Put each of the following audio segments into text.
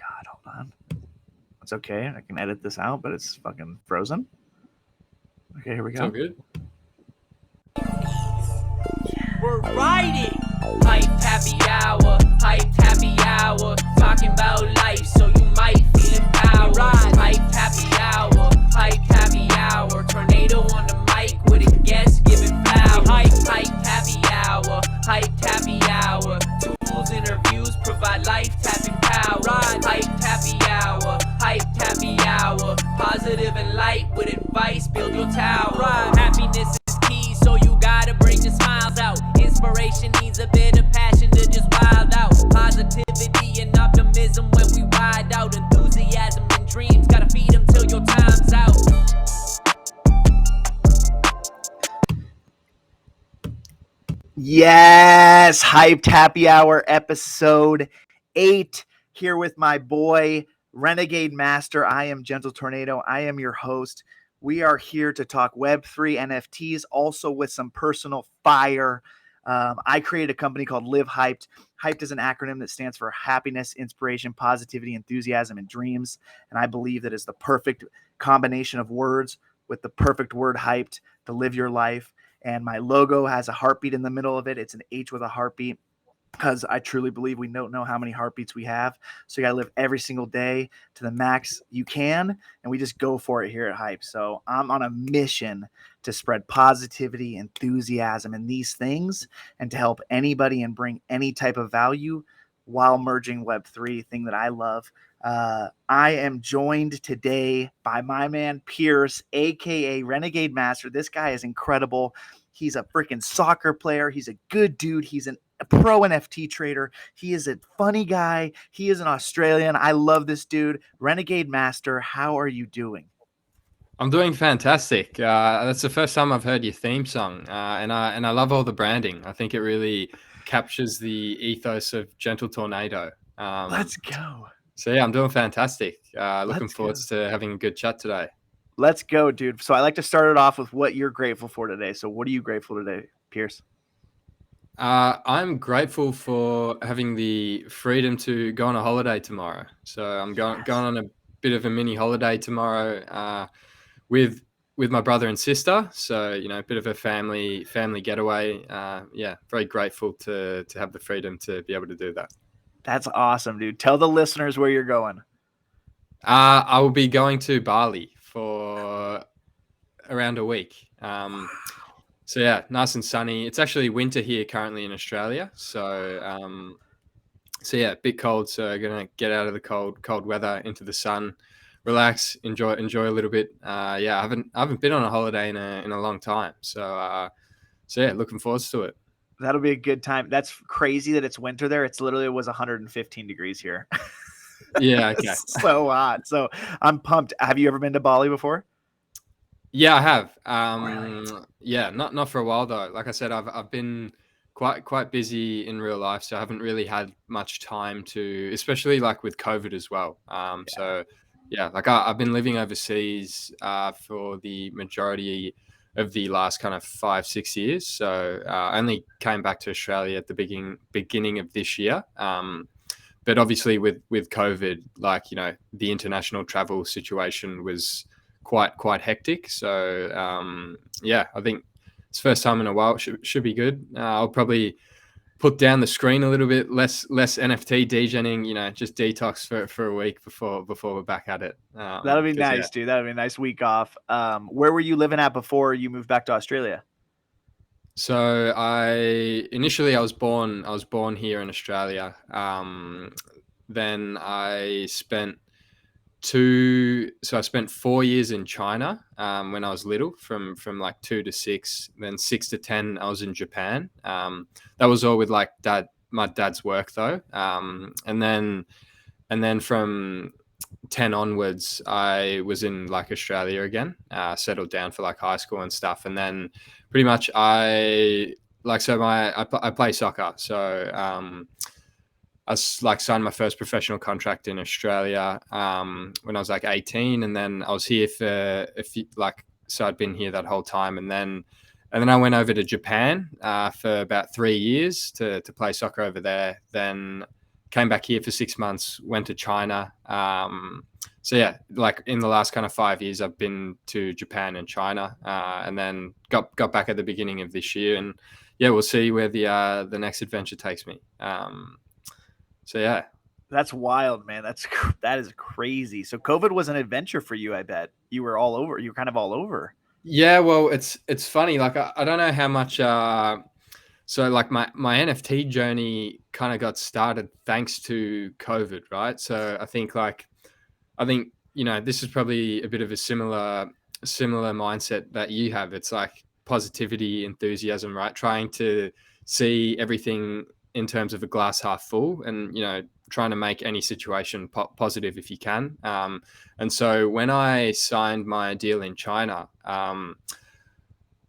God, hold on. It's okay. I can edit this out, but it's fucking frozen. Okay, here we It's go. all good. We're riding. Hype happy hour, talking about life, so you might feel empowered. Hype happy hour, tornado on the mic with a guest giving flowers. Hype happy hour, tools, interviews, provide life tapping power. Hype happy hour, positive and light with advice, build your tower. Happiness is key, so you gotta bring the smiles out. Inspiration needs a bit of passion to just wild out. Positivity and optimism when we ride out. Enthusiasm and dreams, gotta feed them till your time's out. Yes, Hyped Happy Hour episode 8 here with my boy RenegadeMaster. I am Gentle Tornado. I am your host. We are here to talk Web3 NFTs, also with some personal fire. I created a company called Live Hyped. Hyped is an acronym that stands for happiness, inspiration, positivity, enthusiasm, and dreams. And I believe that is the perfect combination of words with the perfect word hyped to live your life. And my logo has a heartbeat in the middle of it. It's an H with a heartbeat, because I truly believe we don't know how many heartbeats we have. So you got to live every single day to the max you can. And we just go for it here at Hype. So I'm on a mission to spread positivity, enthusiasm, and these things, and to help anybody and bring any type of value while merging Web3, thing that I love. I am joined today by my man Pierce, aka RenegadeMaster. This guy is incredible. He's a freaking soccer player. He's a good dude. He's a pro NFT trader. He is a funny guy. He is an Australian. I love this dude. RenegadeMaster, how are you doing? I'm doing fantastic. That's the first time I've heard your theme song, and I love all the branding. I think it really captures the ethos of Gentle Tornado. Let's go. So yeah, I'm doing fantastic. Looking Let's forward go. to having a good chat today. Let's go, dude. So I like to start it off with what you're grateful for today. So what are you grateful today, Pierce? I'm grateful for having the freedom to go on a holiday tomorrow. So I'm going on a bit of a mini holiday tomorrow with my brother and sister. So, you know, a bit of a family getaway. Yeah, very grateful to have the freedom to be able to do that. That's awesome, dude. Tell the listeners where you're going. I will be going to Bali for around a week. So yeah, nice and sunny. It's actually winter here currently in Australia. So yeah, a bit cold. So gonna get out of the cold weather into the sun, relax, enjoy a little bit. Yeah, I haven't been on a holiday in a long time. So yeah, looking forward to it. That'll be a good time. That's crazy that it's winter there. It's literally was 115 degrees here. Yeah, okay. So hot. So I'm pumped. Have you ever been to Bali before? Yeah, I have. Really? Yeah, not for a while though. Like I said, I've been quite busy in real life, so I haven't really had much time to, especially like with COVID as well. So yeah, like I've been living overseas for the majority of the last kind of 5-6 years. So I only came back to Australia at the beginning of this year. But obviously with COVID, like, you know, the international travel situation was quite hectic. So yeah, I think it's the first time in a while. It should be good. I'll probably put down the screen a little bit, less NFT DJing, you know, just detox for a week before we're back at it. That'll be nice, dude. That'll be a nice week off. Where were you living at before you moved back to Australia? So I was born here in Australia. Then I spent 4 years in China when I was little, from like 2 to 6, then 6 to 10 I was in Japan. That was all with like my dad's work though. And then from 10 onwards I was in like Australia again, settled down for like high school and stuff. And then pretty much I play soccer. So I signed my first professional contract in Australia when I was like 18, and then I was here for so I'd been here that whole time, and then I went over to Japan for about 3 years to play soccer over there. Then came back here for 6 months, went to China. So yeah, like in the last kind of 5 years, I've been to Japan and China, and then got back at the beginning of this year. And yeah, we'll see where the next adventure takes me. So yeah. That's wild, man. That is crazy. So COVID was an adventure for you, I bet. You were all over. You were kind of all over. Yeah, well, it's funny. Like I don't know how much. So like my NFT journey kind of got started thanks to COVID, right? So I think this is probably a bit of a similar mindset that you have. It's like positivity, enthusiasm, right? Trying to see everything in terms of a glass half full, and trying to make any situation positive if you can. And so when I signed my deal in China,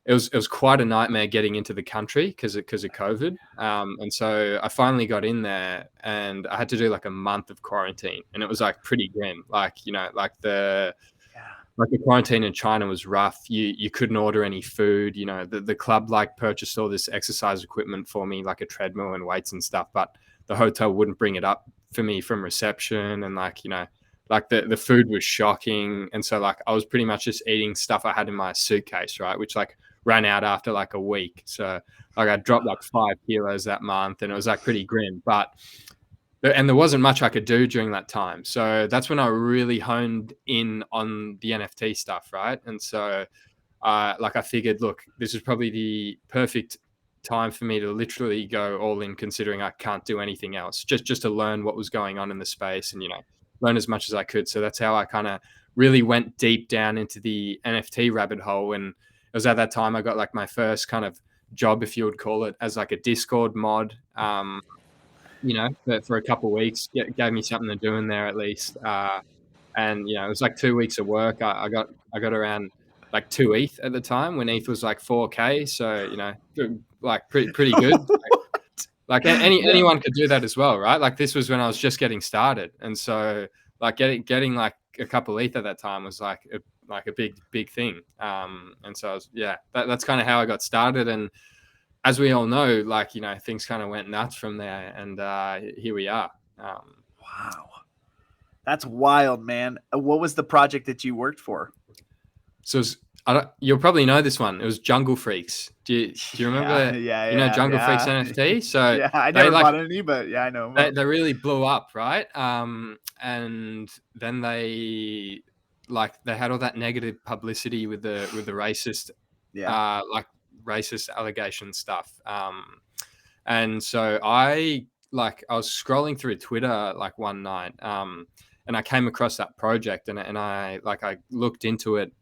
it was quite a nightmare getting into the country because of COVID. And so I finally got in there, and I had to do like a month of quarantine, and it was like pretty grim. The quarantine in China was rough. You couldn't order any food. The club purchased all this exercise equipment for me, like a treadmill and weights and stuff, but the hotel wouldn't bring it up for me from reception. And the food was shocking. And so I was pretty much just eating stuff I had in my suitcase, right? Which ran out after a week. So I dropped 5 kilos that month, and it was pretty grim, and there wasn't much I could do during that time. So that's when I really honed in on the NFT stuff, right? And so I figured, look, this is probably the perfect time for me to literally go all in, considering I can't do anything else, just to learn what was going on in the space and learn as much as I could. So that's how I kind of really went deep down into the NFT rabbit hole. And it was at that time I got my first kind of job, if you would call it, as a Discord mod. For a couple of weeks, gave me something to do in there at least. And it was 2 weeks of work. I got around 2 ETH at the time, when ETH was 4K. So pretty good. Anyone could do that as well, right? This was when I was just getting started, and so getting a couple ETH at that time was a big thing. And so that's kind of how I got started. And as we all know, things kind of went nuts from there, and here we are. Wow, that's wild, man. What was the project that you worked for? So you'll probably know this one. It was Jungle Freaks. Do you remember? Yeah. Jungle Freaks NFT. So yeah, I never bought any, but yeah, I know. They really blew up, right? And then they had all that negative publicity with the racist, racist allegation stuff. And so I was scrolling through Twitter one night, and I came across that project, and I looked into it,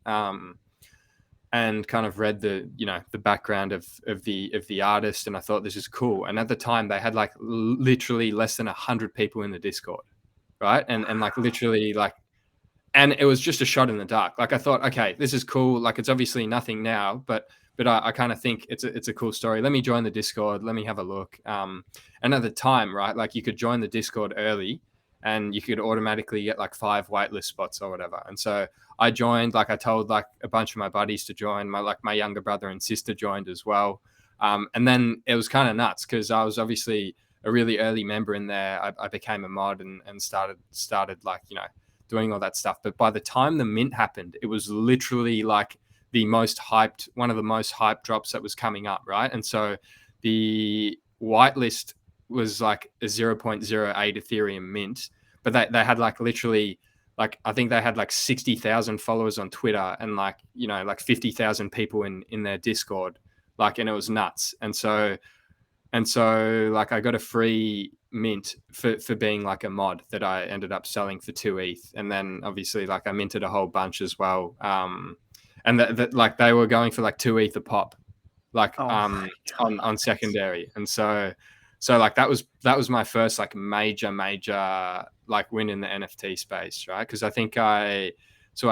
and kind of read the background of the artist, and I thought, this is cool. And at the time they had literally less than 100 people in the Discord, right? And literally and it was just a shot in the dark. I thought, okay, this is cool. It's obviously nothing now, but I kind of think it's a cool story. Let me join the Discord. Let me have a look. And at the time, right, you could join the Discord early, and you could automatically get 5 whitelist spots or whatever. And so I joined. I told a bunch of my buddies to join. My younger brother and sister joined as well. And then it was kind of nuts, because I was obviously a really early member in there. I became a mod and started doing all that stuff. But by the time the mint happened, it was literally one of the most hyped drops that was coming up, right? And so the whitelist was a 0.08 Ethereum mint, but they had literally I think they had 60,000 followers on Twitter, and 50,000 people in their Discord, and it was nuts. And so I got a free mint for being a mod that I ended up selling for 2 ETH. And then obviously I minted a whole bunch as well. And they were going for 2 ETH a pop, on secondary. And so that was my first major win in the NFT space, right? Because I think I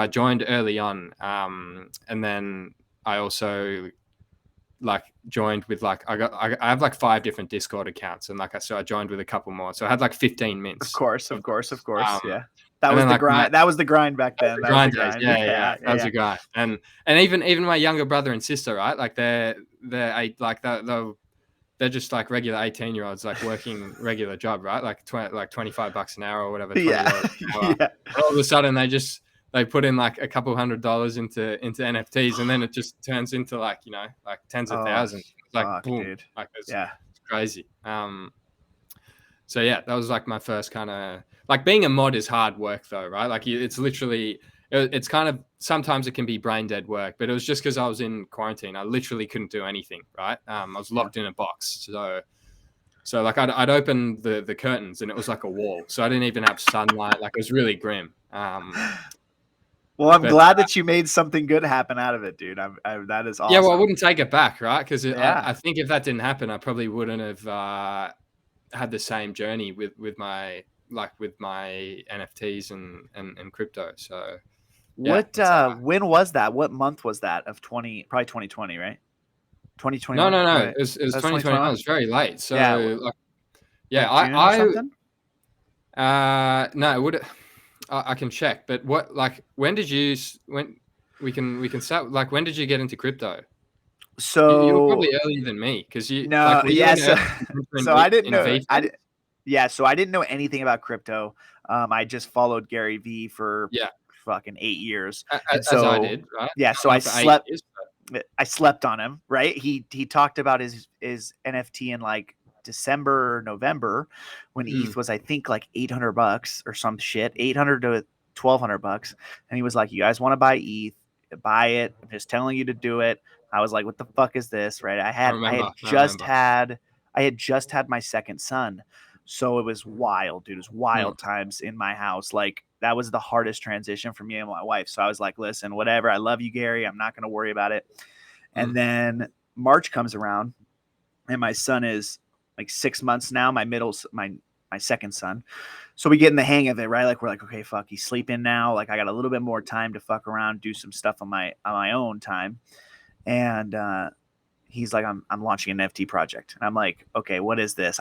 joined early on, and then I also joined with I have 5 different Discord accounts, and so I joined with a couple more, so I had 15 mints. Of course. Yeah, that was the grind. That was the grind back then. That was a grind. And even my younger brother and sister, right? They're they're just like regular 18-year-olds, like working regular job, right? Like $25 an hour or whatever, $20 an hour. Yeah. And all of a sudden they put in like a couple $100 into NFTs, and then it just turns into like, you know, like tens of thousands. Like fuck, boom, dude. like it's Yeah. crazy. So yeah, that was like my first kind of, like, being a mod is hard work though, right? Like it's literally, it's kind of, sometimes it can be brain dead work, but it was just because I was in quarantine. I literally couldn't do anything, right? I was locked in a box. So like I'd open the curtains and it was like a wall. So I didn't even have sunlight. Like it was really grim. Well, I'm glad that you made something good happen out of it, dude. That is awesome. Yeah, well, I wouldn't take it back, right? Because Yeah. I think if that didn't happen, I probably wouldn't have had the same journey with my NFTs and crypto. So yeah, when was that? What month was that of probably 2020, right? 2021. No. Right. It was 2021. It was very late. So June or something? No, it would. I can check, but when did you we can start, like, when did you get into crypto? So you were probably earlier than me, because you no, so I didn't know. So I didn't know anything about crypto. I just followed Gary Vee for fucking 8 years. As I did, right? Yeah, so I slept on him, right? He talked about his NFT in like December or November, when ETH was, I think, like $800 or some shit, 800 to $1,200, and he was like, "You guys want to buy ETH? Buy it. I'm just telling you to do it." I was like, "What the fuck is this?" Right? I had just had my second son, so it was wild, dude. It was wild times in my house. Like, that was the hardest transition for me and my wife. So I was like, "Listen, whatever. I love you, Gary. I'm not going to worry about it." And then March comes around, and my son is like 6 months now. My second son. So we get in the hang of it, right? Like, we're like, okay, fuck, he's sleeping now. Like, I got a little bit more time to fuck around, do some stuff on my own time. And he's like, I'm launching an NFT project. And I'm like, okay, what is this?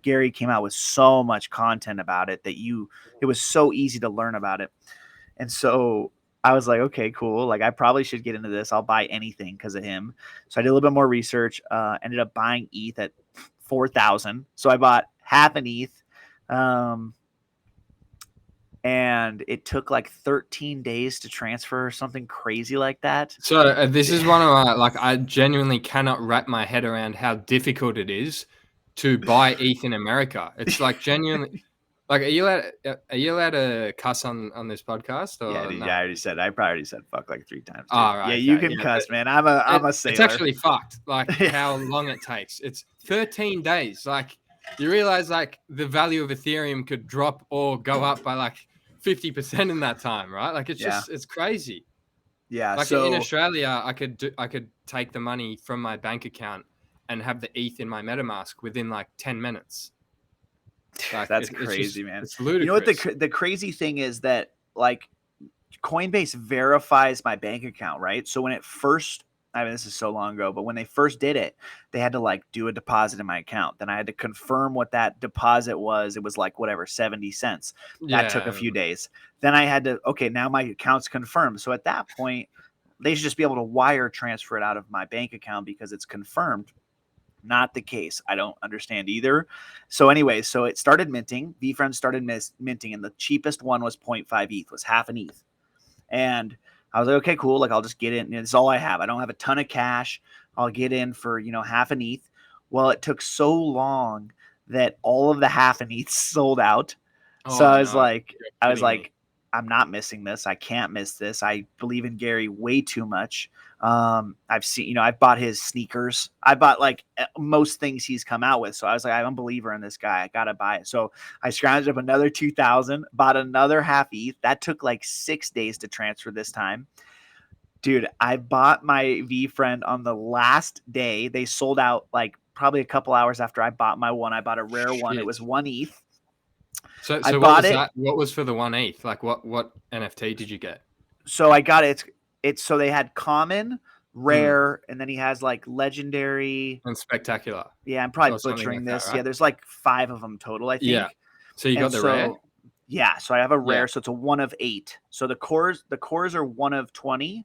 Gary came out with so much content about it that it was so easy to learn about it. And so I was like, okay, cool. Like, I probably should get into this. I'll buy anything because of him. So I did a little bit more research, ended up buying ETH at 4,000. So I bought half an ETH. And it took like 13 days to transfer or something crazy like that. So this is one of my, like, I genuinely cannot wrap my head around how difficult it is to buy ETH in America. It's like genuinely, like, are you allowed to cuss on this podcast? Or yeah, dude, no? yeah, I probably already said fuck like 3 times. Oh, right, yeah, you can cuss, man. I'm a sailor. It's actually fucked. Like, how long it takes. It's 13 days. Like, you realize, like, the value of Ethereum could drop or go up by like 50% in that time, right? Like, it's just, it's crazy. Yeah. Like, so in Australia, I could take the money from my bank account and have the ETH in my MetaMask within like 10 minutes. Like, that's crazy, man. It's ludicrous. You know what the crazy thing is, that like Coinbase verifies my bank account, right? So when it first, I mean, this is so long ago, but when they first did it, they had to like do a deposit in my account. Then I had to confirm what that deposit was. It was like whatever, 70 cents. That took a few days. Then I had to, okay, now my account's confirmed. So at that point, they should just be able to wire transfer it out of my bank account because it's confirmed. Not the case. I don't understand either. So anyway, so it started minting. VFriend started minting, and the cheapest one was 0.5 ETH, was half an ETH. And I was like, okay, cool. Like, I'll just get in. It's all I have. I don't have a ton of cash. I'll get in for, half an ETH. Well, it took so long that all of the half an ETH sold out. So I was like, I'm not missing this. I can't miss this. I believe in Gary way too much. I've seen, I've bought his sneakers. I bought like most things he's come out with. So I was like, I'm a believer in this guy. I got to buy it. So I scrounged up another 2,000, bought another half ETH. That took like 6 days to transfer this time. Dude, I bought my VFriend on the last day. They sold out like probably a couple hours after I bought my one. I bought a rare one. It was 1 ETH. So I bought that? What was for the 1 ETH? Like, what NFT did you get? So I got it. It's so they had common, rare, and then he has like legendary and spectacular. Yeah, I'm probably butchering this. Right? Yeah, there's like 5 of them total, I think. Yeah. So you got the rare? Yeah, so I have a rare, so it's a 1 of 8. So the cores are 1 of 20.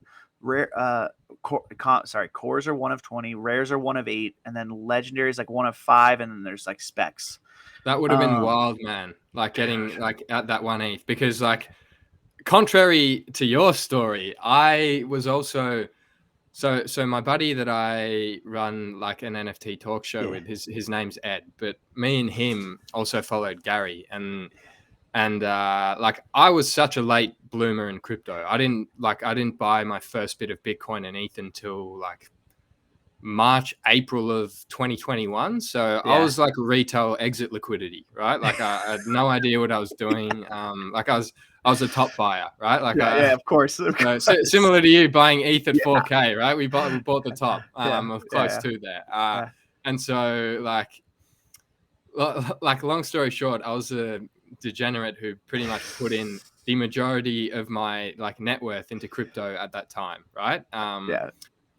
cores are 1 of 20, rares are 1 of 8, and then legendary is like 1 of 5, and then there's like specs. That would have been wild, man. Like getting like at that 1/8, because like contrary to your story, I was also so my buddy that I run like an NFT talk show with, his name's Ed, but me and him also followed Gary, and like I was such a late bloomer in crypto. I didn't buy my first bit of Bitcoin and ETH until like March, April of 2021. So I was like retail exit liquidity, right? Like I had no idea what I was doing. Like I was a top buyer, right? Like of course. Similar to you buying ETH at 4K, right? We bought the top of close to there. And so like long story short, I was a degenerate who pretty much put in the majority of my like net worth into crypto at that time, right?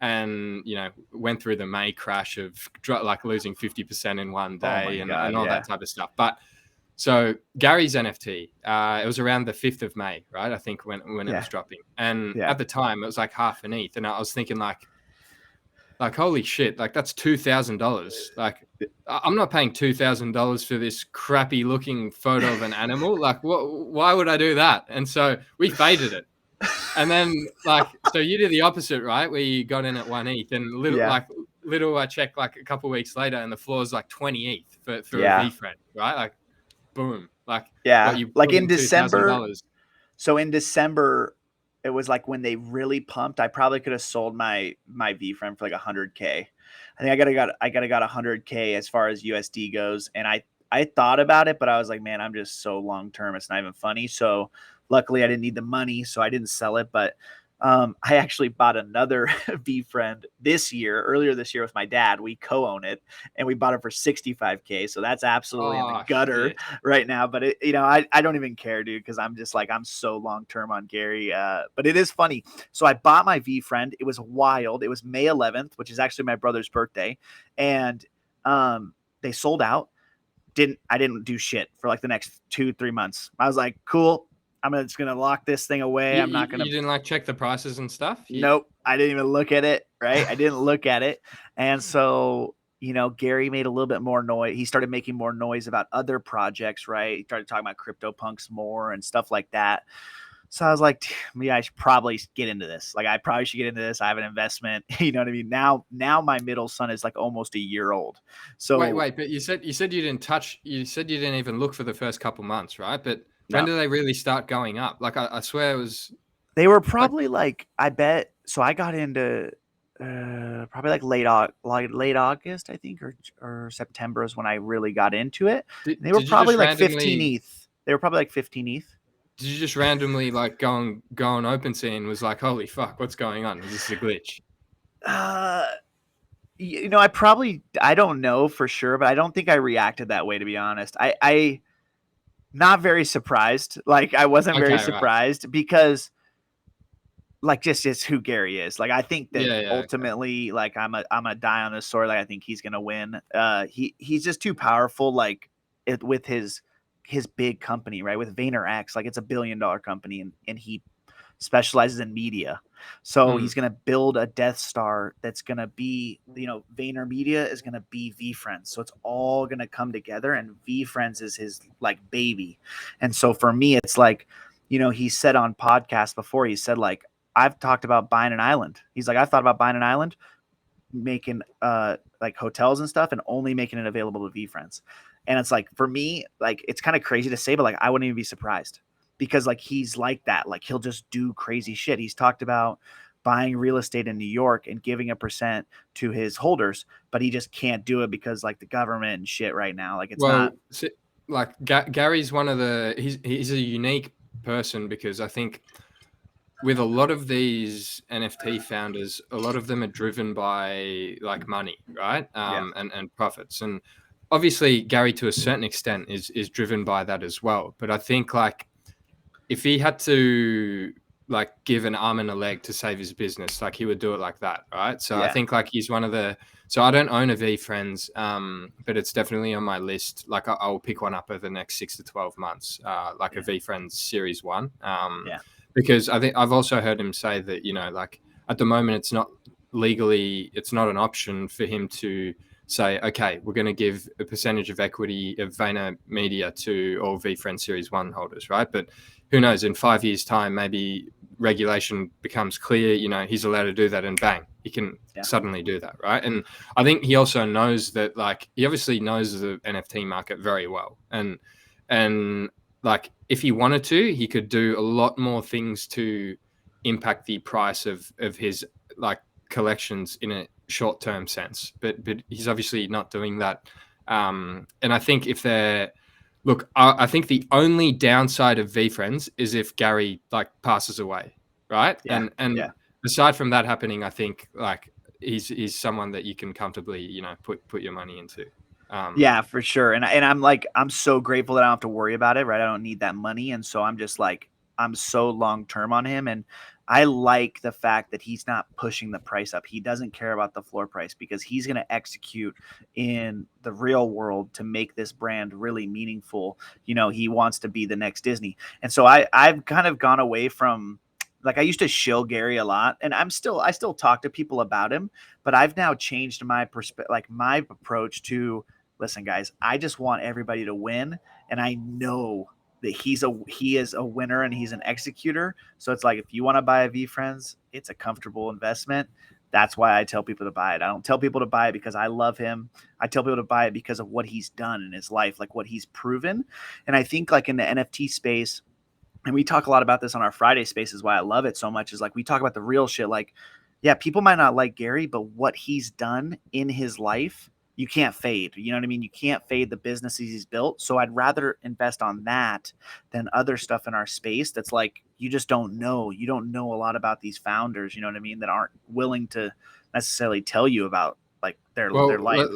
And went through the May crash of like losing 50% in one day and all that type of stuff. But so Gary's NFT, it was around the 5th of May, right? I think when it was dropping, and at the time it was like half an ETH, and I was thinking like holy shit, like that's $2,000. Like I'm not paying $2,000 for this crappy looking photo of an animal. Like why would I do that? And so we faded it. And then like, so you did the opposite, right? Where you got in at 1 ETH, and little I checked like a couple of weeks later, and the floor is like 20 ETH for a VFriend, right? Like boom, like like in December. So in December, it was like when they really pumped. I probably could have sold my VFriend for like 100K. I think I got 100K as far as USD goes, and I thought about it, but I was like, man, I'm just so long term, it's not even funny. So luckily I didn't need the money, so I didn't sell it. But I actually bought another VFriend earlier this year with my dad. We co-own it, and we bought it for 65K. So that's absolutely in the gutter right now. But I don't even care, dude, because I'm just like, I'm so long term on Gary. But it is funny. So I bought my VFriend. It was wild. It was May 11th, which is actually my brother's birthday, and they sold out. I didn't do shit for like the next 2-3 months. I was like, cool. I'm just going to lock this thing away. I'm not going to. You didn't like check the prices and stuff? Nope. I didn't even look at it. Right. I didn't look at it. And so, Gary made a little bit more noise. He started making more noise about other projects. Right. He started talking about CryptoPunks more and stuff like that. So I was like, yeah, I should probably get into this. Like, I probably should get into this. I have an investment. You know what I mean? Now my middle son is like almost a year old. So wait, but you said you didn't touch. You said you didn't even look for the first couple months, right? But when do they really start going up? Like, I swear it was. They were probably like I bet. So I got into probably like late August, I think, or September is when I really got into it. They were probably like 15 ETH. They were probably like 15 ETH. Did you just randomly like go on OpenSea and was like, holy fuck, what's going on? Is this a glitch? I don't know for sure, but I don't think I reacted that way, to be honest. I not very surprised. Like, I wasn't very surprised because like just who Gary is. Like, I think that ultimately, like, I'm a die on this sword. Like, I think he's gonna win. He's just too powerful. Like, with his big company, right? With VaynerX, like, it's $1 billion company, and he specializes in media. So he's going to build a Death Star that's going to be, Vayner Media is going to be VFriends. So it's all going to come together, and VFriends is his like baby. And so for me, it's like, he said on podcasts before, he said, like, I've talked about buying an island. He's like, I've thought about buying an island, making like hotels and stuff, and only making it available to VFriends. And it's like, for me, like, it's kind of crazy to say, but like, I wouldn't even be surprised, because like, he's like that. Like, he'll just do crazy shit. He's talked about buying real estate in New York and giving 1% to his holders, but he just can't do it because like the government and shit right now. Like, it's not like Gary's one of he's a unique person, because I think with a lot of these NFT founders, a lot of them are driven by like money, right? And profits. And obviously Gary, to a certain extent, is driven by that as well. But I think like, if he had to like give an arm and a leg to save his business, like, he would do it like that, right? So I think like he's one of the. So I don't own a VFriends, but it's definitely on my list. Like, I'll pick one up over the next 6 to 12 months, a VFriends Series 1. Because I think I've also heard him say that, like, at the moment it's not an option for him to say, okay, we're going to give a percentage of equity of Vayner Media to all VFriend Series 1 holders, right? But who knows, in 5 years' time, maybe regulation becomes clear, he's allowed to do that, and bang, he can suddenly do that, right? And I think he also knows that, like, he obviously knows the NFT market very well. And like, if he wanted to, he could do a lot more things to impact the price of his, like, collections in a short-term sense, but he's obviously not doing that. And I think I think the only downside of VFriends is if Gary, like, passes away, right? And aside from that happening, I think, like, he's someone that you can comfortably, put your money into. Yeah, for sure. And I'm so grateful that I don't have to worry about it, right? I don't need that money, and so I'm just like, I'm so long term on him, and I like the fact that he's not pushing the price up. He doesn't care about the floor price because he's going to execute in the real world to make this brand really meaningful. He wants to be the next Disney. And so I've kind of gone away from, like, I used to shill Gary a lot, and I still talk to people about him, but I've now changed my my approach to, listen, guys, I just want everybody to win. And I know that he is a winner and he's an executor. So it's like, if you want to buy a VFriends, it's a comfortable investment. That's why I tell people to buy it. I don't tell people to buy it because I love him. I tell people to buy it because of what he's done in his life, like what he's proven. And I think, like, in the NFT space, and we talk a lot about this on our Friday spaces, why I love it so much is, like, we talk about the real shit. Like, yeah, people might not like Gary, but what he's done in his life, you can't fade. You know what I mean? You can't fade the businesses he's built. So I'd rather invest on that than other stuff in our space that's like, you just don't know. You don't know a lot about these founders, you know what I mean, that aren't willing to necessarily tell you about, like, their life.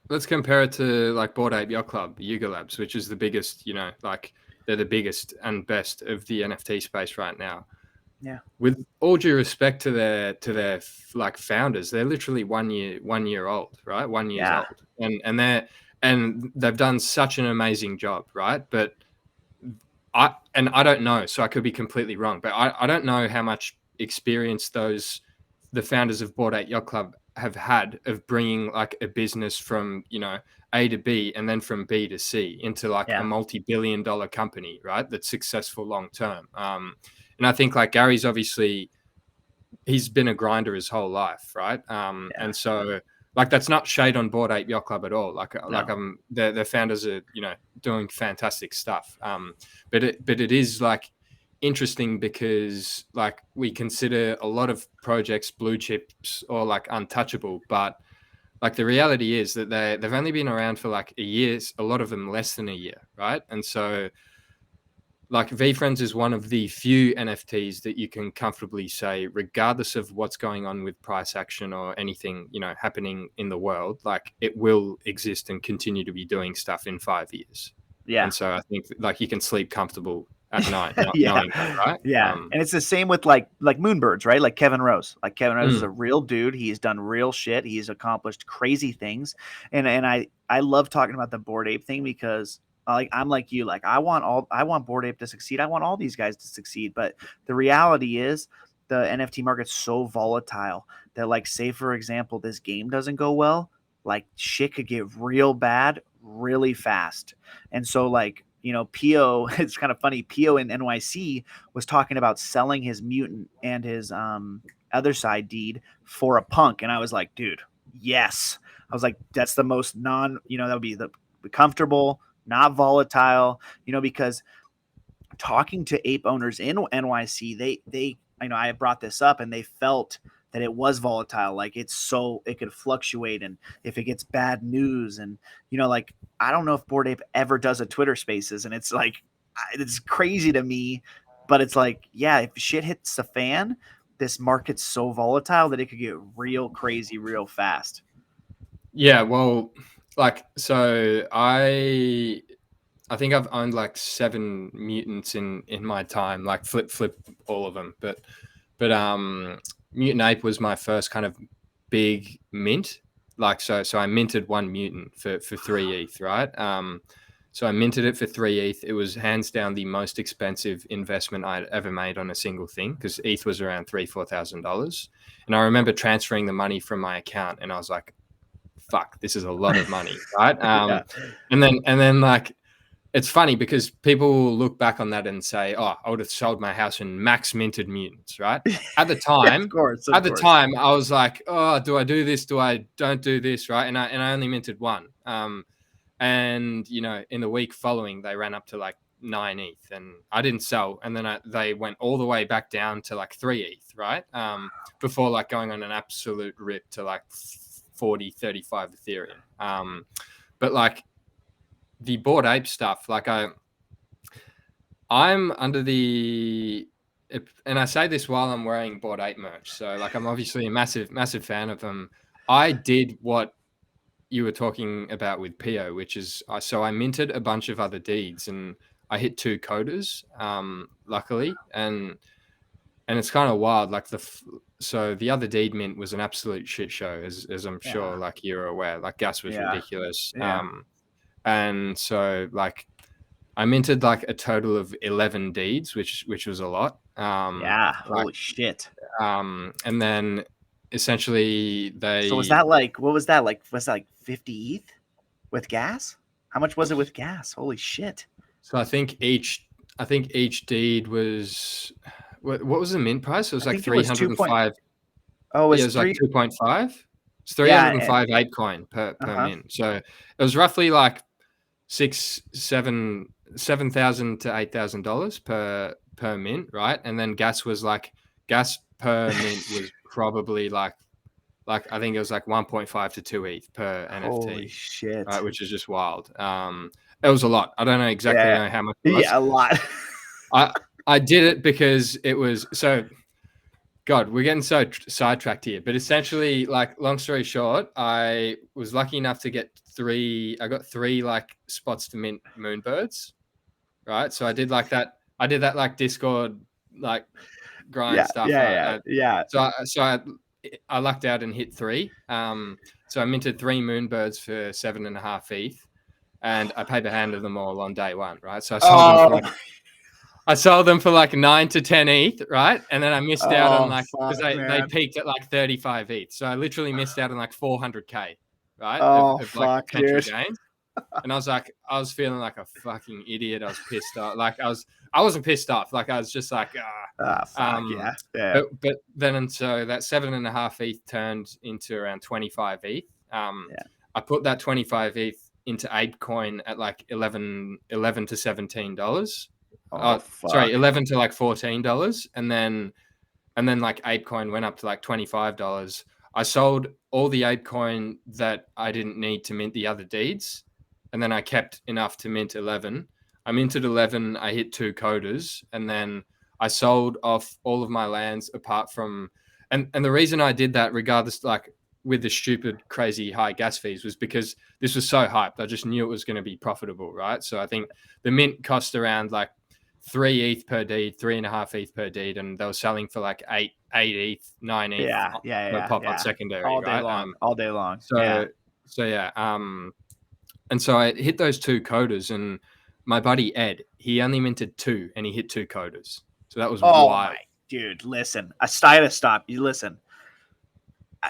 Let's compare it to, like, Bored Ape Yacht Club, Yuga Labs, which is the biggest, like, they're the biggest and best of the NFT space right now. Yeah. With all due respect to their like, founders, they're literally 1 year old, right? 1 year old, and they've done such an amazing job, right? But I don't know, so I could be completely wrong, but I don't know how much experience the founders of Bored Ape Yacht Club have had of bringing, like, a business from, A to B and then from B to C into, like, a multi-billion-dollar company, right? That's successful long term. And I think, like, Gary's obviously, he's been a grinder his whole life, right? And so, like, that's not shade on Bored Ape Yacht Club at all. Like, their founders are, doing fantastic stuff. But it is, like, interesting because, like, we consider a lot of projects blue chips or, like, untouchable, but, like, the reality is that they've only been around for, like, a year, a lot of them less than a year, right? And so, like, VFriends is one of the few NFTs that you can comfortably say, regardless of what's going on with price action or anything, happening in the world, like, it will exist and continue to be doing stuff in 5 years. Yeah. And so I think, like, you can sleep comfortable at night, knowing that, right? Yeah. And it's the same with, like Moonbirds, right? Like Kevin Rose. Like, Kevin Rose is a real dude. He's done real shit. He's accomplished crazy things. And I love talking about the Bored Ape thing because, like, I'm like you, like, I want Bored Ape to succeed. I want all these guys to succeed. But the reality is, the NFT market's so volatile that, like, say, for example, this game doesn't go well, like, shit could get real bad really fast. And so, like, Pio, it's kind of funny. Pio in NYC was talking about selling his mutant and his other side deed for a punk. And I was like, dude, yes. I was like, that's the most that would be the comfortable, not volatile, because talking to ape owners in NYC, they I brought this up and they felt that it was volatile. Like, it could fluctuate. And if it gets bad news and, like, I don't know if Bored Ape ever does a Twitter Spaces, and it's like, it's crazy to me, but it's like, yeah, if shit hits the fan, this market's so volatile that it could get real crazy real fast. Yeah. Well, like, so I think I've owned, like, 7 mutants in my time, like, flip all of them. But Mutant Ape was my first kind of big mint. Like, so I minted 1 mutant for 3 ETH, right? So I minted it for 3 ETH. It was hands down the most expensive investment I'd ever made on a single thing, because ETH was around $3,000-$4,000. And I remember transferring the money from my account, and I was like, fuck, this is a lot of money, right? Yeah. And then like, it's funny because people will look back on that and say, oh, I would have sold my house and max minted mutants, right? At the time, Of course. the time I was like, oh, do I do this? Do I don't do this? Right. And I only minted one. And you know, in the week following, they ran up to like 9 ETH and I didn't sell. And then they went all the way back down to like 3 ETH, right? Before like going on an absolute rip to like 40, 35 Ethereum. But like, the Bored Ape stuff, like I'm under the, and I say this while I'm wearing Bored Ape merch, so like I'm obviously a massive fan of them. I did what you were talking about with Pio, which is so I minted a bunch of other deeds and I hit 2 coders, luckily, and it's kind of wild. Like so the other deed mint was an absolute shit show, as I'm sure like you're aware. Like gas was ridiculous. And so like I minted like a total of 11 deeds, which was a lot. Holy shit. And then essentially So was that like, what was that like? Was that like 50 ETH with gas? How much was it with gas? Holy shit. So I think each deed was, what was the mint price? It was like 305. Oh, it was like 2.5. It's 305 ApeCoin per mint. So it was roughly like $7,000 to $8,000 per mint, right? And then gas per mint was probably like I think it was like 1.5 to 2 ETH per NFT. Holy shit. Right, which is just wild. It was a lot. I don't know exactly know how much it was. Yeah, a lot. I did it because it was so. God, we're getting so sidetracked here, but essentially, like, long story short, I was lucky enough to get 3. I got 3 like spots to mint moonbirds, right? So I did like that. I did that like Discord like grind stuff. So I lucked out and hit 3. So I minted 3 moonbirds for 7.5 ETH, and I paper handed them all on day 1, right? So I sold them for like 9 to 10 ETH, right? And then I missed out on like, because they peaked at like 35 ETH. So I literally missed out on like 400K, right? Of like potential gains. And I was feeling like a fucking idiot. I was pissed off. Like I wasn't pissed off. Like I was just like, But then, and so that 7.5 ETH turned into around 25 ETH. I put that 25 ETH into ApeCoin at like $11 to $17. Sorry, $11 to like $14, and then like ApeCoin went up to like $25. I sold all the ApeCoin that I didn't need to mint the other deeds, and then I kept enough to mint 11. I minted 11. I hit 2 coders, and then I sold off all of my lands apart from, and the reason I did that, regardless, like with the stupid, crazy high gas fees, was because this was so hyped. I just knew it was going to be profitable, right? So I think the mint cost around like 3 ETH per deed, 3.5 ETH per deed, and they were selling for like 8 ETH, 9 ETH pop on secondary, all day long, all day long. And so I hit those 2 coders, and my buddy Ed, he only minted 2, and he hit 2 coders. So that was wild. Dude, listen, I gotta stop you. Listen,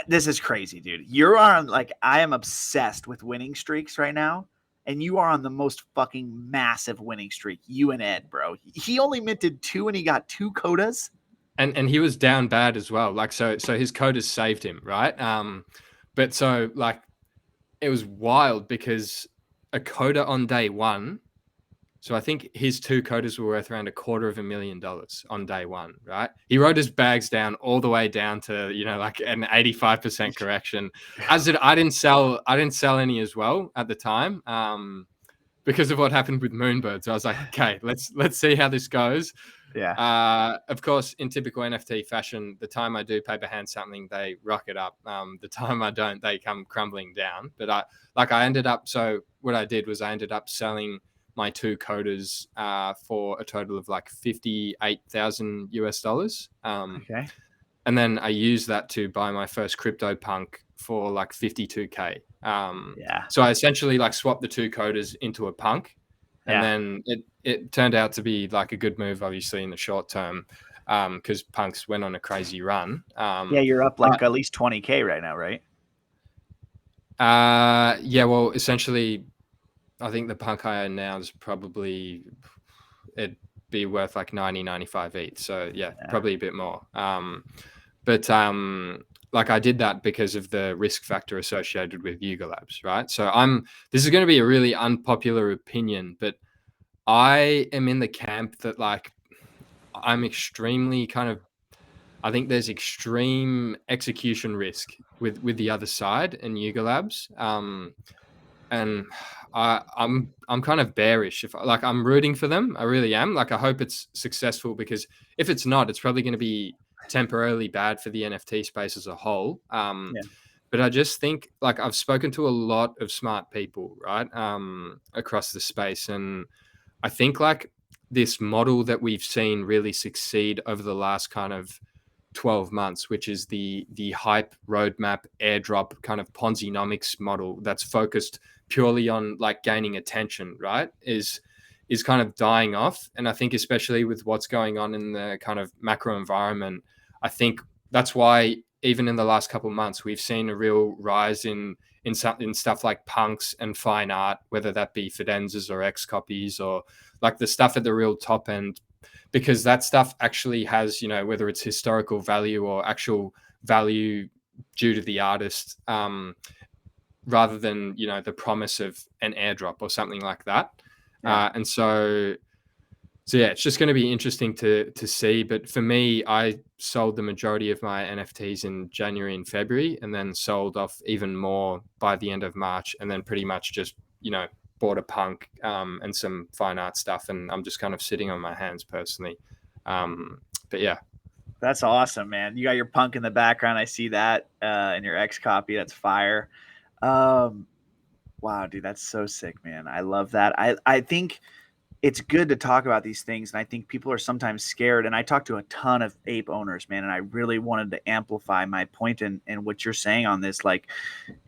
this is crazy, dude. You're on, like, I am obsessed with winning streaks right now. And you are on the most fucking massive winning streak, you and Ed, bro. He only minted 2 and he got 2 codas. And he was down bad as well. Like, so his codas saved him, right? But so like, it was wild because a coda on day 1. So I think his 2 codas were worth around $250,000 on day 1, right? He wrote his bags down all the way down to, you know, like an 85% correction. I didn't sell any as well at the time, because of what happened with moonbirds. I was like, okay, let's see how this goes. Yeah. Of course, in typical NFT fashion, the time I do paper hand something, they rocket up. The time I don't, they come crumbling down. But I ended up. So what I did was I ended up selling my 2 coders for a total of like $58,000 US. Okay. And then I used that to buy my first CryptoPunk for like 52K. So I essentially like swapped the 2 coders into a punk, And then it turned out to be like a good move, obviously, in the short term, because punks went on a crazy run. Yeah, you're up like at least 20K right now, right? Yeah, well, essentially, I think the punk I own now is probably, it'd be worth like 95 ETH. So yeah, probably a bit more. But like I did that because of the risk factor associated with Yuga Labs, right? So this is going to be a really unpopular opinion, but I am in the camp that like I'm extremely I think there's extreme execution risk with the other side and Yuga Labs. And I'm kind of bearish. If like I'm rooting for them, I really am. Like I hope it's successful, because if it's not, it's probably going to be temporarily bad for the NFT space as a whole. But I just think like I've spoken to a lot of smart people, right, across the space, and I think like this model that we've seen really succeed over the last kind of 12 months, which is the hype roadmap airdrop kind of Ponzi-nomics model that's focused purely on like gaining attention, right, is kind of dying off. And I think especially with what's going on in the kind of macro environment, I think that's why even in the last couple of months we've seen a real rise in stuff like punks and fine art, whether that be Fidenzas or X copies or like the stuff at the real top end, because that stuff actually has, whether it's historical value or actual value due to the artist, rather than, the promise of an airdrop or something like that. And so yeah, it's just going to be interesting to see. But for me, I sold the majority of my NFTs in January and February, and then sold off even more by the end of March, and then pretty much just, bought a punk and some fine art stuff. And I'm just kind of sitting on my hands personally. But yeah. That's awesome, man. You got your punk in the background. I see that in your X copy. That's fire. Wow, dude, that's so sick, man. I love that. I think it's good to talk about these things, and I think people are sometimes scared. And I talk to a ton of ape owners, man, and I really wanted to amplify my point and what you're saying on this. Like,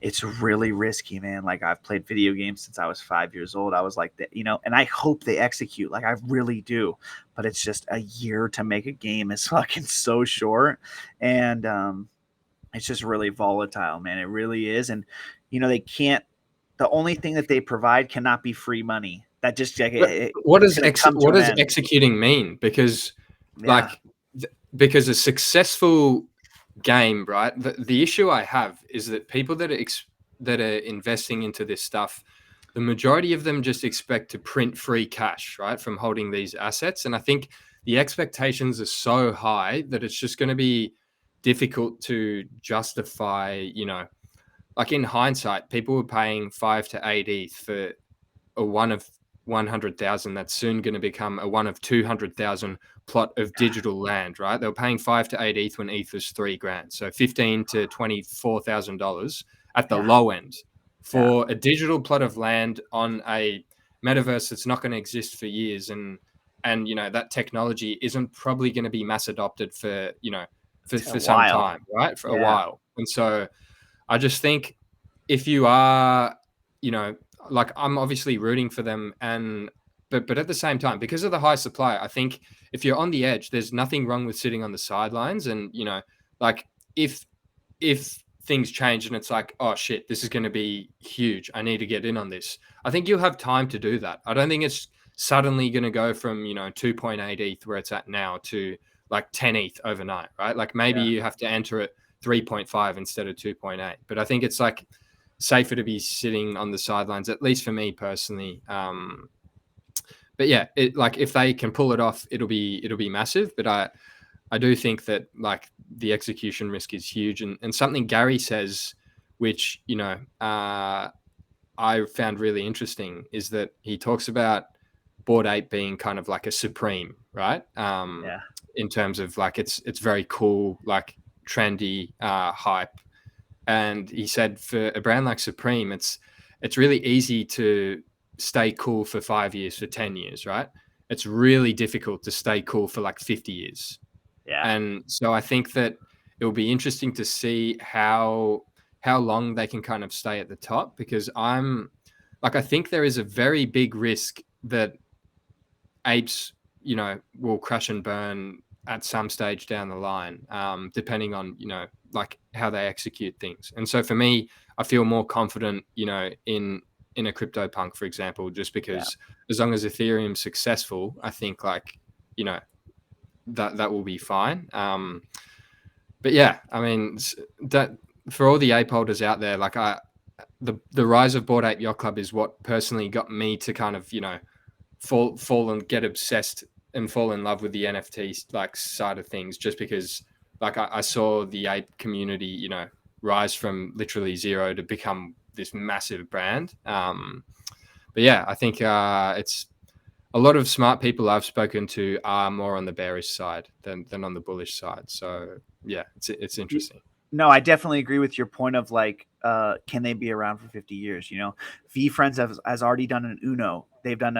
it's really risky, man. Like, I've played video games since I was 5 years old. I was like that, and I hope they execute. Like, I really do. But it's just a year to make a game is fucking so short, and it's just really volatile, man. It really is. And they can't. The only thing that they provide cannot be free money. That just what does executing mean? Because because a successful game, right? The issue I have is that people that are investing into this stuff, the majority of them just expect to print free cash, right, from holding these assets. And I think the expectations are so high that it's just going to be difficult to justify, like in hindsight, people were paying 5 to 8 ETH for a one of 100,000 that's soon going to become a one of 200,000 plot of digital land, right? They were paying 5 to 8 ETH when ETH was $3,000, so $15,000 to $24,000 at the low end for a digital plot of land on a metaverse that's not going to exist for years, and that technology isn't probably going to be mass adopted for for some time, right? For a while. And so I just think if you are, like I'm obviously rooting for them, but at the same time, because of the high supply, I think if you're on the edge, there's nothing wrong with sitting on the sidelines. And like if things change and it's like, oh shit, this is going to be huge, I need to get in on this, I think you'll have time to do that. I don't think it's suddenly going to go from 2.8 ETH where it's at now to like 10 ETH overnight, right? Like maybe you have to enter at 3.5 instead of 2.8, but I think it's like safer to be sitting on the sidelines, at least for me personally. But yeah, like if they can pull it off, it'll be massive. But I do think that like the execution risk is huge. And something Gary says, which I found really interesting, is that he talks about Bored Ape being kind of like a supreme, right? In terms of like it's very cool, like trendy, hype. And he said for a brand like Supreme, it's really easy to stay cool for 5 years, for 10 years, right? It's really difficult to stay cool for like 50 years. And so I think that it will be interesting to see how long they can kind of stay at the top, because I think there is a very big risk that apes, will crash and burn at some stage down the line, depending on, like how they execute things. And so for me, I feel more confident, in a CryptoPunk, for example, just because as long as Ethereum's successful, I think like, that will be fine. But yeah, I mean, that for all the ape holders out there, like the rise of Bored Ape Yacht Club is what personally got me to kind of, fall and get obsessed and fall in love with the NFT like side of things, just because like I saw the ape community, rise from literally zero to become this massive brand. But yeah, I think it's a lot of smart people I've spoken to are more on the bearish side than on the bullish side. So yeah, it's interesting. No, I definitely agree with your point of like, can they be around for 50 years? VeeFriends has already done an Uno. They've done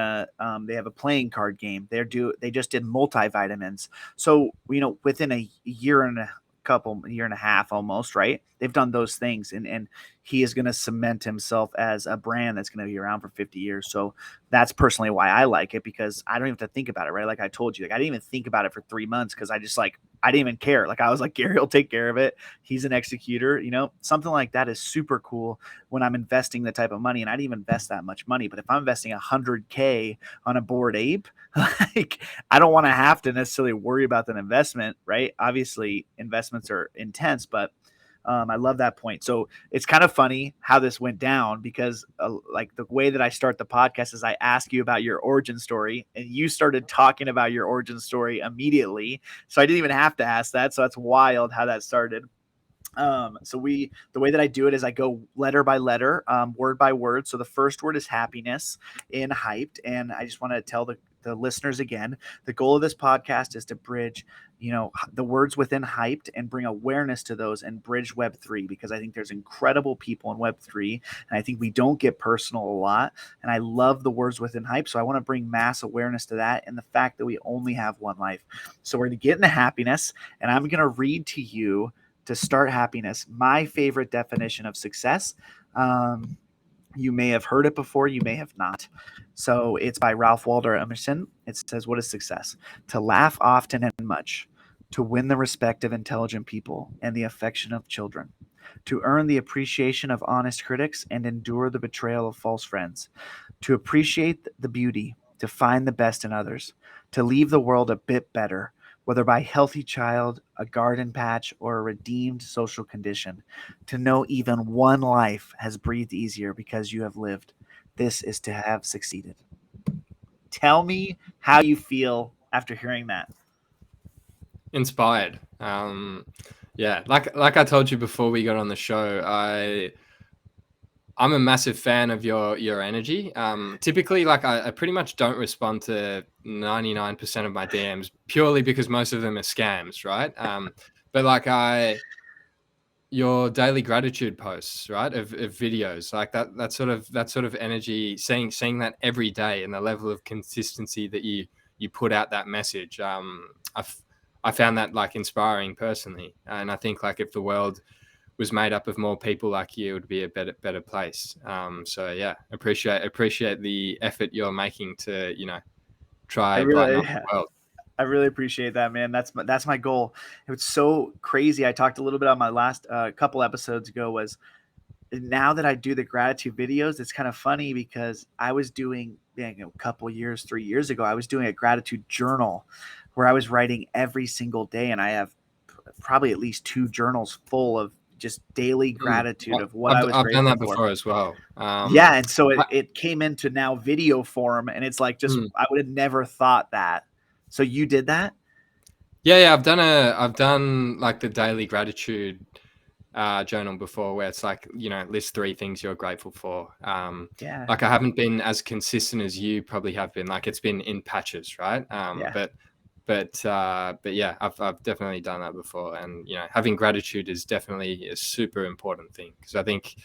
they have a playing card game. They just did multivitamins. So, within a year and a half almost, right? They've done those things, and he is going to cement himself as a brand that's going to be around for 50 years. So that's personally why I like it, because I don't even have to think about it, right? Like I told you, like I didn't even think about it for 3 months because I didn't even care. Like I was like, Gary will take care of it. He's an executor, something like that is super cool when I'm investing the type of money, and I didn't even invest that much money. But if I'm investing $100K on a Bored Ape, like I don't want to have to necessarily worry about that investment, right? Obviously investments are intense, but I love that point. So it's kind of funny how this went down, because like the way that I start the podcast is I ask you about your origin story, and you started talking about your origin story immediately. So I didn't even have to ask that. So that's wild how that started. So the way that I do it is I go letter by letter, word by word. So the first word is happiness in Hyped. And I just want to tell the listeners again, the goal of this podcast is to bridge, the words within Hyped and bring awareness to those and bridge Web3, because I think there's incredible people in Web3, and I think we don't get personal a lot. And I love the words within Hype. So I want to bring mass awareness to that and the fact that we only have one life. So we're going to get into happiness, and I'm going to read to you to start happiness my favorite definition of success. You may have heard it before, you may have not. So it's by Ralph Waldo Emerson. It says, what is success? To laugh often and much, to win the respect of intelligent people and the affection of children, to earn the appreciation of honest critics and endure the betrayal of false friends, to appreciate the beauty, to find the best in others, to leave the world a bit better, whether by healthy child, a garden patch, or a redeemed social condition, to know even one life has breathed easier because you have lived. This is to have succeeded. Tell me how you feel after hearing that. Inspired. Yeah, like I told you before we got on the show, I'm a massive fan of your energy. Typically, like I pretty much don't respond to 99% of my DMs purely because most of them are scams, right? But like your daily gratitude posts, right, of videos, like that sort of energy, seeing that every day, and the level of consistency that you put out that message. I found that like inspiring personally, and I think like if the world was made up of more people like you, it would be a better place. So yeah, appreciate the effort you're making to try brighten up the world. I really appreciate that, man. That's my goal. It was so crazy. I talked a little bit on my last couple episodes ago, was now that I do the gratitude videos, it's kind of funny because I was doing, a couple years, 3 years ago, I was doing a gratitude journal where I was writing every single day. And I have probably at least 2 journals full of just daily gratitude of what I was grateful for. I've done that before as well. Yeah. And so it came into now video form, and it's like, just, I would have never thought that. So you did that? Yeah. I've done like the daily gratitude journal before, where it's like, list 3 things you're grateful for. Yeah. Like I haven't been as consistent as you probably have been. Like it's been in patches, right? Yeah. But yeah, I've definitely done that before, and having gratitude is definitely a super important thing, because I think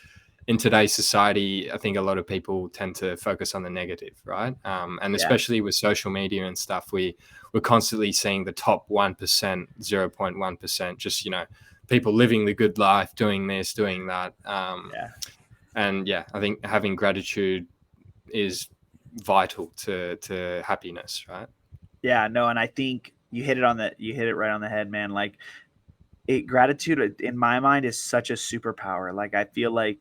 in today's society, I think a lot of people tend to focus on the negative, right? And especially with social media and stuff, we're constantly seeing the top 1%, 0.1%, just people living the good life, doing this, doing that. And yeah, I think having gratitude is vital to happiness, right? Yeah, no, and I think you hit it right on the head, man. Like gratitude in my mind is such a superpower. Like I feel like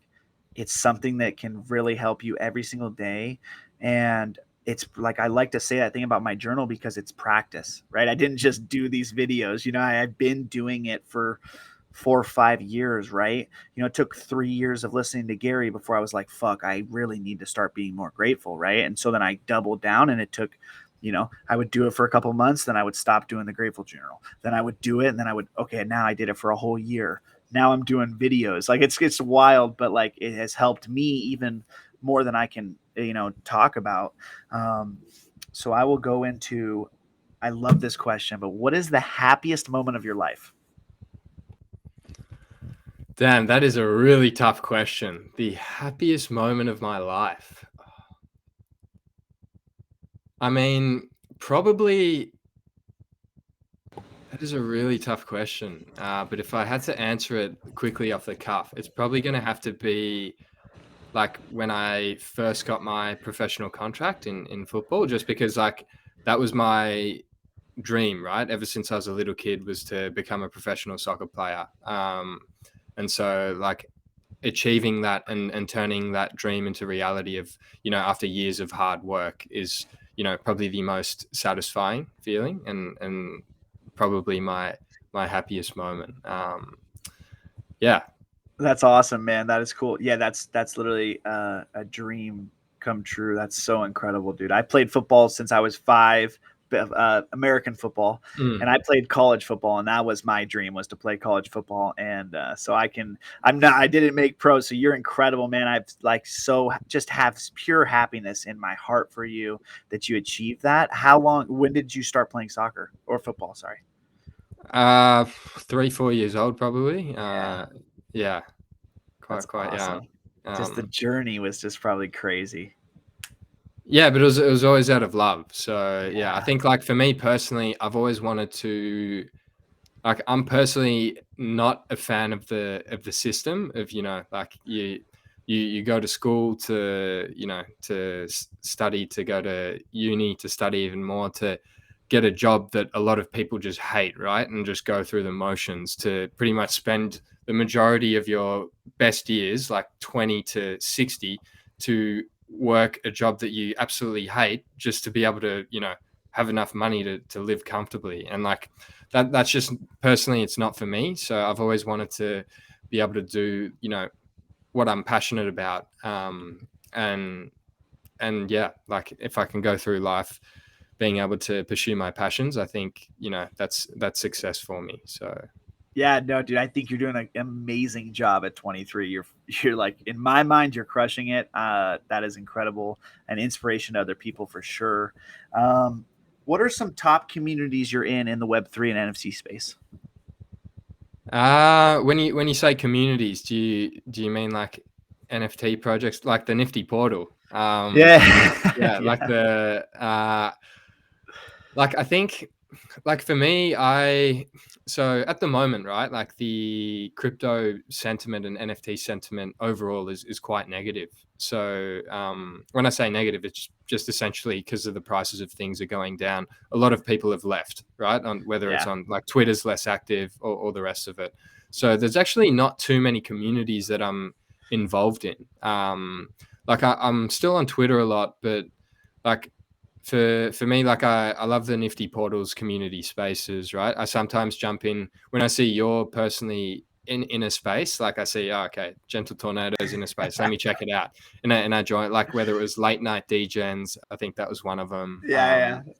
it's something that can really help you every single day. And it's like I like to say that thing about my journal because it's practice, right? I didn't just do these videos, I've been doing it for 4 or 5 years, right? It took 3 years of listening to Gary before I was like, fuck, I really need to start being more grateful, right? And so then I doubled down, and it took, I would do it for a couple months, then I would stop doing the grateful journal. Then I would do it, and then I would, okay, now I did it for a whole year. Now I'm doing videos. Like it's wild, but like it has helped me even more than I can, talk about. So I will go into, I love this question, but what is the happiest moment of your life? Damn, that is a really tough question. The happiest moment of my life. I mean, probably that is a really tough question. But if I had to answer it quickly off the cuff, it's probably going to have to be like when I first got my professional contract in football, just because like that was my dream, right? Ever since I was a little kid, was to become a professional soccer player. And so like achieving that and turning that dream into reality of, after years of hard work is, probably the most satisfying feeling and probably my happiest moment. Yeah. That's awesome, man. That is cool. Yeah, that's literally a dream come true. That's so incredible, dude. I played football since I was 5, American football, and I played college football, and that was my dream, was to play college football. And so I didn't make pro. So you're incredible, man. I've just have pure happiness in my heart for you that you achieved that. When did you start playing soccer or football? Sorry. 3-4 years old, probably. Yeah. That's Quite awesome. young. Just the journey was just probably crazy. Yeah, but it was always out of love. So yeah, I think like for me personally, I've always wanted to, like, I'm personally not a fan of the system of, like you go to school to, to study, to go to uni, to study even more, to get a job that a lot of people just hate, right? And just go through the motions, to pretty much spend the majority of your best years, like 20 to 60, to work a job that you absolutely hate just to be able to, have enough money to live comfortably. And like that's just personally, it's not for me. So I've always wanted to be able to do, what I'm passionate about. And yeah, like if I can go through life being able to pursue my passions, I think, that's success for me. So yeah, no, dude, I think you're doing an amazing job at 23. You're like, in my mind, you're crushing it. That is incredible, and inspiration to other people for sure. What are some top communities you're in the Web3 and NFC space? When you say communities, do you mean like NFT projects, like the Nifty portal? Yeah. Yeah, like the like I think, like for me, so at the moment, right, like the crypto sentiment and NFT sentiment overall is quite negative. So when I say negative, it's just essentially because of the prices of things are going down. A lot of people have left, right, on whether it's on like Twitter's less active or the rest of it. So there's actually not too many communities that I'm involved in. Like I'm still on Twitter a lot, but like for me, like I love the Nifty Portals community spaces, right? I sometimes jump in when I see you're personally in a space, like I see, oh, okay, Gentle Tornadoes in a space, let me check it out. And I join, like whether it was late night DJs, I think that was one of them. And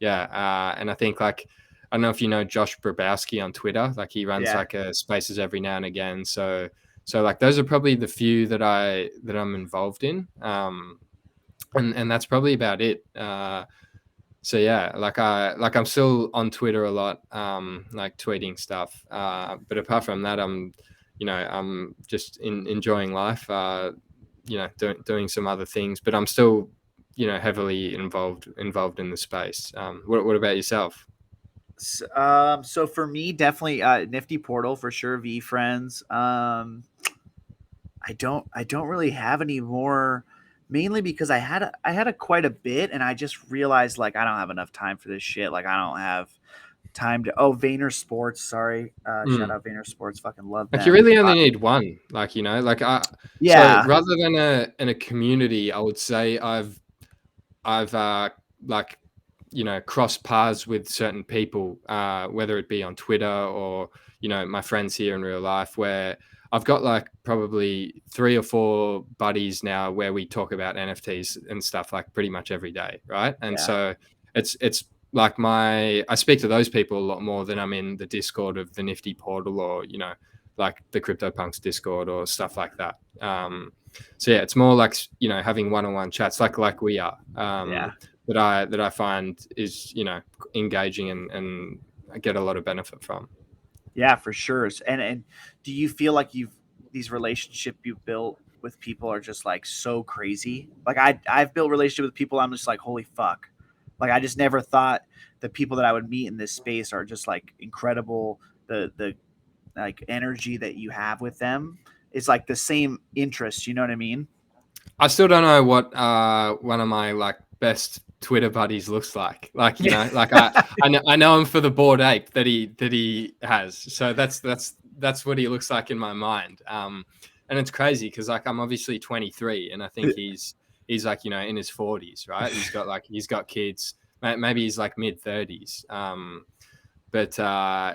I think like, I don't know if you know Josh Brabowski on Twitter, like he runs like a spaces every now and again. So like those are probably the few that I'm involved in. And that's probably about it. So yeah, like I'm still on Twitter a lot, like tweeting stuff. But apart from that, I'm just enjoying life, doing some other things, but I'm still, heavily involved in the space. What about yourself? So for me, definitely Nifty Portal for sure. V Friends. I don't really have any more mainly because I had quite a bit, and I just realized like I don't have enough time for this shit. Like I don't have time to. Oh, Vayner Sports. Sorry, shout out Vayner Sports. Fucking love Like you them. really only need one, like, you know, like so Yeah, rather than in a community, I would say I've like, you know, crossed paths with certain people, whether it be on Twitter or, you know, my friends here in real life, where I've got like probably 3 or 4 buddies now where we talk about NFTs and stuff like pretty much every day, right? And yeah, so it's like I speak to those people a lot more than I'm in the Discord of the Nifty portal, or, you know, like the CryptoPunks Discord or stuff like that. So yeah, it's more like, you know, having one-on-one chats like we are. yeah. That I find is, you know, engaging and I get a lot of benefit from. Yeah, for sure. And do you feel like these relationship you've built with people are just like so crazy? Like I've built relationship with people, I'm just like, holy fuck. Like I just never thought the people that I would meet in this space are just like incredible. The like energy that you have with them is like the same interest, you know what I mean? I still don't know what one of my like best Twitter buddies looks like. Like, you know, like I know him for the bored ape that he has. So that's what he looks like in my mind. And it's crazy because like I'm obviously 23 and I think he's like, you know, in his 40s, right? He's got kids. Maybe he's like mid 30s. But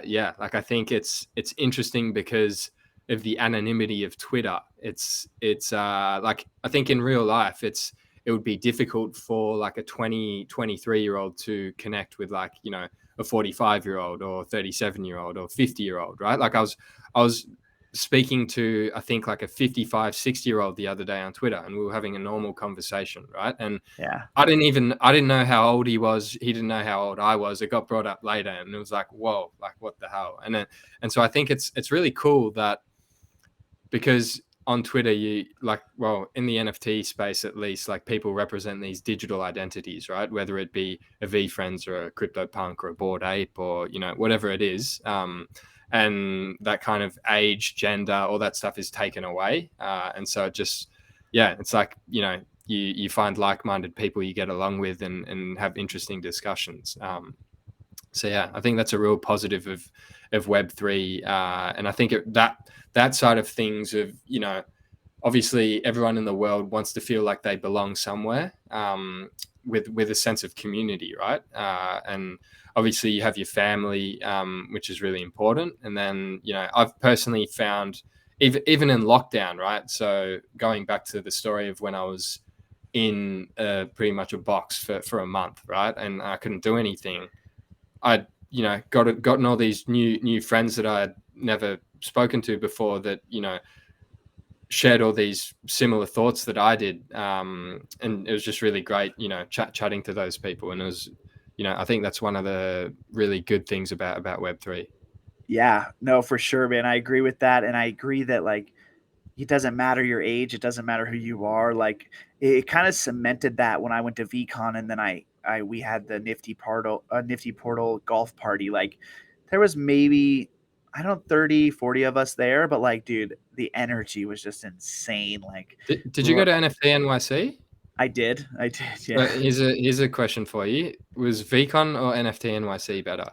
yeah, like I think it's interesting because of the anonymity of Twitter. It's like I think in real life it would be difficult for like a 23-year-old to connect with, like, you know, a 45-year-old or 37-year-old or 50-year-old, right? Like I was speaking to, I think, like a 55, 60-year-old the other day on Twitter, and we were having a normal conversation, right? And Yeah. I didn't know how old he was. He didn't know how old I was. It got brought up later, and it was like, whoa, like what the hell? And so I think it's really cool that, because on Twitter, you like, well, in the NFT space at least, like people represent these digital identities, right? Whether it be a VFriends or a CryptoPunk or a Bored Ape or, you know, whatever it is. And that kind of age, gender, all that stuff is taken away. And so it just, yeah, it's like, you know, you find like-minded people you get along with and have interesting discussions. So yeah, I think that's a real positive of Web3, and I think that side of things, of, you know, obviously everyone in the world wants to feel like they belong somewhere, with a sense of community, right? And obviously you have your family, which is really important, and then, you know, I've personally found even in lockdown, right? So going back to the story of when I was in pretty much a box for a month, right, and I couldn't do anything. I'd, you know, gotten all these new friends that I had never spoken to before, that, you know, shared all these similar thoughts that I did, and it was just really great, you know, chatting to those people. And it was, you know, I think that's one of the really good things about Web3. Yeah, no, for sure, man. I agree with that. And I agree that like it doesn't matter your age, it doesn't matter who you are. Like it kind of cemented that when I went to VCon, and then we had the Nifty Portal golf party. Like there was maybe, I don't know, 30, 40 of us there, but like, dude, the energy was just insane. Like Did you go to NFT NYC? I did. Yeah. Here's a question for you: was VCon or NFT NYC better?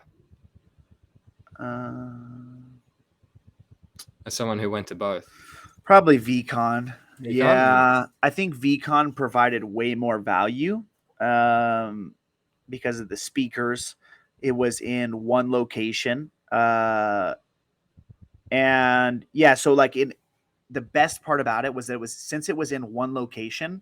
As someone who went to both. Probably VCon. VCon? Yeah, I think VCon provided way more value, because of the speakers. It was in one location, and yeah, so like in the best part about it was that since it was in one location,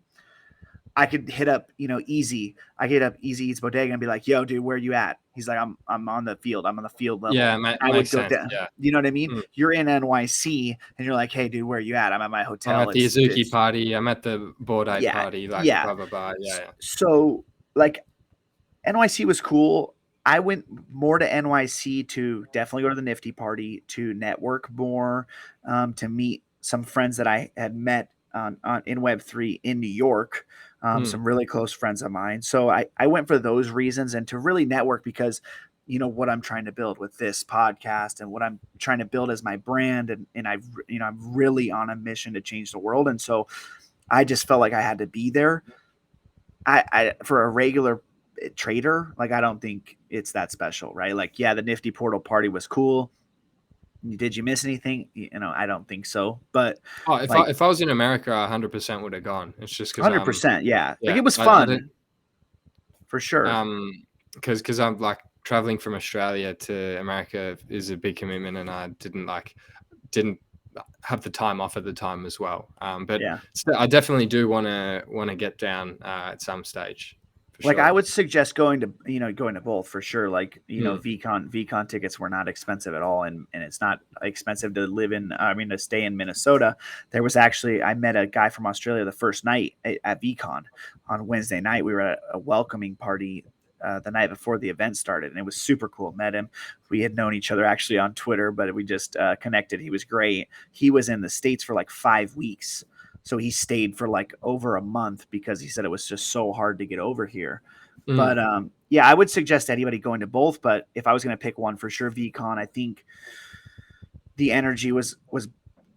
I could hit up, you know, Easy. I could hit up Easy Eats Bodega and be like, "Yo, dude, where you at?" He's like, "I'm on the field. I'm on the field level." Yeah, I would makes go sense. down. Yeah. You know what I mean? You're in NYC and you're like, "Hey, dude, where you at?" I'm at my hotel. I'm at the Azuki party. I'm at the Bored Ape party. Like, yeah. blah blah blah. Yeah. So like NYC was cool. I went more to NYC to definitely go to the Nifty party, to network more, to meet some friends that I had met in Web3 in New York, some really close friends of mine. So I went for those reasons, and to really network, because, you know, what I'm trying to build with this podcast and what I'm trying to build as my brand. And I'm really on a mission to change the world. And so I just felt like I had to be there. I for a regular trader, like I don't think it's that special, right? Like, yeah, the Nifty Portal party was cool. Did you miss anything? I don't think so. But Oh, like if I was in America, 100% would have gone. It's just because 100%, yeah. Like yeah, it was I fun for sure. Because I'm like traveling from Australia to America is a big commitment, and I didn't have the time off at the time as well. But Yeah. I definitely do want to get down at some stage. Like sure. I would suggest going to both for sure. Like, Mm. VCon tickets were not expensive at all. And it's not expensive to to stay in Minnesota. There was actually, I met a guy from Australia the first night at VCon on Wednesday night. We were at a welcoming party the night before the event started, and it was super cool. Met him. We had known each other actually on Twitter, but we just connected. He was great. He was in the States for like 5 weeks. So he stayed for like over a month because he said it was just so hard to get over here. Mm. But yeah, I would suggest anybody going to both. But if I was going to pick one for sure, VCon, I think the energy was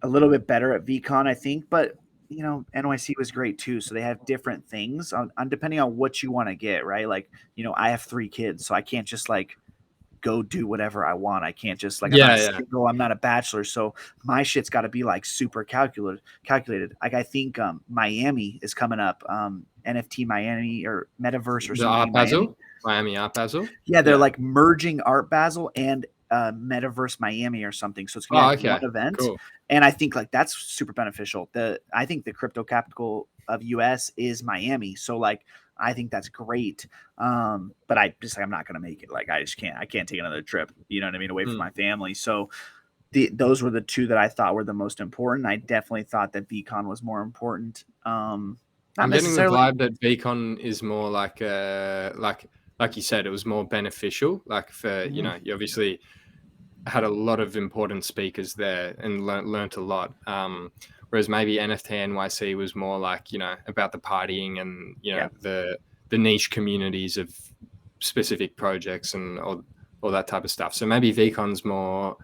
a little bit better at VCon, I think. But NYC was great too. So they have different things on depending on what you want to get, right? Like, I have 3 kids, so I can't just like go do whatever I want. I can't just like, I'm not single, I'm not a bachelor. So my shit's got to be like super calculated. Like I think Miami is coming up, NFT Miami or Metaverse or The something. Art Basel, Miami Art Basel. Yeah, they're like merging Art Basel and Metaverse Miami or something. So it's gonna be one event. Cool. And I think like that's super beneficial. I think the crypto capital of US is Miami. So like I think that's great. But I just like I'm not gonna make it. Like I can't take another trip, you know what I mean, away from my family. So those were the 2 that I thought were the most important. I definitely thought that VCon was more important. I'm getting the vibe that VCon is more like you said, it was more beneficial. Like for you obviously had a lot of important speakers there and learnt a lot. Whereas maybe NFT NYC was more like, about the partying and, the niche communities of specific projects and all that type of stuff. So maybe VCon's more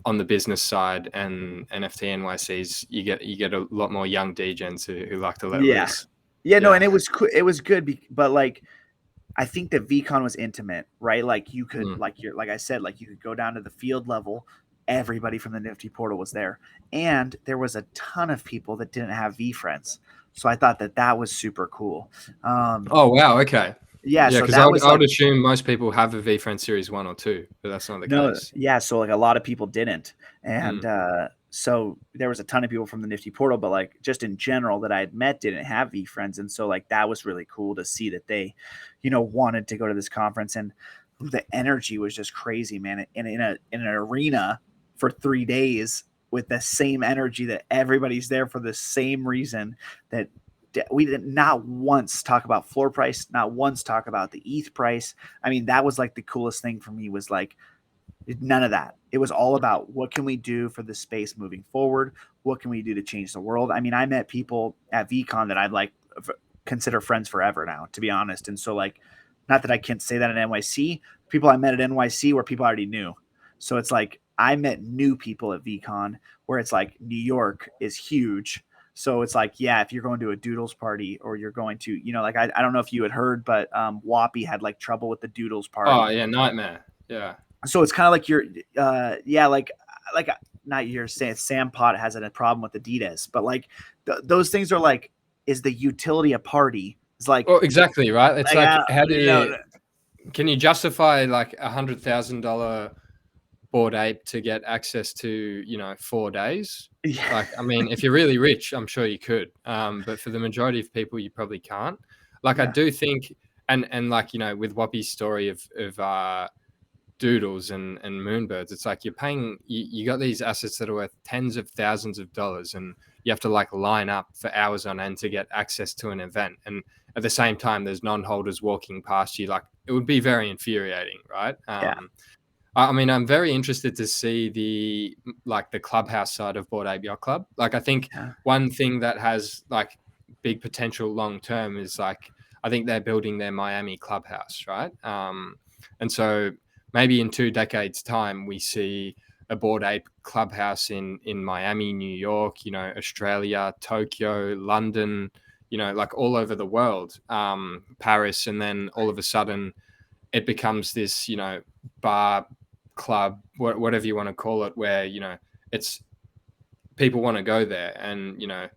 on the business side, and NFT NYC's you get a lot more young degens who like to let loose. Yeah, no, and it was good, but like I think that VCon was intimate, right? Like you could, like I said, like you could go down to the field level. Everybody from the Nifty Portal was there, and there was a ton of people that didn't have VFriends. So I thought that was super cool. Oh wow, okay. Yeah, so because I would assume most people have a VFriend Series 1 or 2, but that's not the case. Yeah, so like a lot of people didn't, and so there was a ton of people from the Nifty Portal, but like just in general that I had met didn't have VFriends, and so like that was really cool to see that they, wanted to go to this conference, and the energy was just crazy, man. And in an arena for 3 days with the same energy that everybody's there for the same reason, that we did not once talk about floor price, not once talk about the ETH price. I mean, that was like the coolest thing for me, was like none of that. It was all about what can we do for the space moving forward? What can we do to change the world? I mean, I met people at VCon that I'd like consider friends forever now, to be honest. And so like, not that I can't say that at NYC, people I met at NYC were people I already knew. So it's like, I met new people at VCon, where it's like New York is huge. So it's like, yeah, if you're going to a Doodles party, or you're going to, like, I don't know if you had heard, but Whoppy had like trouble with the Doodles party. Oh yeah, nightmare. Yeah. So it's kind of like like not you're saying Sam Pot has a problem with Adidas, but like those things are like, is the utility a party? It's like, oh, exactly right. It's like how do can you justify like $100,000 Bored Ape to get access to 4 days? Yeah. Like, I mean, if you're really rich, I'm sure you could, but for the majority of people, you probably can't. Like, I do think, and like with Whoppy's story of Doodles and Moonbirds, it's like you're paying, you got these assets that are worth tens of thousands of dollars, and you have to like line up for hours on end to get access to an event, and at the same time there's non-holders walking past you. Like, it would be very infuriating, right? I mean, I'm very interested to see the clubhouse side of Bored Ape Yacht Club. Like, I think one thing that has like big potential long term is like, I think they're building their Miami clubhouse, right? And so maybe in 2 decades time, we see a Bored Ape clubhouse in Miami, New York, you know, Australia, Tokyo, London, you know, like all over the world, Paris, and then all of a sudden it becomes this, you know, bar, club, whatever you want to call it, where, you know, it's people want to go there, and, you know,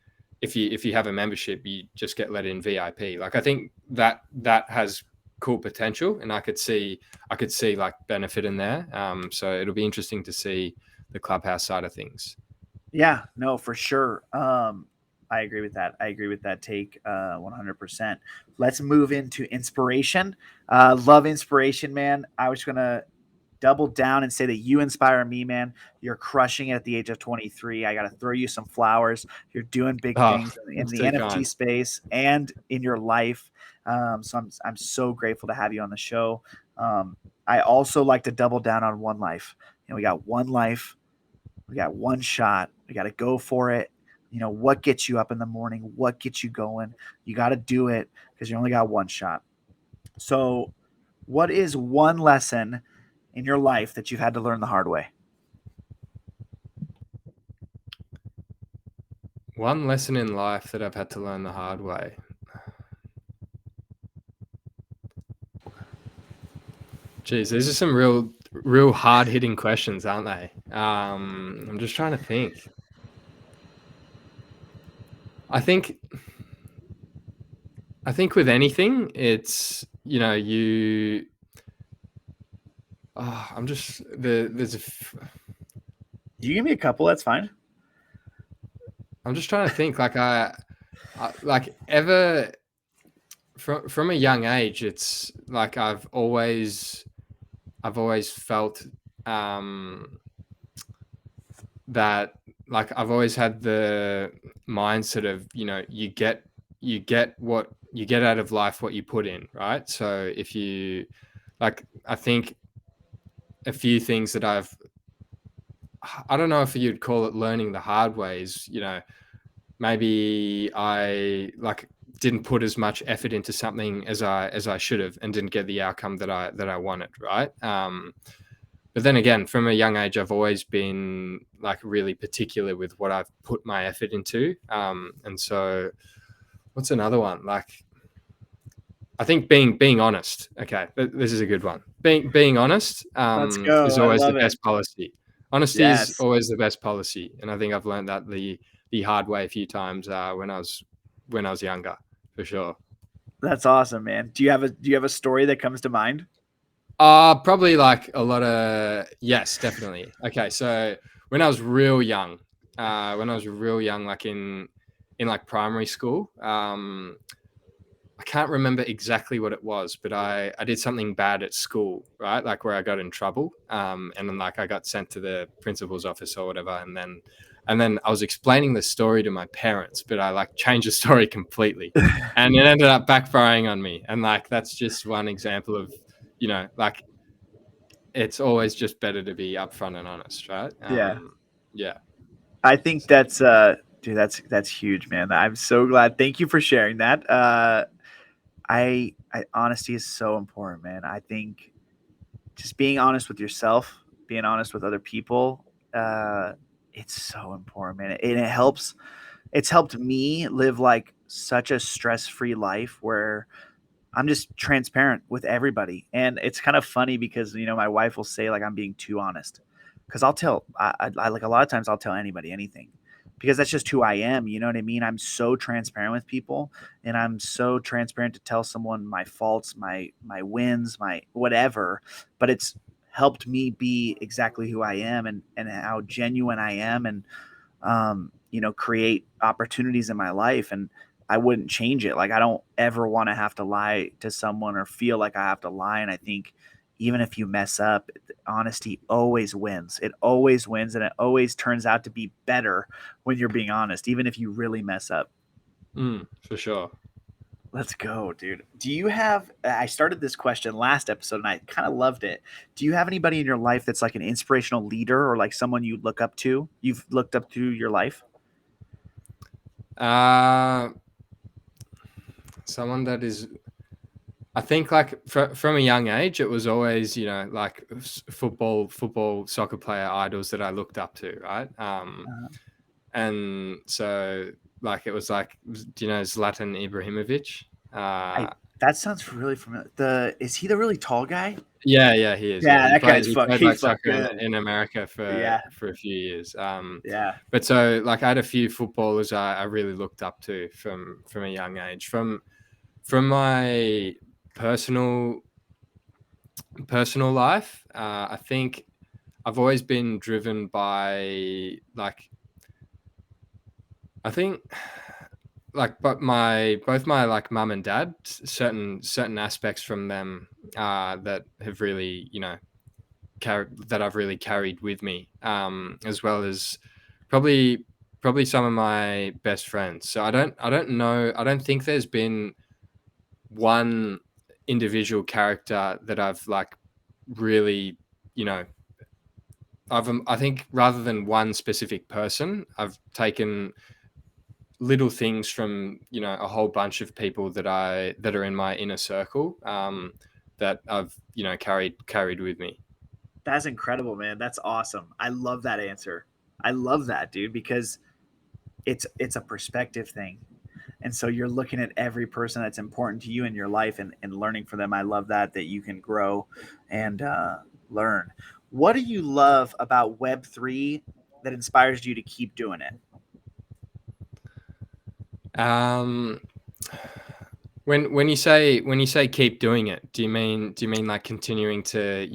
if you have a membership, you just get let in VIP. Like, I think that has cool potential, and I could see like benefit in there. So it'll be interesting to see the clubhouse side of things. Yeah, no, for sure. I agree with that. I agree with that take 100%. Let's move into inspiration. Love inspiration, man. I was going to double down and say that you inspire me, man. You're crushing it at the age of 23. I got to throw you some flowers. You're doing big things in the NFT space and in your life. So I'm so grateful to have you on the show. I also like to double down on one life. You know, we got one life. We got one shot. We got to go for it. You know, what gets you up in the morning? What gets you going? You got to do it because you only got one shot. So what is one lesson in your life that you've had to learn the hard way? One lesson in life that I've had to learn the hard way. Geez, these are some real hard-hitting questions, aren't they? I'm just trying to think. I think with anything, it's, you know, I'm just You give me a couple, that's fine. I'm just trying to think. Like I like ever from a young age, it's like I've always felt that, like, I've always had the mindset of, you know, you get what you get out of life, what you put in, right? So if you, like, I think a few things that I don't know if you'd call it learning the hard ways, you know, maybe I like didn't put as much effort into something as I should have, and didn't get the outcome that I wanted, right? But then again, from a young age, I've always been like really particular with what I've put my effort into. And so what's another one? Like, I think being honest. Okay, this is a good one. Being honest Let's go. is always the best policy. Honesty is always the best policy, and I think I've learned that the hard way a few times when I was younger, for sure. That's awesome, man. Do you have a story that comes to mind? Probably like a lot of, yes, definitely. Okay, so when I was real young, like in like primary school, I can't remember exactly what it was, but I did something bad at school, right? Like where I got in trouble, and then like I got sent to the principal's office or whatever, and then I was explaining the story to my parents, but I like changed the story completely, and it ended up backfiring on me. And like that's just one example of, you know, like it's always just better to be upfront and honest, right? Yeah. I think that's dude, that's huge, man. I'm so glad. Thank you for sharing that. I honesty is so important, man. I think just being honest with yourself, being honest with other people, it's so important, man. And it helps. It's helped me live like such a stress-free life where I'm just transparent with everybody. And it's kind of funny because, you know, my wife will say like I'm being too honest, because I like a lot of times I'll tell anybody anything, because that's just who I am. You know what I mean? I'm so transparent with people, and I'm so transparent to tell someone my faults, my wins, my whatever. But it's helped me be exactly who I am, and how genuine I am, and you know, create opportunities in my life. And I wouldn't change it. Like, I don't ever want to have to lie to someone or feel like I have to lie. And I think even if you mess up, honesty always wins. It always wins, and it always turns out to be better when you're being honest, even if you really mess up. For sure. Let's go, dude. Do you have, I started this question last episode and I kind of loved it. Do you have anybody in your life that's like an inspirational leader, or like someone you look up to, you've looked up to your life? Someone that is I think like from a young age, it was always, like football, soccer player idols that I looked up to, right? Uh, And so like it was like, Zlatan Ibrahimovic? I that sounds really familiar. Is he the really tall guy? Yeah, he is. Yeah, Yeah, that guy's he played like he's fuck soccer good. in America Yeah, for a few years. yeah. But so like I had a few footballers I really looked up to from a young age. From my personal life, I think I've always been driven by like I think like but my both my like mum and dad, certain aspects from them that have really that I've really carried with me, as well as probably some of my best friends. So I don't know, I don't think there's been one individual character that I've like really, you know, I think rather than one specific person, I've taken little things from a whole bunch of people that are in my inner circle, that I've carried with me. That's incredible, man. That's awesome. I love that answer. I love that, dude, because it's a perspective thing. And so you're looking at every person that's important to you in your life and learning from them. I love that you can grow and learn. What do you love about Web3 that inspires you to keep doing it? Um, when you say keep doing it, do you mean like continuing to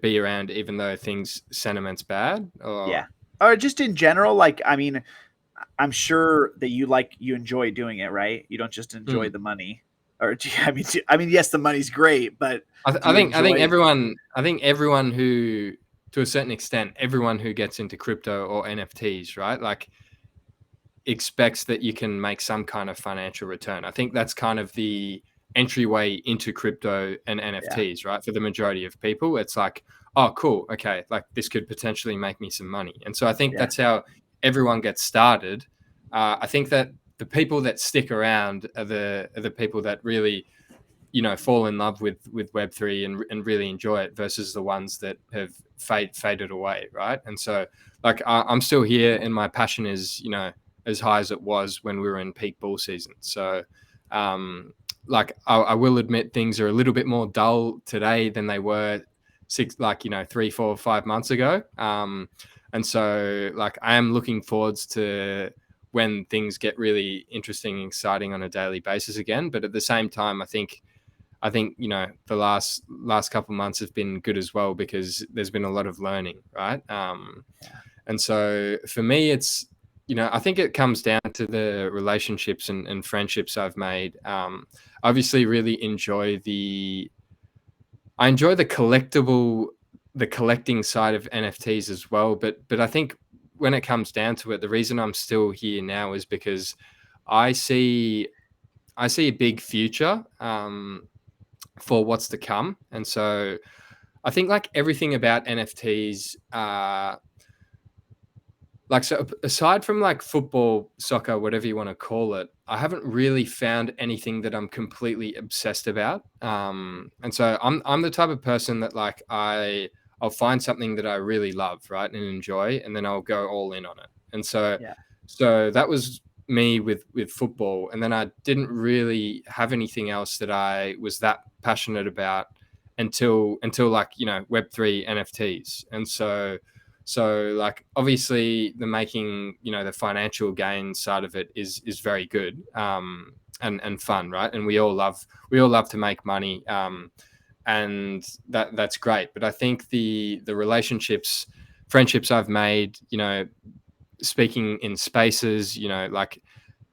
be around even though sentiment's bad, Yeah. or Or just in general, like, I mean, I'm sure that you enjoy doing it, right? You don't just enjoy Mm. the money. Or I mean, yes, the money's great, but do I you think enjoy everyone who, to a certain extent, everyone who gets into crypto or NFTs, right? Like expects that you can make some kind of financial return. I think that's kind of the entryway into crypto and Yeah. NFTs, right? For the majority of people, it's like, oh, cool, okay, like this could potentially make me some money. And so I think Yeah. that's how everyone gets started. I think that the people that stick around are the people that really, fall in love with Web3 and really enjoy it, versus the ones that have faded away, right? And so, like, I'm still here, and my passion is, as high as it was when we were in peak bull season. So, like, I will admit things are a little bit more dull today than they were 3, 4, 5 months ago. And so, like, I am looking forwards to when things get really interesting and exciting on a daily basis again. But at the same time, I think the last couple of months have been good as well, because there's been a lot of learning, right? And so for me, it's I think it comes down to the relationships and friendships I've made. Obviously, really enjoy the collecting side of NFTs as well. But I think when it comes down to it, the reason I'm still here now is because I see a big future, for what's to come. And so I think like everything about NFTs, like, so aside from like football, soccer, whatever you want to call it, I haven't really found anything that I'm completely obsessed about. And so I'm the type of person that like I'll find something that I really love, right, and enjoy, and then I'll go all in on it. And so Yeah. that was me with football, and then I didn't really have anything else that I was that passionate about until like Web3 NFTs. And so like obviously the making the financial gain side of it is very good, and fun, right? And we all love to make money, and that's great. But I think the relationships, friendships I've made, speaking in spaces, like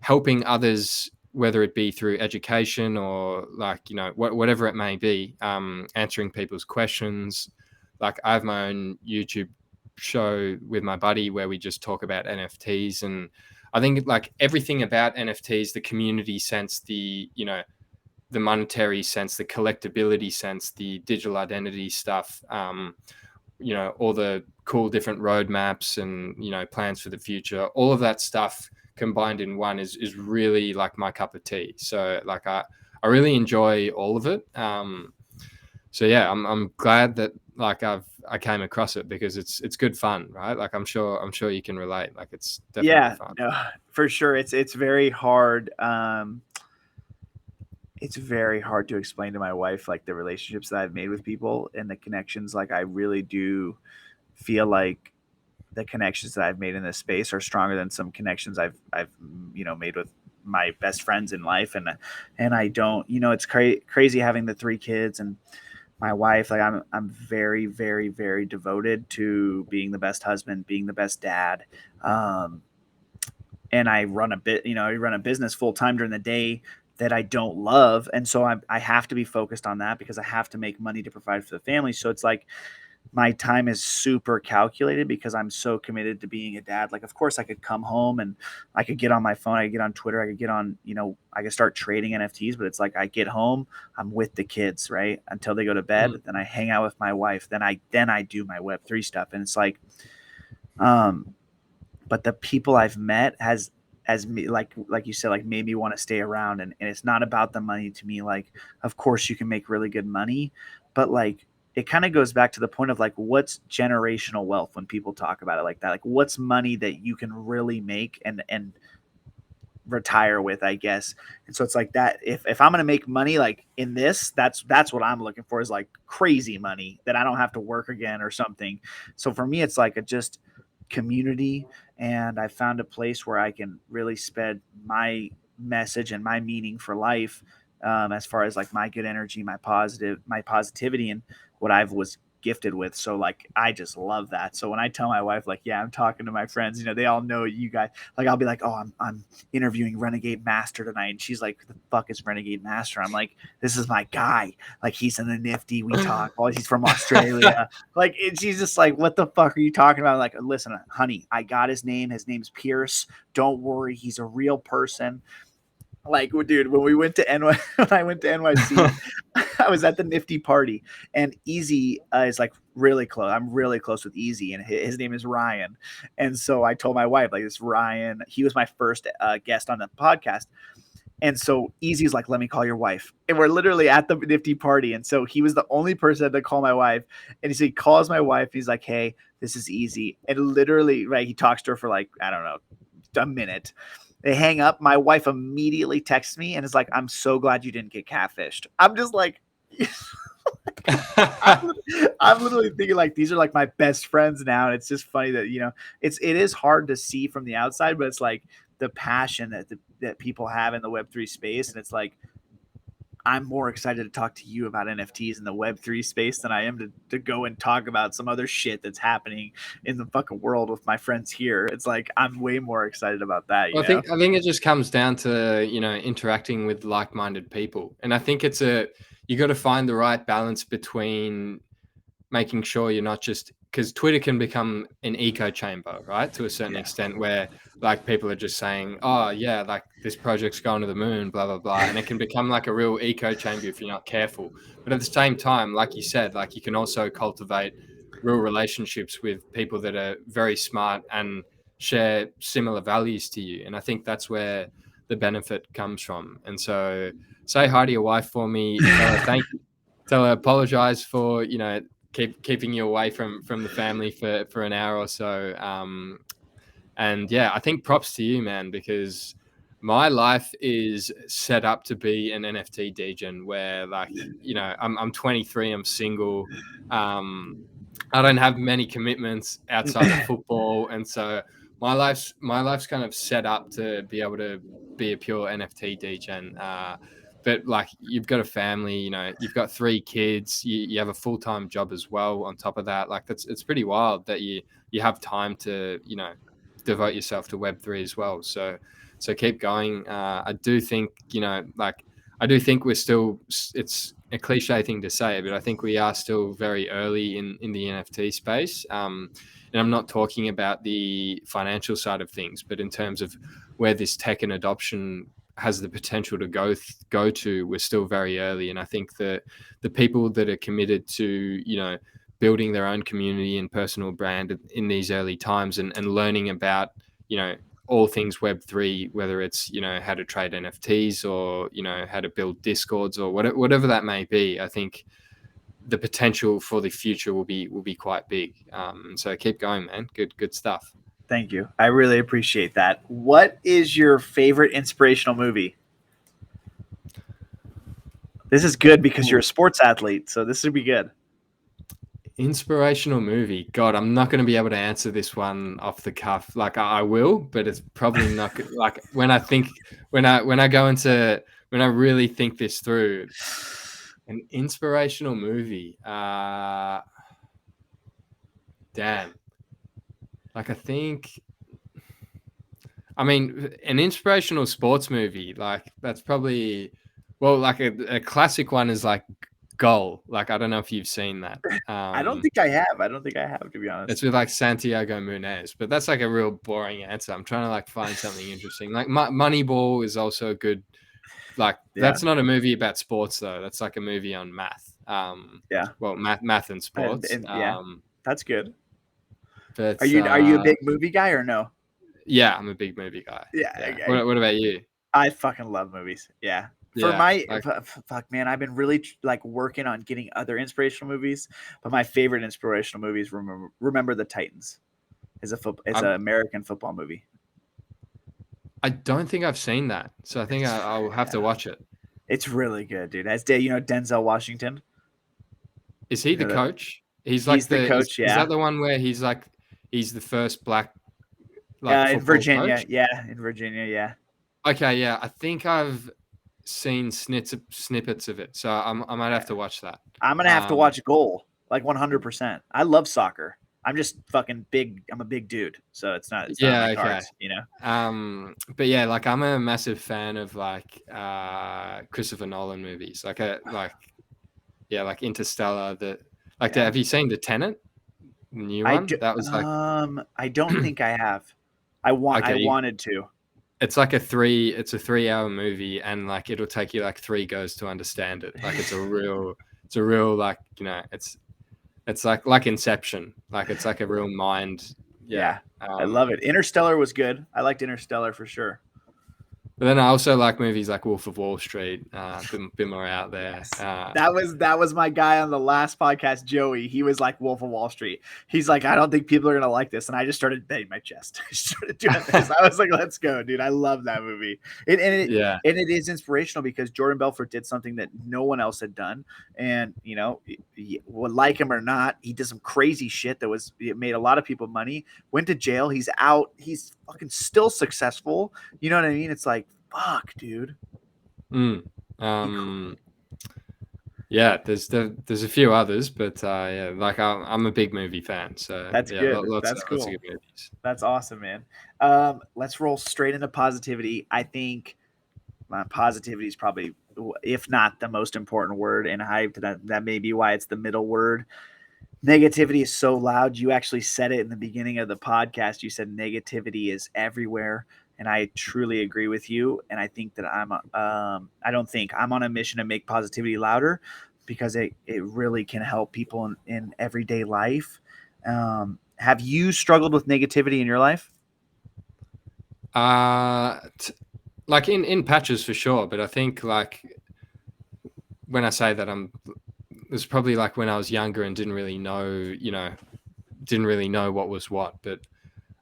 helping others, whether it be through education or like, whatever it may be, answering people's questions. Like I have my own YouTube show with my buddy where we just talk about NFTs. And I think like everything about NFTs, the community sense, the monetary sense, the collectability sense, the digital identity stuff, all the cool different roadmaps and plans for the future, all of that stuff combined in one is really like my cup of tea. So like I I really enjoy all of it. So yeah, I'm glad that like I came across it, because it's good fun, right? Like I'm sure you can relate. Like it's definitely fun. No, for sure. It's very hard. It's very hard to explain to my wife like the relationships that I've made with people and the connections. Like I really do feel like the connections that I've made in this space are stronger than some connections I've made with my best friends in life. And I don't, it's crazy having the 3 kids and my wife. Like I'm very, very, very devoted to being the best husband, being the best dad. And I run a business full time during the day that I don't love. And so I have to be focused on that because I have to make money to provide for the family. So it's like my time is super calculated because I'm so committed to being a dad. Like, of course I could come home and I could get on my phone. I could get on Twitter. I could get on, I could start trading NFTs, but it's like, I get home, I'm with the kids, right? Until they go to bed. Then I hang out with my wife. Then I do my Web3 stuff. And it's like, but the people I've met has me, like you said, like made me want to stay around. And it's not about the money to me. Like, of course you can make really good money, but like, it kind of goes back to the point of like, what's generational wealth when people talk about it like that? Like what's money that you can really make and retire with, I guess. And so it's like that. If I'm going to make money, like in this, that's what I'm looking for, is like crazy money that I don't have to work again or something. So for me, it's like just community. And I found a place where I can really spread my message and my meaning for life. As far as like my good energy, my positivity, and what I was gifted with. So like, I just love that. So when I tell my wife, like, yeah, I'm talking to my friends, they all know you guys, like, I'll be like, oh, I'm interviewing RenegadeMaster tonight. And she's like, the fuck is RenegadeMaster? I'm like, this is my guy. Like, he's in the Nifty. We talk. Oh, he's from Australia. Like, she's just like, what the fuck are you talking about? I'm like, listen, honey, I got his name. His name's Pierce. Don't worry. He's a real person. Like, dude, when I went to NYC, I was at the Nifty party, and Easy is like really close. I'm really close with Easy, and his name is Ryan. And so I told my wife, like, this Ryan, he was my first guest on the podcast. And so Easy's like, let me call your wife. And we're literally at the Nifty party. And so he was the only person to call my wife. And he calls my wife. He's like, hey, this is Easy. And literally, right, he talks to her for like, I don't know, a minute. They hang up. My wife immediately texts me and is like, I'm so glad you didn't get catfished. I'm just like, I'm literally thinking like, these are like my best friends now. And it's just funny that, it is hard to see from the outside, but it's like the passion that people have in the Web3 space. And it's like, I'm more excited to talk to you about NFTs in the Web3 space than I am to go and talk about some other shit that's happening in the fucking world with my friends here. It's like, I'm way more excited about that. I think it just comes down to, interacting with like-minded people. And I think you got to find the right balance between making sure you're not just, because Twitter can become an echo chamber, right? To a certain extent, where like people are just saying, oh yeah, like this project's going to the moon, blah, blah, blah. And it can become like a real echo chamber if you're not careful. But at the same time, like you said, like you can also cultivate real relationships with people that are very smart and share similar values to you. And I think that's where the benefit comes from. And so say hi to your wife for me. Tell her thank you. Tell her apologize for, keeping you away from the family for an hour or so. And yeah, I think props to you, man, because my life is set up to be an NFT degen where like, I'm 23, I'm single. I don't have many commitments outside of football. And so my life's kind of set up to be able to be a pure NFT degen. But like you've got a family, you've got 3 kids, you have a full-time job as well on top of that. Like it's pretty wild that you have time to, devote yourself to Web3 as well. So keep going. I do think, I do think we're still, it's a cliche thing to say, but I think we are still very early in the NFT space. And I'm not talking about the financial side of things, but in terms of where this tech and adoption has the potential to go to, we're still very early. And I think that the people that are committed to, building their own community and personal brand in these early times and learning about, all things Web3, whether it's, you know, how to trade NFTs or, you know, how to build Discords or whatever that may be. I think the potential for the future will be quite big. So keep going, man. Good stuff. Thank you. I really appreciate that. What is your favorite inspirational movie? This is good because you're a sports athlete, so this would be good. Inspirational movie. God, I'm not going to be able to answer this one off the cuff. Like I will, but it's probably not good. Like when I really think this through, an inspirational movie. Damn. Like I mean, an inspirational sports movie, like that's probably, well, like a classic one is like Goal. Like, I don't know if you've seen that. I don't think I have, to be honest. It's with like Santiago Munez, but that's like a real boring answer. I'm trying to like find something interesting. Like Moneyball is also a good, like that's not a movie about sports though. That's like a movie on math. Well, math and sports. That's good. But are you a big movie guy or no? Yeah, I'm a big movie guy. Yeah. Okay. What about you? I fucking love movies. Yeah. Fuck, man, I've been really like working on getting other inspirational movies, but my favorite inspirational movie is Remember the Titans. Is an American football movie. I don't think I've seen that, so I think I'll have to watch it. It's really good, dude. Denzel Washington. Is he the coach? He's the coach. Is that the one where he's the first black? In Virginia, coach? In Virginia, yeah. Okay, yeah. I think I've seen snippets of it, so I might have to watch that. I'm gonna have to watch Goal, like 100%. I love soccer. I'm just fucking big. I'm a big dude, so it's not okay. Cards, you know. But yeah, like I'm a massive fan of like Christopher Nolan movies, like Interstellar. Have you seen The Tenet? The new one? That was like. I don't think I have. I wanted to. It's like a 3-hour movie, and like it'll take you like 3 goes to understand it. Like it's a real like, you know, it's like Inception. Like it's like a real mind. Yeah. I love it. Interstellar was good. I liked Interstellar for sure. But then I also like movies like Wolf of Wall Street, a bit more out there. Yes. That was my guy on the last podcast, Joey. He was like Wolf of Wall Street. He's like, I don't think people are going to like this. And I just started banging my chest. I started doing this. I was like, let's go, dude. I love that movie. And it is inspirational because Jordan Belfort did something that no one else had done. And, you know, like him or not, he did some crazy shit it made a lot of people money, went to jail. He's out. He's fucking still successful. You know what I mean? It's like, fuck, dude. Yeah, there's a few others, but like I'm a big movie fan, so that's good. That's cool. Lots of good movies. That's awesome, man. Let's roll straight into positivity. I think positivity is probably, if not the most important word, and that may be why it's the middle word. Negativity is so loud. You actually said it in the beginning of the podcast. You said negativity is everywhere. And I truly agree with you. And I think that I'm on a mission to make positivity louder because it really can help people in everyday life. Have you struggled with negativity in your life? Like in patches for sure. But I think like when I say that it was probably like when I was younger and didn't really know what was what. But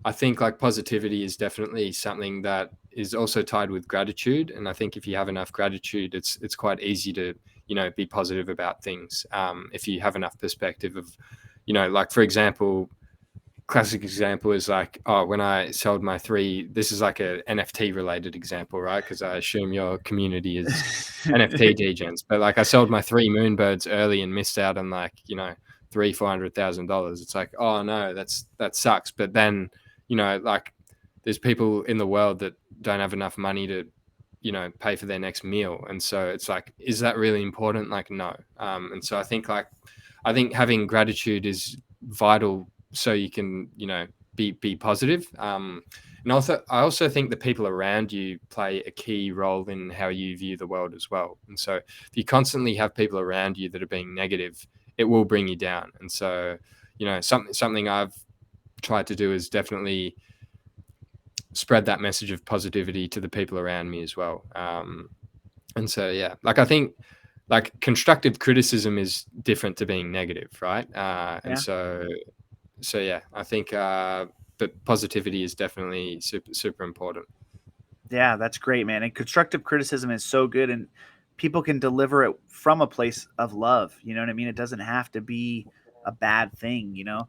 I think like positivity is definitely something that is also tied with gratitude. And I think if you have enough gratitude, it's quite easy to, you know, be positive about things. If you have enough perspective of, you know, like for example, classic example is like, when I sold my 3, this is like a NFT related example, right? Because I assume your community is NFT degens, but like I sold my 3 Moonbirds early and missed out on like, you know, $400,000. It's like, oh no, that sucks. But then, you know, like there's people in the world that don't have enough money to, you know, pay for their next meal. And so it's like, is that really important? Like, no. And so I think having gratitude is vital so you can, you know, be positive. And also, I also think the people around you play a key role in how you view the world as well. And so if you constantly have people around you that are being negative, it will bring you down. And so, you know, something I've tried to do is definitely spread that message of positivity to the people around me as well. And so, yeah, like I think like constructive criticism is different to being negative, right? And so yeah, I think but positivity is definitely super important. Yeah, that's great, man. And constructive criticism is so good, and people can deliver it from a place of love. You know what I mean? It doesn't have to be a bad thing, you know?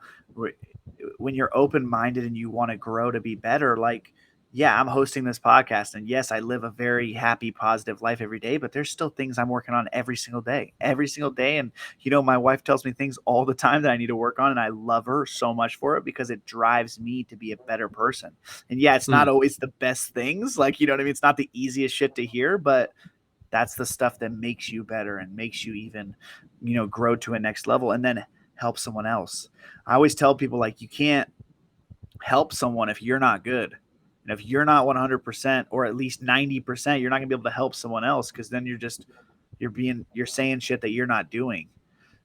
When you're open-minded and you want to grow to be better, like, yeah, I'm hosting this podcast, and yes, I live a very happy, positive life every day, but there's still things I'm working on every single day. And, you know, my wife tells me things all the time that I need to work on, and I love her so much for it because it drives me to be a better person. And yeah, it's not always the best things, like, you know what I mean? It's not the easiest shit to hear, but that's the stuff that makes you better and makes you even, you know, grow to a next level and then help someone else. I always tell people, like, you can't help someone if you're not good. And if you're not 100% or at least 90%, you're not gonna be able to help someone else, because then you're saying shit that you're not doing.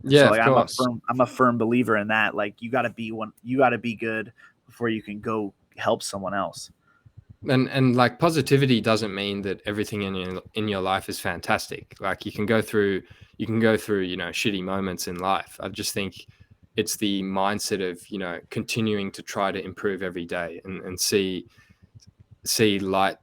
And Yeah, so, like, of course. I'm a firm believer in that. Like, you gotta be good before you can go help someone else. And like positivity doesn't mean that everything in your life is fantastic. Like you can go through you know, shitty moments in life. I just think it's the mindset of, you know, continuing to try to improve every day and see life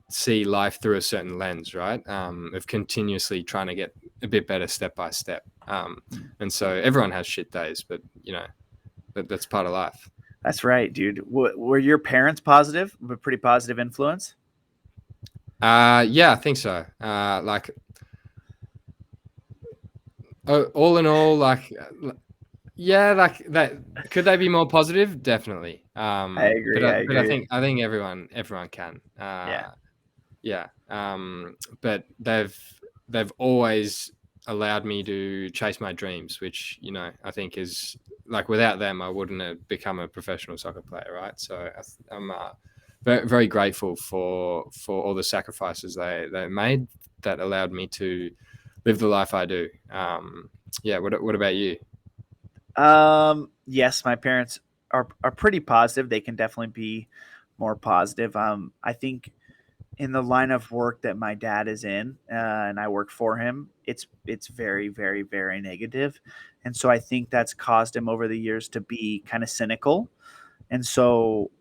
through a certain lens, right? Of continuously trying to get a bit better step by step. And so everyone has shit days, but you know, that's part of life. That's right, dude. Were your parents positive? A pretty positive influence? Yeah, I think so. Like, all in all, like, yeah, like that. Could they be more positive? Definitely. I agree. But I think everyone can. Yeah. But they've always allowed me to chase my dreams, which, you know, I think is like, without them, I wouldn't have become a professional soccer player, right? So I'm very, very grateful for all the sacrifices they made that allowed me to live the life I do. Yeah. What about you? Yes, my parents are pretty positive. They can definitely be more positive. I think in the line of work that my dad is in, and I work for him, it's very, very, very negative. And so I think that's caused him over the years to be kind of cynical. And so,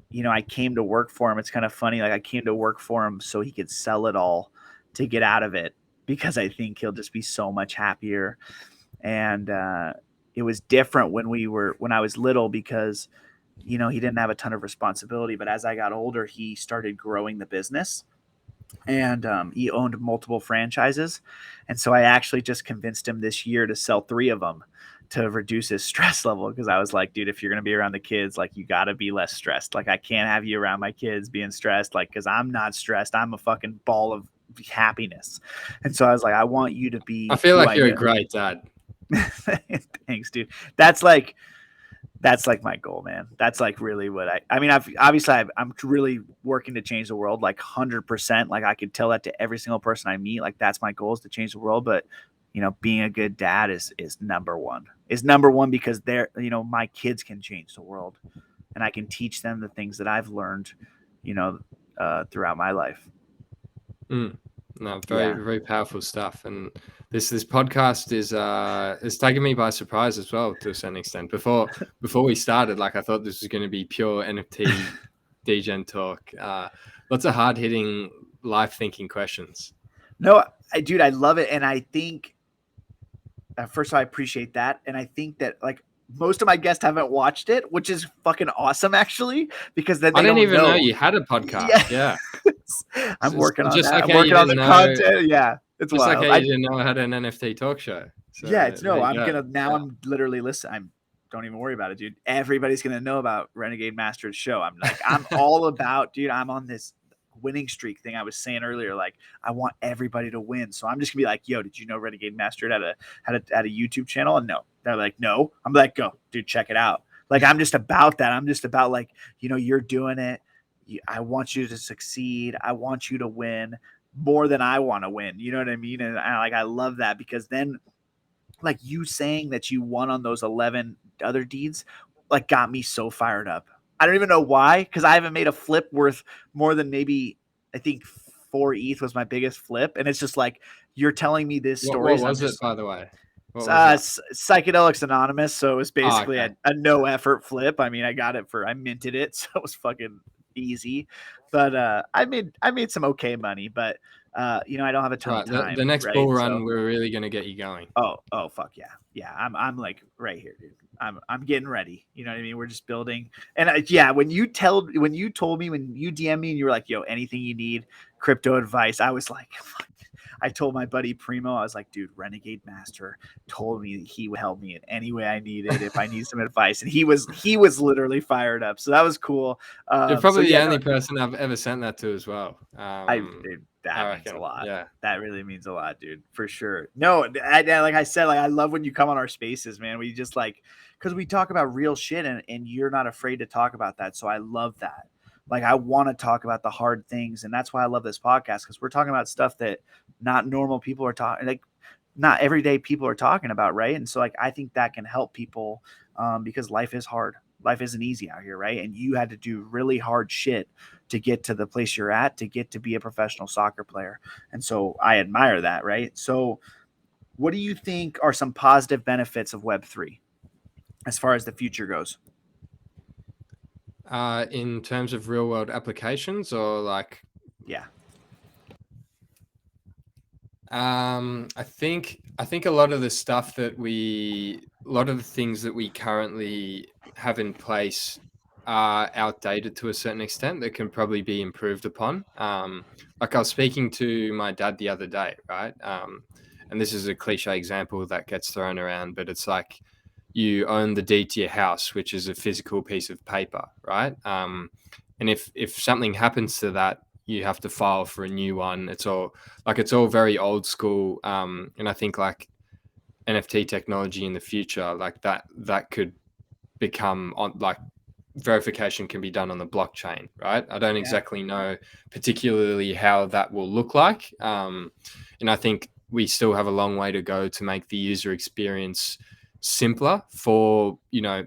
you know, I came to work for him. It's kind of funny. Like, I came to work for him so he could sell it all to get out of it, because I think he'll just be so much happier. And it was different when I was little, because, you know, he didn't have a ton of responsibility. But as I got older, he started growing the business, and he owned multiple franchises. And so I actually just convinced him this year to sell 3 of them to reduce his stress level, because I was like, dude, if you're going to be around the kids, like, you got to be less stressed. Like, I can't have you around my kids being stressed, like, because I'm not stressed. I'm a fucking ball of happiness. And so I was like, I want you to be. I feel like you're a great dad. Thanks, dude. That's like my goal, man. That's like really what I mean, I'm really working to change the world, like 100%. Like, I could tell that to every single person I meet. Like, that's my goal, is to change the world. But, you know, being a good dad is number one. Is number one, because they're, you know, my kids can change the world, and I can teach them the things that I've learned, you know, throughout my life. No, very powerful stuff. And this podcast is taken me by surprise as well, to a certain extent. Before we started, like, I thought this was going to be pure NFT degen talk. Lots of hard hitting, life thinking questions. No, dude, I love it. And I think, first of all, I appreciate that. And I think that, like, most of my guests haven't watched it, which is fucking awesome, actually, because then they I didn't even know you know had a podcast. Yeah. I'm working on just that. Like I'm working on the content. Yeah. It's just wild. like how you didn't know I had an NFT talk show. So, yeah, I'm literally listening. Don't even worry about it, dude. Everybody's gonna know about RenegadeMaster's show. I'm all about, dude. I'm on this winning streak thing I was saying earlier. Like, I want everybody to win, so I'm just gonna be like, yo, did you know RenegadeMaster had a YouTube channel? And no, they're like, no. I'm like, go, dude, check it out. Like, I'm just about that. I'm just about, like, you know, you're doing it. I want you to succeed. I want you to win more than I want to win. You know what I mean? And I love that, because then, like, you saying that you won on those 11 other deeds, like, got me so fired up. I don't even know why, because I haven't made a flip worth more than maybe, I think 4 ETH was my biggest flip. And it's just like, you're telling me this story. What was it, by the way? What was it? Psychedelics Anonymous. So it was basically okay. a no effort flip. I mean, I minted it, so it was fucking easy. But I made some okay money, but you know, I don't have a ton of time. The next right? bull run, So, we're really gonna get you going. oh fuck yeah. Yeah, I'm like right here, dude. I'm getting ready. You know what I mean? We're just building. And yeah, when you told me, when you DM me and you were like, yo, anything you need crypto advice, I was like, fuck. I told my buddy Primo, I was like, dude, RenegadeMasterr told me that he would help me in any way I needed if I need some advice. And he was literally fired up. So that was cool. You're probably the only person I've ever sent that to as well. Dude, that means a lot. Yeah, that really means a lot, dude, for sure. No, like I said, like I love when you come on our spaces, man. We just like, because we talk about real shit, and you're not afraid to talk about that. So I love that. Like I want to talk about the hard things, and that's why I love this podcast, because we're talking about stuff that not normal people are talking, like not everyday people are talking about, right? And so like I think that can help people, because life is hard. Life isn't easy out here, right? And you had to do really hard shit to get to the place you're at, to get to be a professional soccer player. And so I admire that, right? So what do you think are some positive benefits of Web3 as far as the future goes? In terms of real world applications, or like, yeah, I think a lot of the stuff that a lot of the things that we currently have in place are outdated to a certain extent that can probably be improved upon. Like I was speaking to my dad the other day, right? And this is a cliche example that gets thrown around, but it's like, you own the deed to your house, which is a physical piece of paper, right? And if something happens to that, you have to file for a new one. It's all very old school. And I think like NFT technology in the future, like that could become on, like, verification can be done on the blockchain, right? I don't exactly know particularly how that will look like. And I think we still have a long way to go to make the user experience simpler for, you know,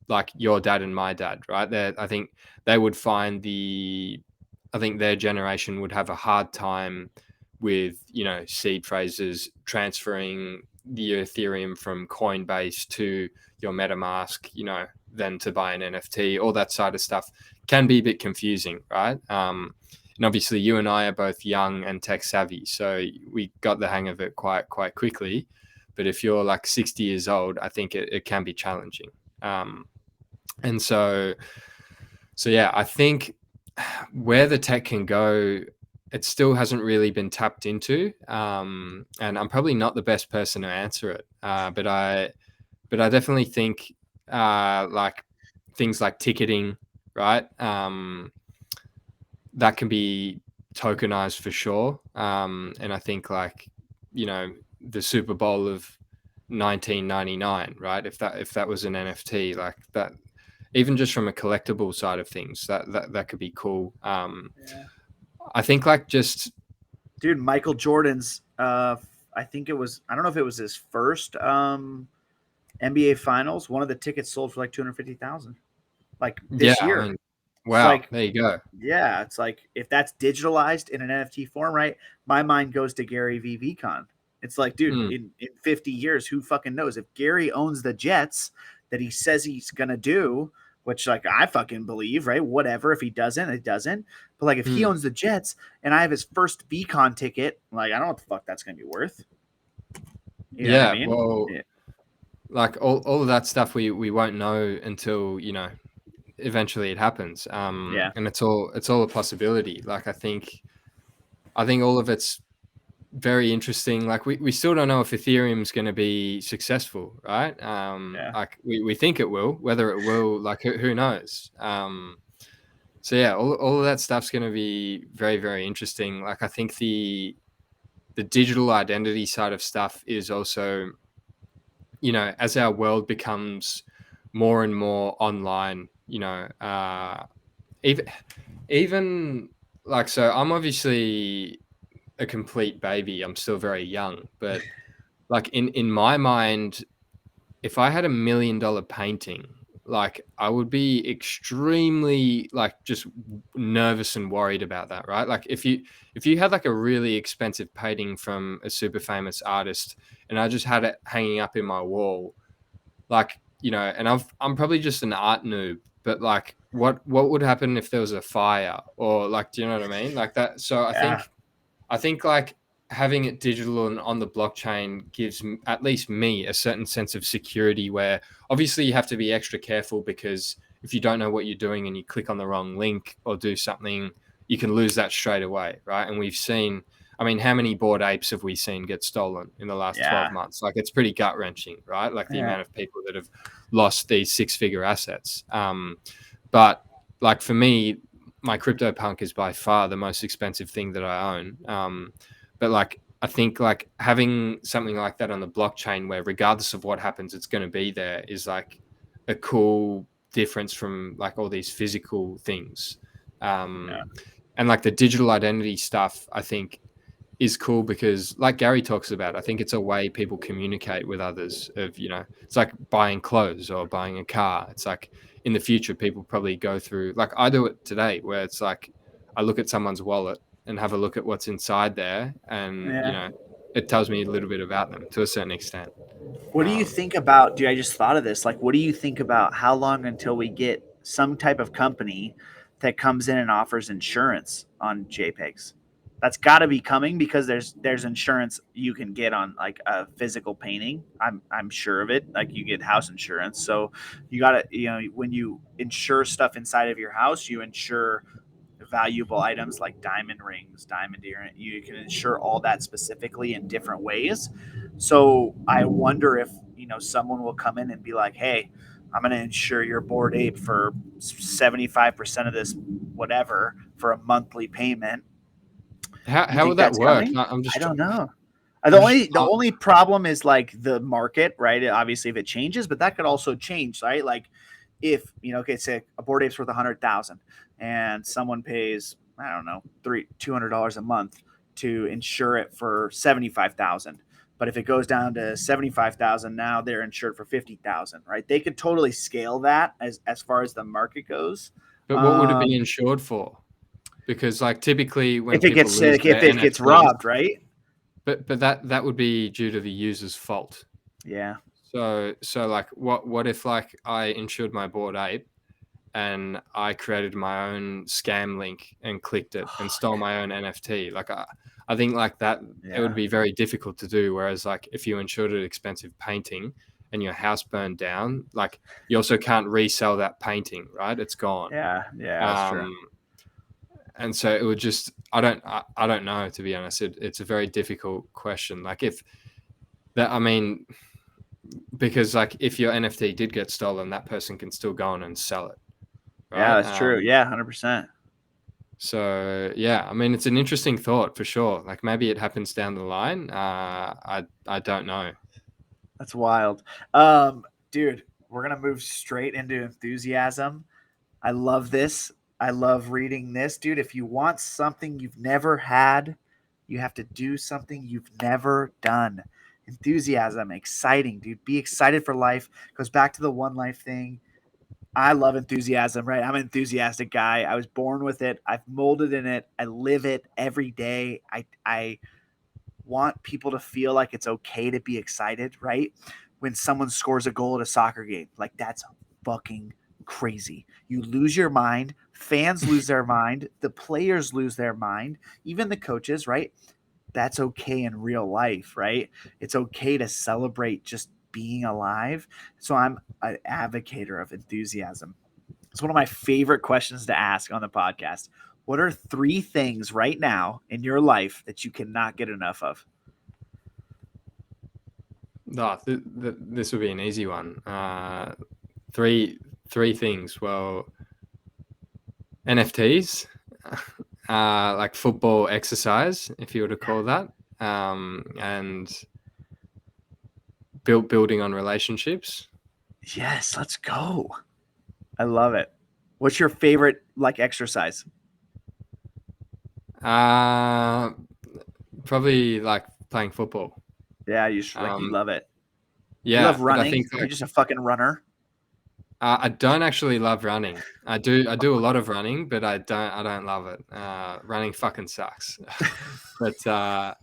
like your dad and my dad, right? I think they would find I think their generation would have a hard time with, you know, seed phrases, transferring the Ethereum from Coinbase to your MetaMask, you know, then to buy an NFT, all that side of stuff can be a bit confusing, right? And obviously you and I are both young and tech savvy, so we got the hang of it quite quickly. But if you're like 60 years old, I think it can be challenging. And so yeah, I think where the tech can go, it still hasn't really been tapped into. And I'm probably not the best person to answer it. But I definitely think like things like ticketing, right? That can be tokenized for sure. And I think, like, you know, the Super Bowl of 1999, right? If that was an NFT, like that, even just from a collectible side of things, that could be cool. I think like just, dude, Michael Jordan's I think it was, I don't know if it was his first NBA finals, one of the tickets sold for like 250,000 like this year. I mean, wow, like, there you go. Yeah, it's like, if that's digitalized in an NFT form, right? My mind goes to Gary V. VCon. It's like, dude, in 50 years, who fucking knows? If Gary owns the Jets that he says he's gonna do, which, like, I fucking believe, right? Whatever. If he doesn't, it doesn't. But like, if he owns the Jets and I have his first VCon ticket, like, I don't know what the fuck that's gonna be worth. You know what I mean? Well, like all of that stuff we won't know until, you know, eventually it happens. And it's all a possibility. Like, I think all of it's very interesting. Like, we still don't know if Ethereum's going to be successful, right? Like we think it will. Whether it will, like, who knows? So yeah, all of that stuff's going to be very, very interesting. Like, I think the digital identity side of stuff is also, you know, as our world becomes more and more online, you know, even like, so I'm obviously a complete baby. I'm still very young, but like in my mind, if I had $1 million painting, like I would be extremely like just nervous and worried about that, right? Like if you had like a really expensive painting from a super famous artist and I just had it hanging up in my wall, like, you know, and I'm probably just an art noob, but like what would happen if there was a fire or like, do you know what I mean? Like that. So Yeah. I think like having it digital and on the blockchain gives at least me a certain sense of security where obviously you have to be extra careful because if you don't know what you're doing and you click on the wrong link or do something, you can lose that straight away, right? And we've seen, I mean, how many Bored Apes have we seen get stolen in the last 12 Yeah. months? Like it's pretty gut wrenching, right? Like the Yeah. amount of people that have lost these six-figure assets. But like for me, my CryptoPunk is by far the most expensive thing that I own. But like, I think like having something like that on the blockchain where regardless of what happens, it's going to be there is like a cool difference from like all these physical things. Yeah. And like the digital identity stuff, I think is cool because like Gary talks about, I think it's a way people communicate with others of, you know, it's like buying clothes or buying a car. It's like in the future, people probably go through, like I do it today where it's like, I look at someone's wallet and have a look at what's inside there. And, you Yeah. know, it tells me a little bit about them to a certain extent. What do you think about, dude? I just thought of this. Like, what do you think about how long until we get some type of company that comes in and offers insurance on JPEGs? That's got to be coming because there's insurance you can get on like a physical painting. I'm sure of it. Like you get house insurance, so you got to, you know, when you insure stuff inside of your house, you insure valuable items like diamond rings, diamond earrings. You can insure all that specifically in different ways. So I wonder if, you know, someone will come in and be like, "Hey, I'm going to insure your Bored Ape for 75% of this whatever for a monthly payment." You How think would that that's work? coming? I'm I just, don't know. I'm just, The only problem is like the market, right? Obviously, if it changes, but that could also change, right? Like if, you know, okay, say a Bored Ape's worth 100,000, and someone pays, I don't know, $200 a month to insure it for 75,000. But if it goes down to 75,000, now they're insured for 50,000, right? They could totally scale that as far as the market goes. but what would it be insured for? Because like typically when If it people gets lose if their it gets NFTs, robbed, right? but that would be due to the user's fault. Yeah. So like what if like I insured my Bored Ape and I created my own scam link and clicked it and stole my own NFT? Like I think like that it would be very difficult to do. Whereas like if you insured an expensive painting and your house burned down, like you also can't resell that painting, right? It's gone. Yeah, that's true. And so it would just I don't know, to be honest. It's a very difficult question. Like if that, I mean, because like if your NFT did get stolen, that person can still go on and sell it, Yeah, right? that's true. Yeah, 100%. So yeah, I mean, it's an interesting thought for sure. Like maybe it happens down the line. I don't know. That's wild. Dude, we're gonna move straight into enthusiasm. I love this. I love reading this, dude. If you want something you've never had, you have to do something you've never done. Enthusiasm, exciting, dude. Be excited for life. Goes back to the one life thing. I love enthusiasm, right? I'm an enthusiastic guy. I was born with it. I've molded in it. I live it every day. I want people to feel like it's okay to be excited, right? When someone scores a goal at a soccer game, like that's fucking crazy. You lose your mind. Fans lose their mind. The players lose their mind. Even the coaches, right? That's okay in real life, right? It's okay to celebrate just being alive. So I'm an advocator of enthusiasm. It's one of my favorite questions to ask on the podcast. What are 3 things right now in your life that you cannot get enough of? No, this would be an easy one. Three things. Well, NFTs, like football exercise, if you were to call that, and building on relationships. Yes, let's go. I love it. What's your favorite like exercise? Probably like playing football. Yeah, you love it. Yeah, You love but I running. think You're like, just a fucking runner. I don't actually love running. I do a lot of running, but I don't love it. Running fucking sucks. but no,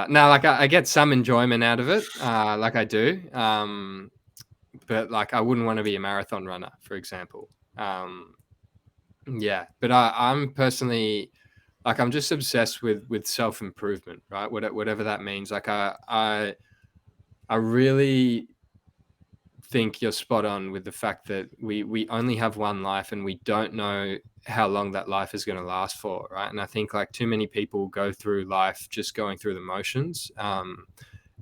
like I get some enjoyment out of it. Like I do. But like I wouldn't want to be a marathon runner, for example. Yeah, but I'm personally like I'm just obsessed with self improvement, right? Whatever that means. Like I really think you're spot on with the fact that we only have one life and we don't know how long that life is going to last for, right? And I think like too many people go through life just going through the motions.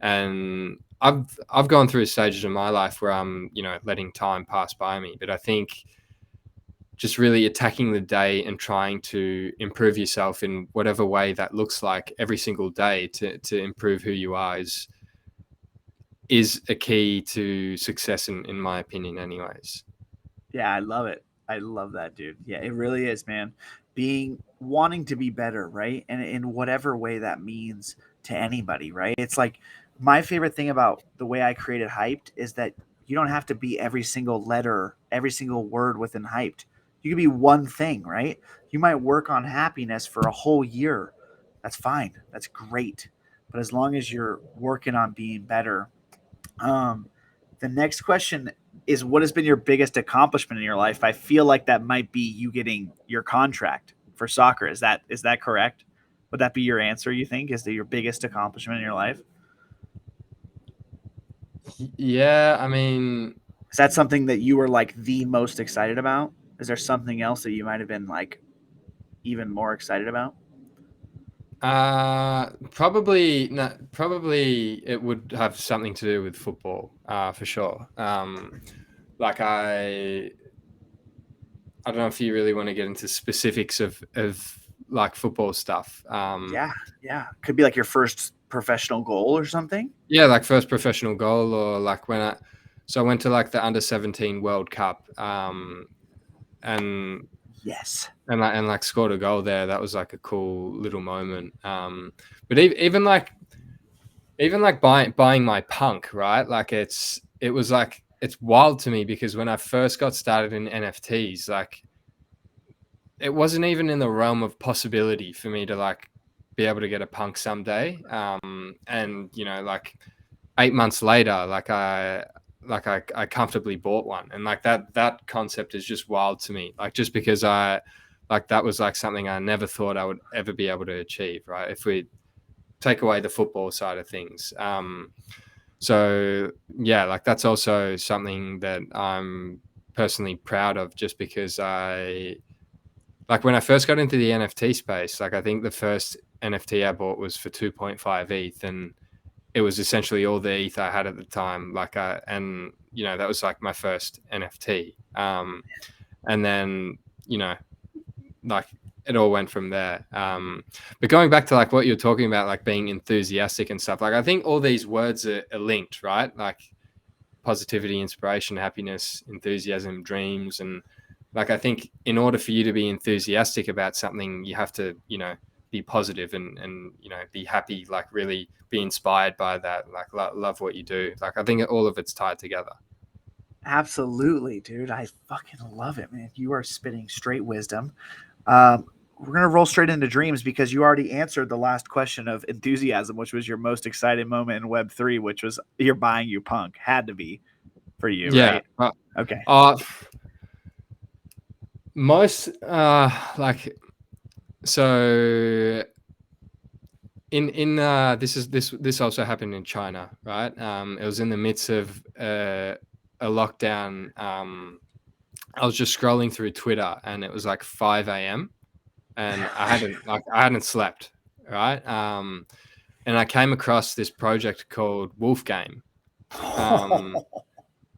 And I've gone through stages in my life where I'm, letting time pass by me. But I think just really attacking the day and trying to improve yourself in whatever way that looks like every single day to improve who you are is a key to success in my opinion anyways. Yeah, I love it. I love that, dude. Yeah, it really is, man. Wanting to be better, right? And in whatever way that means to anybody, right? It's like my favorite thing about the way I created Hyped is that you don't have to be every single letter, every single word within Hyped. You could be one thing, right? You might work on happiness for a whole year. That's fine. That's great. But as long as you're working on being better, um, the next question is, what has been your biggest accomplishment in your life? I feel like that might be you getting your contract for soccer. Is that correct? Would that be your answer, you think? Is that your biggest accomplishment in your life? Yeah, I mean, Is that something that you were like the most excited about? Is there something else that you might have been like even more excited about? probably no, probably it would have something to do with football, for sure. Like I don't know if you really want to get into specifics of like football stuff. Yeah. Could be like your first professional goal or something. Yeah, like first professional goal, or like I went to like the under-17 World Cup, and Yes. and like scored a goal there. That was like a cool little moment. But even like buying my punk, right? Like it was like it's wild to me because when I first got started in NFTs, like it wasn't even in the realm of possibility for me to like be able to get a punk someday. And like 8 months later, I comfortably bought one, and like that concept is just wild to me. Like just because that was like something I never thought I would ever be able to achieve, right? If we take away the football side of things. So yeah, like that's also something that I'm personally proud of, just because like when I first got into the NFT space, like I think the first NFT I bought was for 2.5 ETH, and it was essentially all the ETH I had at the time. And that was like my first NFT. And then, like it all went from there. But going back to like what you're talking about, like being enthusiastic and stuff, like I think all these words are linked, right? Like positivity, inspiration, happiness, enthusiasm, dreams. And like, I think in order for you to be enthusiastic about something, you have to, be positive and be happy, like really be inspired by that, like love what you do. Like, I think all of it's tied together. Absolutely, dude. I fucking love it, man. You are spitting straight wisdom. We're going to roll straight into dreams because you already answered the last question of enthusiasm, which was your most exciting moment in Web3, which was you're buying you punk. Had to be for you, Yeah. right? Okay. Most like, so in this also happened in China, right? It was in the midst of a lockdown. I was just scrolling through Twitter and it was like 5 a.m. and I hadn't slept, right? And I came across this project called Wolf Game.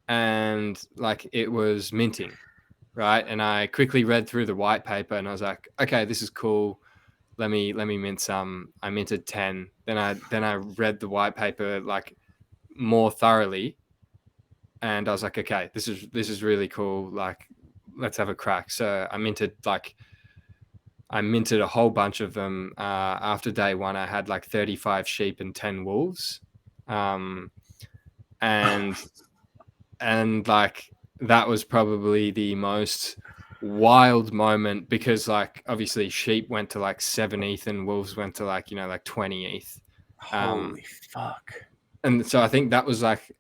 And like it was minting, right? And I quickly read through the white paper and I was like, okay, this is cool. Let me mint some. I minted 10. Then I read the white paper like more thoroughly, and I was like, okay, this is really cool. Like, let's have a crack. So I minted a whole bunch of them. After day one, I had like 35 sheep and 10 wolves. And and like that was probably the most wild moment because like obviously sheep went to like 7 ETH and wolves went to like, you know, like 20 ETH. Holy fuck. And so I think that was like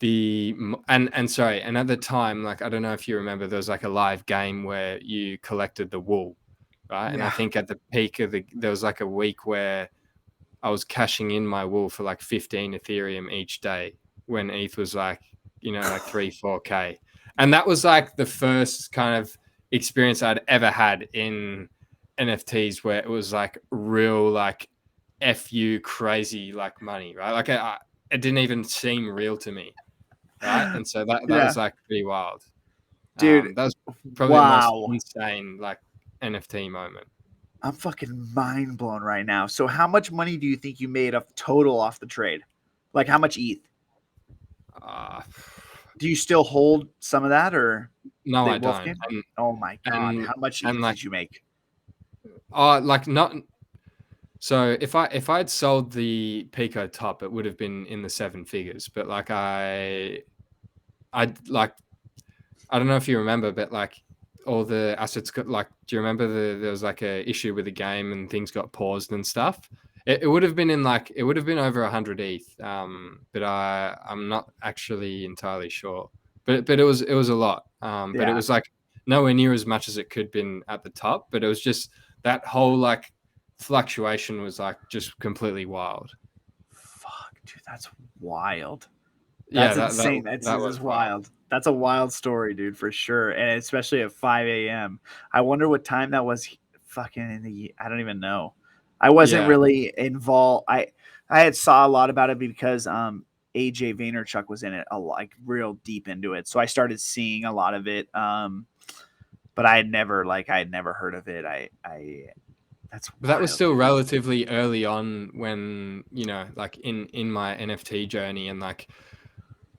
and sorry, and at the time, like I don't know if you remember, there was like a live game where you collected the wool, right? And I think at the peak of there was like a week where I was cashing in my wool for like 15 Ethereum each day when ETH was like, you know, like 3-4K. And that was like the first kind of experience I'd ever had in NFTs where it was like real, like FU crazy, like money, right? Like it didn't even seem real to me, right? And so that was like pretty wild. Dude, that was probably the most wow. insane like NFT moment. I'm fucking mind blown right now. So how much money do you think you made total off the trade? Like how much ETH? Do you still hold some of that or no, I don't. Oh my god, how much ETH like, did you make? Like not. So if I'd sold the Pico top, it would have been in the 7 figures. But like I like, I don't know if you remember, but like all the assets got like, do you remember there was like a issue with the game and things got paused and stuff? It would have been it would have been over 100 ETH. But I'm not actually entirely sure. But it was a lot. But it was like nowhere near as much as it could have been at the top. But it was just that whole like fluctuation was like just completely wild. Fuck, dude, that's wild. That's insane. That was wild. That's a wild story, dude, for sure. And especially at 5 a.m. I wonder what time that was fucking I don't even know. I wasn't really involved. I had saw a lot about it because AJ Vaynerchuk was in it like real deep into it. So I started seeing a lot of it. But I had never heard of it. But that was still relatively early on when, you know, like in my NFT journey, and like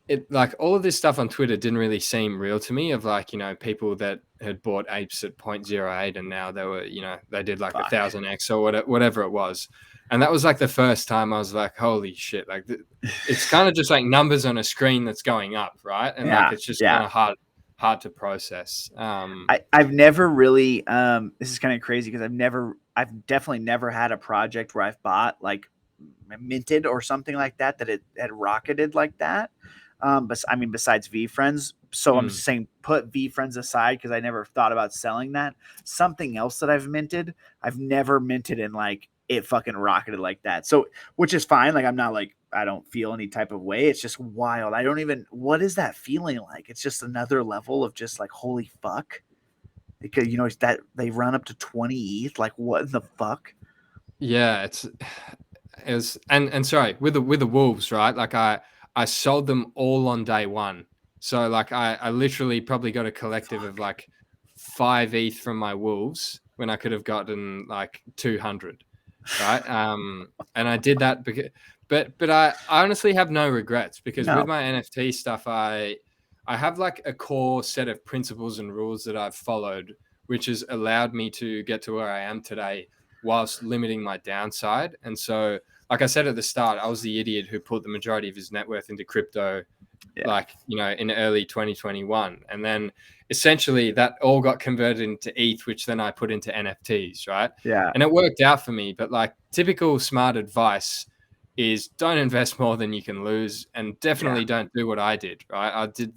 it, like all of this stuff on Twitter didn't really seem real to me, of like, you know, people that had bought apes at 0.08 and now they were, you know, they did like 1,000x or whatever it was. And that was like the first time I was like, holy shit, like it's kind of just like numbers on a screen that's going up, right? And like it's just kind of hard to process. I've never really this is kind of crazy because I've definitely never had a project where I've bought like minted or something like that it had rocketed like that. But I mean, besides VeeFriends. So I'm just saying, put VeeFriends aside because I never thought about selling that. Something else that I've never minted and like it fucking rocketed like that. So, which is fine. Like I'm not like, I don't feel any type of way. It's just wild. What is that feeling like? It's just another level of just like, holy fuck. Because, you know, that they run up to 20 ETH. Like what in the fuck? Yeah, and sorry, with the wolves, right? Like I sold them all on day one. So like I literally probably got a collective of like 5 ETH from my wolves when I could have gotten like 200, right? And I did that because, but I honestly have no regrets because with my NFT stuff, I have like a core set of principles and rules that I've followed, which has allowed me to get to where I am today whilst limiting my downside. And so, like I said at the start, I was the idiot who put the majority of his net worth into crypto, like, you know, in early 2021. And then essentially that all got converted into ETH, which then I put into NFTs, right? Yeah. And it worked out for me. But like typical smart advice is don't invest more than you can lose, and definitely don't do what I did, right? If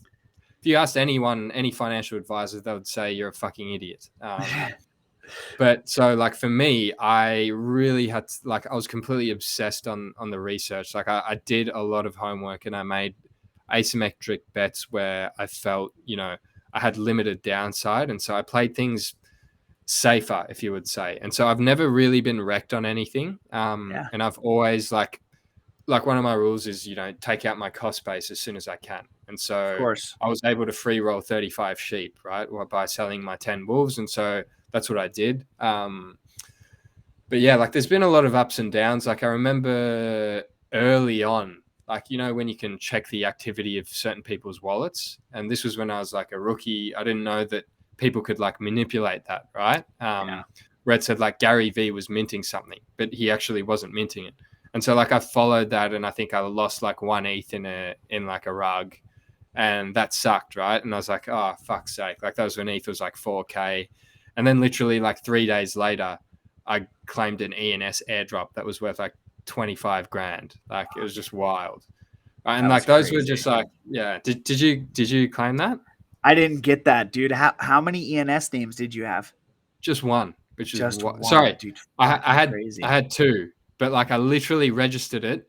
you asked anyone, any financial advisor, they would say you're a fucking idiot. But so like for me, I really had to, like, I was completely obsessed on the research. Like I did a lot of homework and I made asymmetric bets where I felt, you know, I had limited downside. And so I played things safer, if you would say. And so I've never really been wrecked on anything. And I've always like one of my rules is, you know, take out my cost base as soon as I can. And so of course I was able to free roll 35 sheep, right? By selling my 10 wolves. And so that's what I did. But yeah, like there's been a lot of ups and downs. Like I remember early on, like, you know, when you can check the activity of certain people's wallets. And this was when I was like a rookie. I didn't know that people could like manipulate that, right? Where it said like Gary V was minting something, but he actually wasn't minting it. And so like I followed that, and I think I lost like 1 ETH in like a rug. and that sucked, right? And I was like, oh, fuck's sake. Like that was when ETH was like 4K. And then literally like 3 days later, I claimed an ENS airdrop that was worth like 25 grand. Like it was just wild. And like those were just like, yeah. Did you claim that? I didn't get that, dude. How many ENS names did you have? Just one, which is just one. Sorry, dude. I had two, but like I literally registered it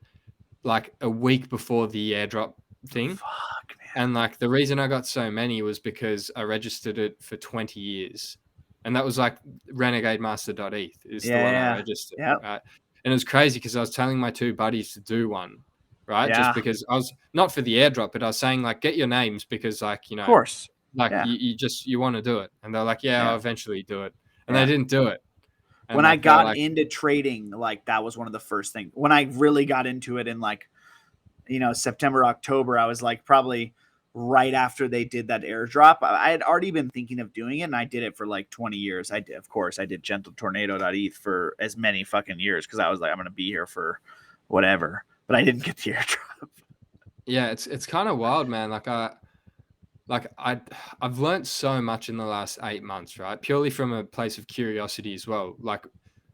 like a week before the airdrop thing. Fuck, man. And like the reason I got so many was because I registered it for 20 years. And that was like RenegadeMaster.eth is the one I registered. Yep. Right? And it was crazy because I was telling my two buddies to do one, right? Yeah. Just because I was not for the airdrop, but I was saying like, get your names because like, you know, of course, like you want to do it. And they're like, I'll eventually do it. And they didn't do it. And when like, I got into trading, like that was one of the first things when I really got into it in like, you know, September, October, I was like probably right after they did that airdrop. I had already been thinking of doing it, and I did it for like 20 years. I did gentletornado.eth for as many fucking years because I was like, I'm gonna be here for whatever. But I didn't get the airdrop. Yeah, it's kind of wild, man. I've learned so much in the last 8 months, right? Purely from a place of curiosity as well. Like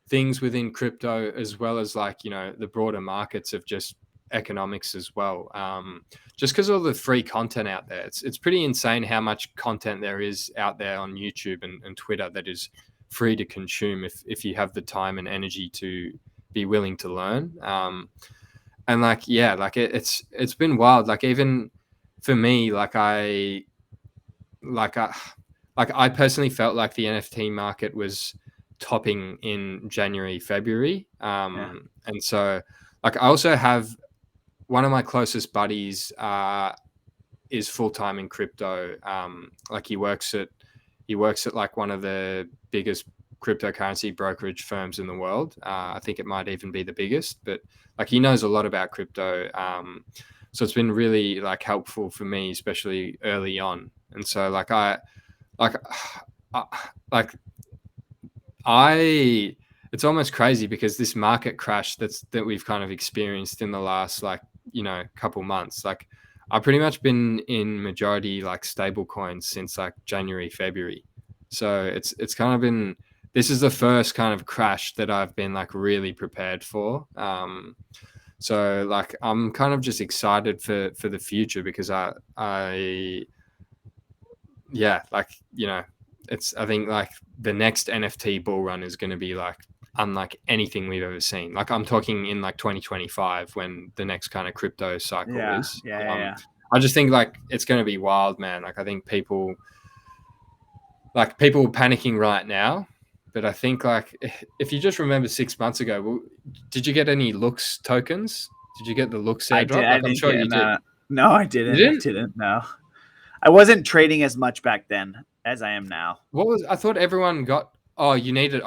things within crypto as well as like, you know, the broader markets of just economics as well. Just because of all the free content out there, it's pretty insane how much content there is out there on YouTube and Twitter that is free to consume if you have the time and energy to be willing to learn. And like, yeah, like it's been wild. Like even for me, I personally felt like the NFT market was topping in January, February. And so like I also have one of my closest buddies is full-time in crypto. Like he works at like one of the biggest cryptocurrency brokerage firms in the world. I think it might even be the biggest, but like he knows a lot about crypto. So it's been really like helpful for me, especially early on. And so it's almost crazy because this market crash that we've kind of experienced in the last like, you know, couple months, like I've pretty much been in majority like stable coins since like January, February. So it's kind of been, this is the first kind of crash that I've been like really prepared for. So like I'm kind of just excited for the future because I like, you know, I think like the next NFT bull run is going to be like unlike anything we've ever seen. Like I'm talking in like 2025 when the next kind of crypto cycle is. I just think like it's going to be wild, man. Like I think people are panicking right now, but I think like if you just remember 6 months ago, did you get any Lux tokens? Did you get the Lux airdrop? I'm sure you did. No, I didn't. You didn't? I didn't. No, I wasn't trading as much back then as I am now. I thought everyone got. Oh, you needed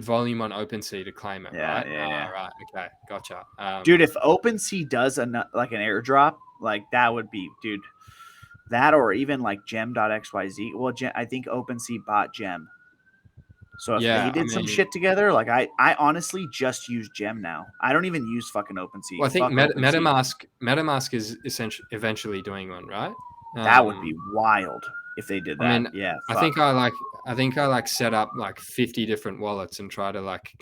volume on OpenSea to claim it, right? Yeah. Right. Okay, gotcha. Dude, if OpenSea does like an airdrop, like that would be, dude, that or even like gem.xyz. Well, I think OpenSea bought Gem. So if they did some shit together, like I honestly just use Gem now. I don't even use fucking OpenSea. Well, I think MetaMask is essentially eventually doing one, right? That would be wild if they did that. I mean, yeah. I think I set up like 50 different wallets and try to like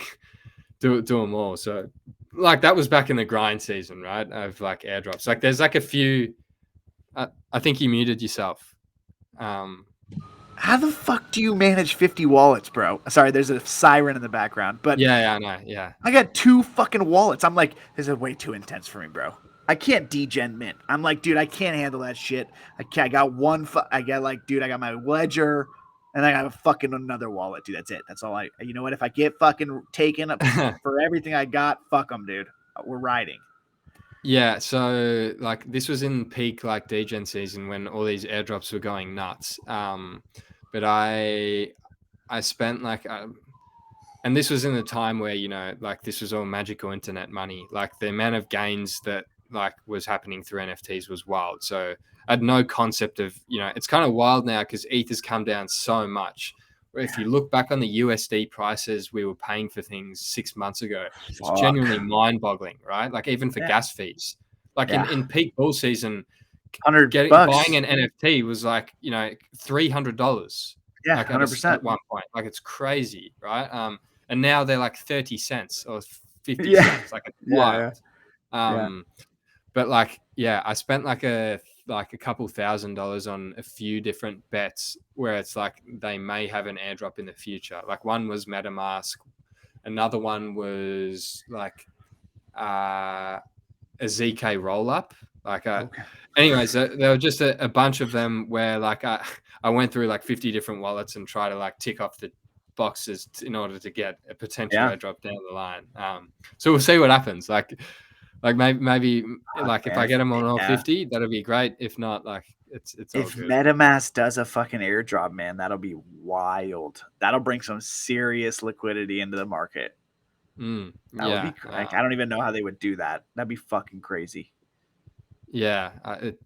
do them all. So like that was back in the grind season, right? Of like airdrops. Like there's like a few. I think you muted yourself. How the fuck do you manage 50 wallets, bro? Sorry, there's a siren in the background. But yeah, I know. Yeah. I got 2 fucking wallets. I'm like, this is way too intense for me, bro. I can't degen mint. I'm like, dude, I can't handle that shit. I got one. I got my ledger, and I got a fucking another wallet, dude. That's it. That's all you know what? If I get fucking taken up for everything I got, fuck them, dude. We're riding. Yeah, so like this was in peak like degen season when all these airdrops were going nuts. But I spent like, and this was in the time where, you know, like this was all magical internet money. Like the amount of gains that like was happening through NFTs was wild. So I had no concept of, you know, it's kind of wild now because ETH has come down so much. If you look back on the USD prices we were paying for things 6 months ago, it's genuinely mind-boggling, right? Like even for gas fees. Like in peak bull season, like $100. buying an NFT was like, you know, $300. Yeah, like 100%. at one point. Like it's crazy, right? And now they're like 30 cents or 50 Yeah. cents. Like it's Yeah, wild. But like, yeah, I spent like a couple $1,000s on a few different bets where it's like they may have an airdrop in the future. Like one was MetaMask, another one was like a ZK roll up. Like, anyways, there were just a bunch of them where like I went through like 50 different wallets and try to like tick off the boxes in order to get a potential airdrop down the line. So we'll see what happens. Like maybe like if I get them on all 50, that'll be great. If not, like it's all if good. MetaMask does a fucking airdrop, man, that'll be wild. That'll bring some serious liquidity into the market. That would be like, I don't even know how they would do that. That'd be fucking crazy. Yeah, it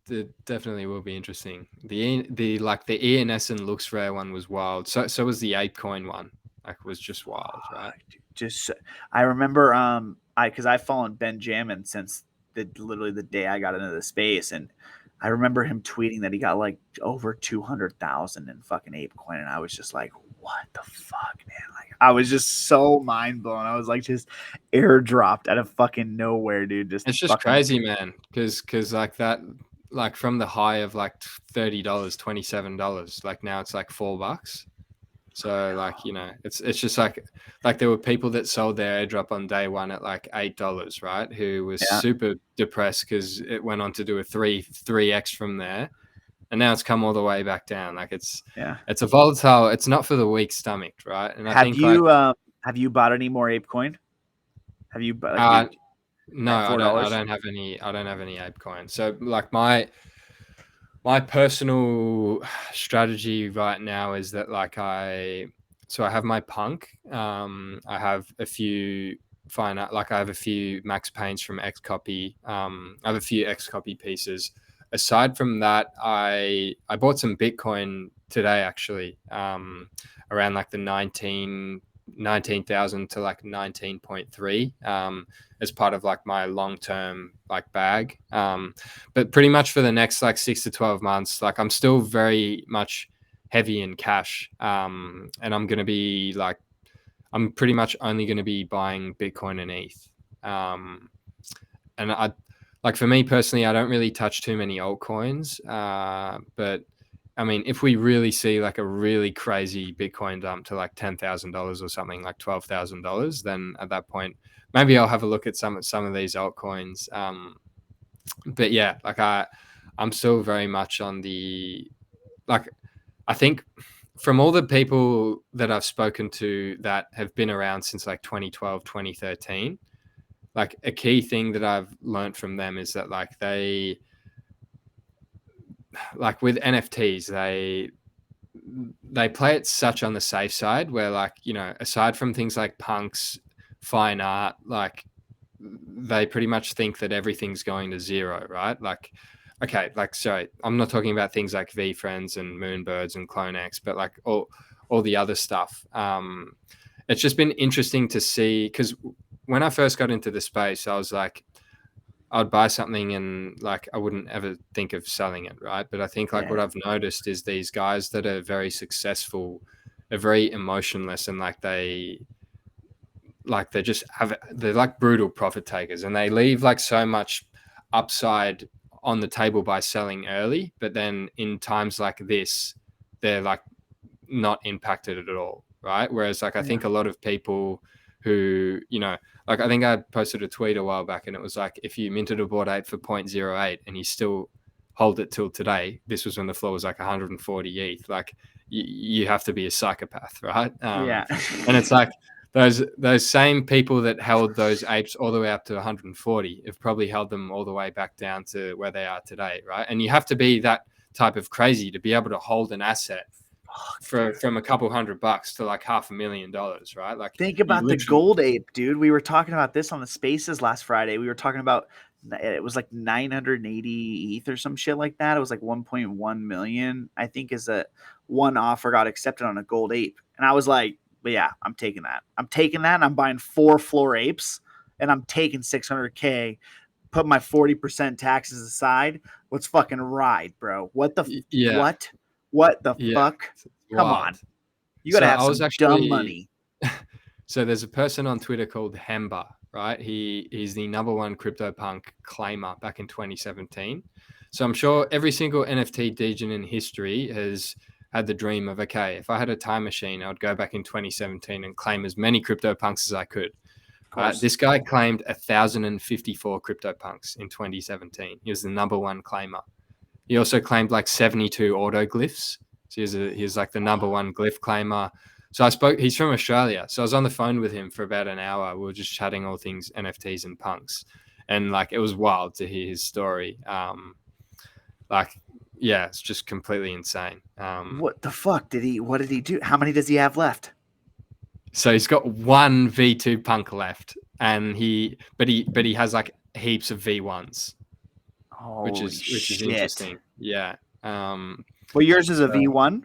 definitely will be interesting. The like the ENS and LuxRare one was wild. So was the ApeCoin one. Like was just wild, right? Just I remember because I've followed Benjamin since literally the day I got into the space, and I remember him tweeting that he got like over 200,000 in fucking ApeCoin, and I was just like, what the fuck, man? Like I was just so mind blown. I was like just airdropped out of fucking nowhere, dude. It's just crazy, man. Because like that, like from the high of like $30, $27, like now it's like $4. So like, you know, it's just like there were people that sold their airdrop on day one at like $8, right? Who was super depressed because it went on to do a 3x from there, and now it's come all the way back down. Like it's a volatile. It's not for the weak stomached, right? And have you bought any more ApeCoin? Have you? No, I don't have any. I don't have any ApeCoin. So like my personal strategy right now is that like I have my Punk. I have a few I have a few Max Paints from Xcopy. I have a few Xcopy pieces. Aside from that, I bought some Bitcoin today actually, around like the 19,000 to like 19.3, as part of like my long-term like bag. But pretty much for the next like 6 to 12 months, like I'm still very much heavy in cash. And I'm pretty much only going to be buying Bitcoin and ETH. And I, like for me personally, I don't really touch too many altcoins. But I mean, if we really see like a really crazy Bitcoin dump to like $10,000 or something, like $12,000, then at that point, maybe I'll have a look at some of these altcoins. But yeah, like I'm still very much on the, like, I think from all the people that I've spoken to that have been around since like 2012, 2013, like a key thing that I've learned from them is that like they, like with NFTs, they play it such on the safe side where like, you know, aside from things like punks, fine art, like they pretty much think that everything's going to zero, right? Like, okay, like, sorry, I'm not talking about things like VFriends and Moonbirds and CloneX, but like all the other stuff. It's just been interesting to see, because when I first got into the space, I was like, I'd buy something and like I wouldn't ever think of selling it, right? But I think like what I've noticed is these guys that are very successful are very emotionless, and like they're like brutal profit takers, and they leave like so much upside on the table by selling early, but then in times like this, they're like not impacted at all, right? Whereas like I think a lot of people who, you know, like I think I posted a tweet a while back and it was like, if you minted a Bored Ape for 0.08 and you still hold it till today, this was when the floor was like 140 ETH, like you have to be a psychopath, right? And it's like those same people that held those apes all the way up to 140 have probably held them all the way back down to where they are today, right? And you have to be that type of crazy to be able to hold an asset from a couple $100 to like $500,000, right? Like think about the gold ape, dude. We were talking about this on the spaces last Friday. We were talking about, it was like 980 ETH or some shit like that. It was like 1.1 million, I think, is a one offer got accepted on a gold ape. And I was like, but yeah, I'm taking that. And I'm buying 4 floor apes and I'm taking 600K put my 40% taxes aside. Let's fucking ride, bro. What the Yeah. what the Yeah. fuck? Come Wild. on. You got to So have I was some dumb actually money. So there's a person on Twitter called Hemba, right? He's the #1 CryptoPunk claimer back in 2017. So I'm sure every single NFT degen in history has had the dream of, okay, if I had a time machine, I would go back in 2017 and claim as many CryptoPunks as I could. Of course. This guy claimed 1,054 CryptoPunks in 2017. He was the #1 claimer. He also claimed like 72 autoglyphs. So he's like the #1 glyph claimer. So he's from Australia. So I was on the phone with him for about an hour. We were just chatting all things NFTs and punks. And like, it was wild to hear his story. Yeah, it's just completely insane. What the fuck what did he do? How many does he have left? So he's got one V2 punk left, and he has like heaps of V1s, which is interesting. Yeah. Well, yours is a V1?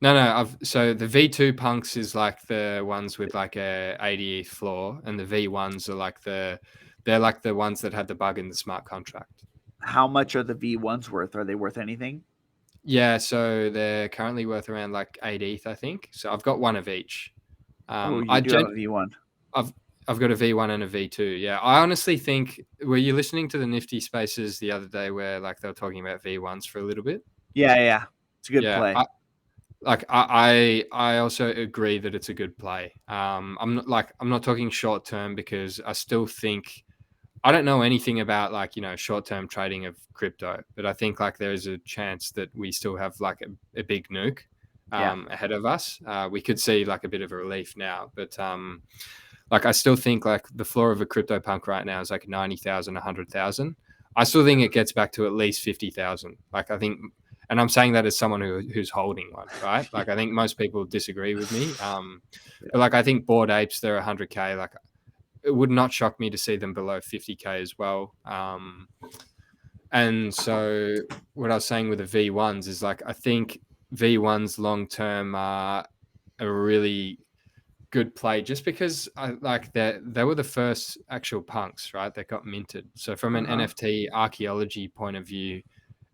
No. So the V2 punks is like the ones with like a 80 ETH floor, and the V1s are like they're like the ones that had the bug in the smart contract. How much are the V1s worth? Are they worth anything? Yeah, so they're currently worth around like 8 ETH, I think. So I've got one of each. You do have a V1. I've got a V1 and a V2. Yeah, I honestly think. Were you listening to the Nifty Spaces the other day where like they were talking about V1s for a little bit? Yeah. It's a good play. I also agree that it's a good play. I'm not talking short term, because I still think I don't know anything about like, short term trading of crypto, but I think like there is a chance that we still have like a big nuke ahead of us. We could see like a bit of a relief now, but like I still think like the floor of a CryptoPunk right now is like 90,000, 100,000. I still think it gets back to at least 50,000. Like I think. And I'm saying that as someone who's holding one, right? Like I think most people disagree with me. But like I think Bored Apes, they're 100K. Like it would not shock me to see them below 50K as well. And so what I was saying with the V1s is like I think V1s long term are a really good play, just because they were the first actual punks, right? That got minted. So from an NFT archaeology point of view,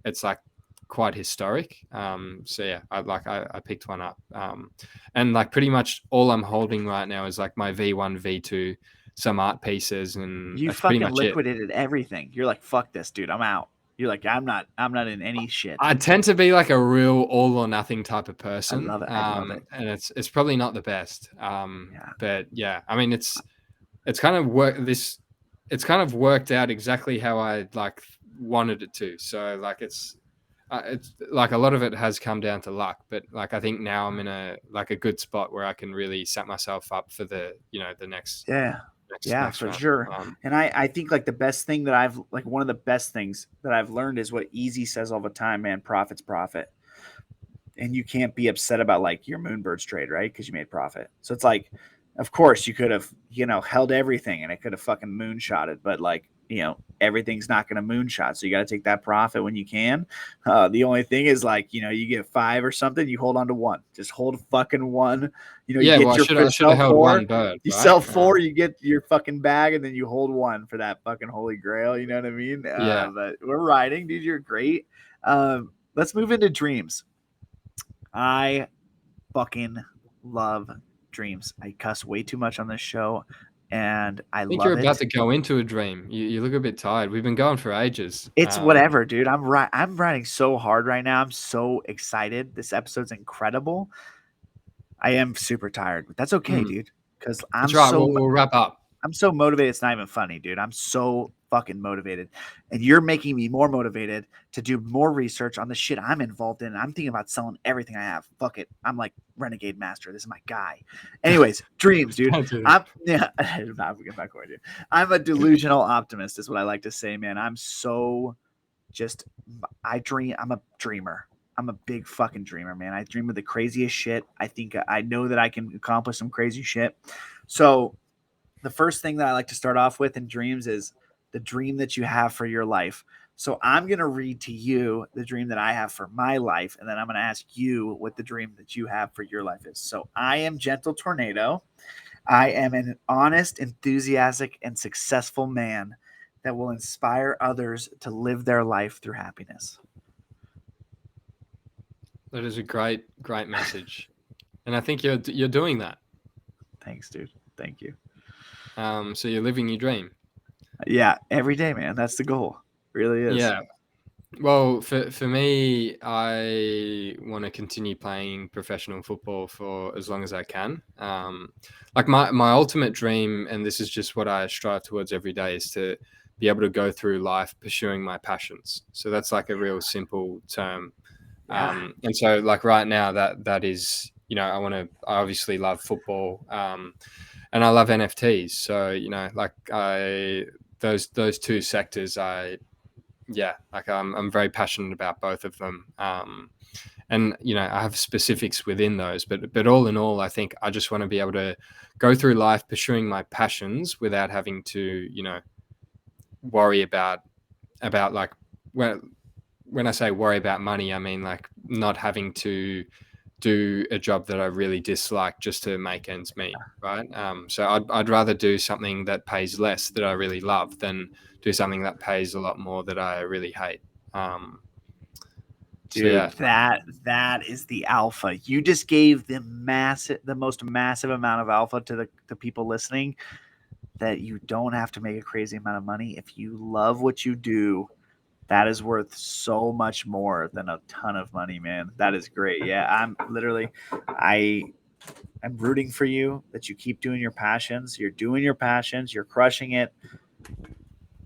it's like quite historic. So yeah, I picked one up. And like pretty much all I'm holding right now is like my V1, V2, some art pieces, and you that's pretty fucking much liquidated everything. You're like, fuck this, dude. I'm out. You're like, I'm not in any shit. I tend to be like a real all or nothing type of person. I love it. And it's probably not the best. But yeah, I mean it's kind of worked out exactly how I like wanted it to. So like it's like a lot of it has come down to luck, but like I think now I'm in a good spot where I can really set myself up for the next for round. sure. And I think like the best thing that one of the best things that I've learned is what Easy says all the time, man. Profit's profit. And you can't be upset about like your Moonbirds trade, right? Because you made profit. So it's like, of course you could have, held everything and it could have fucking moonshotted, but like, everything's not going to moonshot. So you got to take that profit when you can. The only thing is like, you get 5 or something, you hold on to 1. Just hold fucking 1. You get I should have held 1 bird. You sell 4, you get your fucking bag, and then you hold 1 for that fucking holy grail. You know what I mean? But we're riding, dude. You're great. Let's move into dreams. I fucking love dreams. I cuss way too much on this show. And I think love you're about to go into a dream. You look a bit tired. We've been going for ages. It's whatever, dude. I'm riding so hard right now. I'm so excited. This episode's incredible. I am super tired, but that's okay, dude. Because we'll wrap up. I'm so motivated. It's not even funny, dude. I'm so fucking motivated. And you're making me more motivated to do more research on the shit I'm involved in. I'm thinking about selling everything I have. Fuck it. I'm like RenegadeMaster. This is my guy. Anyways, dreams, dude. I'm a delusional optimist is what I like to say, man. I'm so I dream. I'm a dreamer. I'm a big fucking dreamer, man. I dream of the craziest shit. I know that I can accomplish some crazy shit. So the first thing that I like to start off with in dreams is the dream that you have for your life. So I'm going to read to you the dream that I have for my life, and then I'm going to ask you what the dream that you have for your life is. So I am Gentle Tornado. I am an honest, enthusiastic, and successful man that will inspire others to live their life through happiness. That is a great message, and I think you're doing that. Thanks, dude. Thank you. So you're living your dream. Yeah, every day, man. That's the goal. It really is. Yeah. Well, for me, I want to continue playing professional football for as long as I can. Like my ultimate dream, and this is just what I strive towards every day, is to be able to go through life pursuing my passions. So that's like a real simple term. Yeah. And so like right now that is, I obviously love football, and I love NFTs. So, like those two sectors, I'm very passionate about both of them. And I have specifics within those, but all in all, I think I just want to be able to go through life pursuing my passions without having to, worry about like, when I say worry about money, I mean like not having to do a job that I really dislike just to make ends meet, right? So I'd rather do something that pays less that I really love than do something that pays a lot more that I really hate. Dude, that is the alpha. You just gave the most massive amount of alpha to the people listening, that you don't have to make a crazy amount of money. If you love what you do, that is worth so much more than a ton of money, man. That is great. Yeah, I'm rooting for you that you keep doing your passions. You're doing your passions. You're crushing it.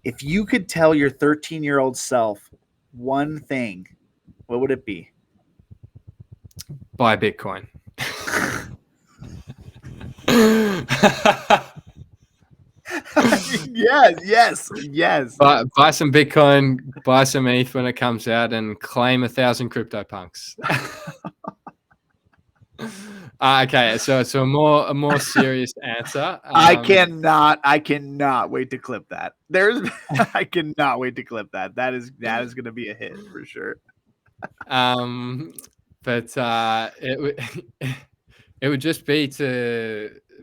If you could tell your 13-year-old self one thing, what would it be? Buy Bitcoin. Yes. Buy some Bitcoin, buy some ETH when it comes out, and claim 1,000 CryptoPunks. Okay, so it's a more serious answer. I cannot wait to clip that. I cannot wait to clip that. That is going to be a hit for sure. But it would just be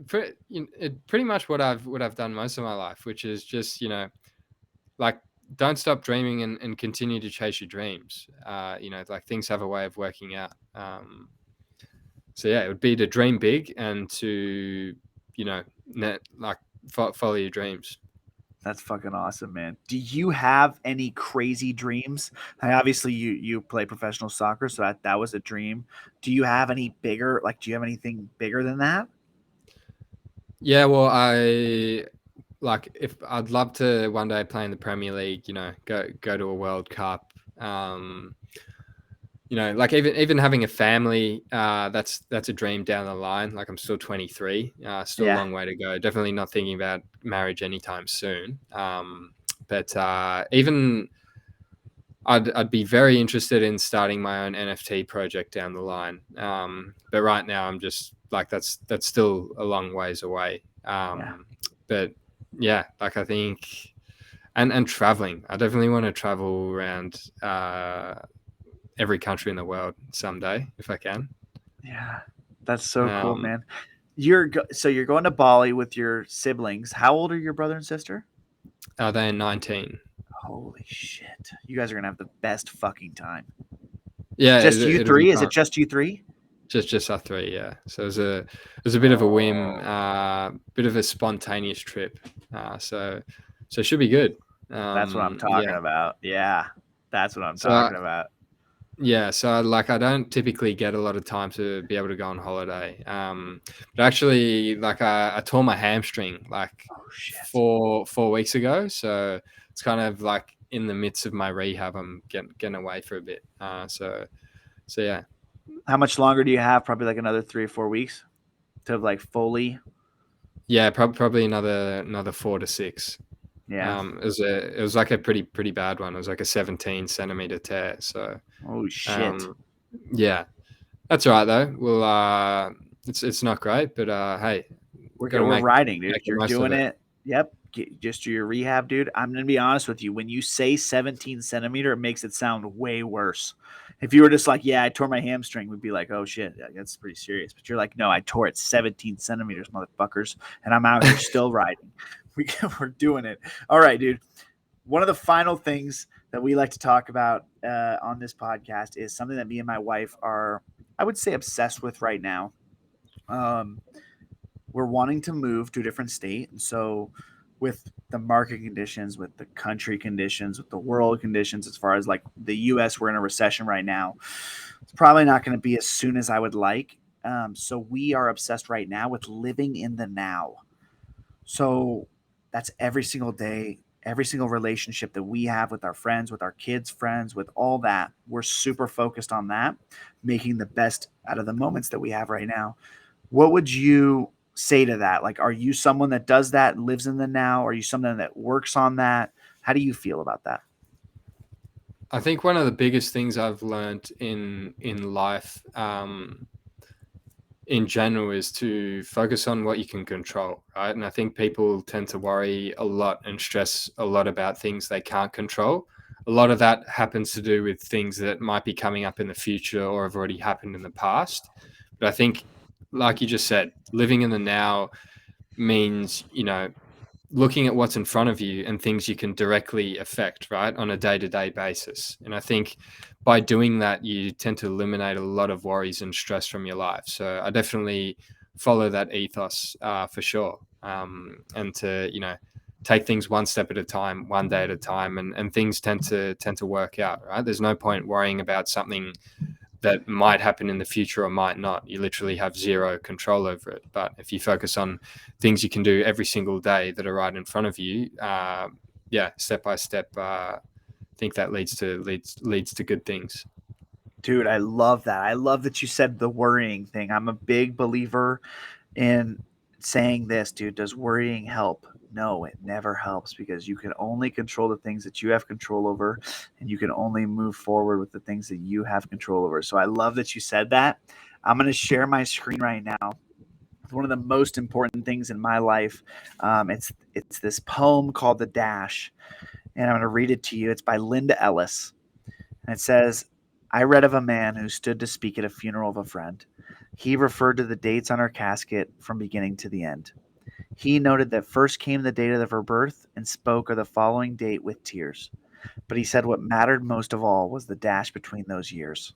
pretty much what I've done most of my life, which is just like don't stop dreaming and continue to chase your dreams. Like things have a way of working out. So yeah, it would be to dream big and to follow your dreams. That's fucking awesome, man. Do you have any crazy dreams? Obviously, you play professional soccer, so that was a dream. Do you have any bigger? Like, do you have anything bigger than that? Yeah, well, if I'd love to one day play in the Premier League. Go to a World Cup. Like even having a family, that's a dream down the line. Like I'm still 23, still a long way to go. Definitely not thinking about marriage anytime soon. But even I'd be very interested in starting my own NFT project down the line. But right now I'm just like, that's still a long ways away. But yeah, like I think, and traveling, I definitely want to travel around, every country in the world someday if I can. Yeah, that's so cool, man. You're going to Bali with your siblings. How old are your brother and sister? They're 19. Holy shit! You guys are gonna have the best fucking time. Yeah, just you three? Is it just you three? Just our three, yeah. So it was a bit of a whim, bit of a spontaneous trip. So it should be good. That's what I'm talking about. Yeah, that's what I'm talking about. Yeah, so I don't typically get a lot of time to be able to go on holiday. But actually, like I tore my hamstring like 4 weeks ago. So it's kind of like in the midst of my rehab. I'm getting away for a bit. So yeah. How much longer do you have? Probably like another 3 or 4 weeks to like fully. Yeah, probably another 4 to 6. Yeah. It was like a pretty bad one. It was like a 17 centimeter tear. So. Oh shit. Yeah, that's all right though. Well, it's not great, but hey, we're riding, dude. You're doing it. Yep. Just do your rehab, dude. I'm gonna be honest with you. When you say 17 centimeter, it makes it sound way worse. If you were just like, yeah, I tore my hamstring, we'd be like, oh shit, that's pretty serious. But you're like, no, I tore it 17 centimeters, motherfuckers, and I'm out here still riding. We're doing it. All right, dude. one of the final things that we like to talk about on this podcast is something that me and my wife are, I would say, obsessed with right now. We're wanting to move to a different state. And so with the market conditions, with the country conditions, with the world conditions, as far as like the US, we're in a recession right now. It's probably not going to be as soon as I would like. So we are obsessed right now with living in the now. So that's every single day, every single relationship that we have with our friends, with our kids' friends, with all that. We're super focused on that, making the best out of the moments that we have right now. What would you say to that? Like, are you someone that does that, lives in the now? Are you someone that works on that? How do you feel about that? I think one of the biggest things I've learned in life, in general, is to focus on what you can control, right? And I think people tend to worry a lot and stress a lot about things they can't control. A lot of that happens to do with things that might be coming up in the future or have already happened in the past. But I think, like you just said, living in the now means, looking at what's in front of you and things you can directly affect, right, on a day-to-day basis. And I think by doing that, you tend to eliminate a lot of worries and stress from your life. So I definitely follow that ethos for sure. And to, take things one step at a time, one day at a time, and things tend to work out, right? There's no point worrying about something that might happen in the future or might not. You literally have zero control over it. But if you focus on things you can do every single day that are right in front of you, step by step, I think that leads to good things. Dude, I love that. I love that you said the worrying thing. I'm a big believer in saying this, dude. Does worrying help? No, it never helps, because you can only control the things that you have control over, and you can only move forward with the things that you have control over. So I love that you said that. I'm going to share my screen right now. It's one of the most important things in my life. It's this poem called The Dash, and I'm going to read it to you. It's by Linda Ellis, and it says, I read of a man who stood to speak at a funeral of a friend. He referred to the dates on her casket from beginning to the end. He noted that first came the date of her birth and spoke of the following date with tears. But he said what mattered most of all was the dash between those years.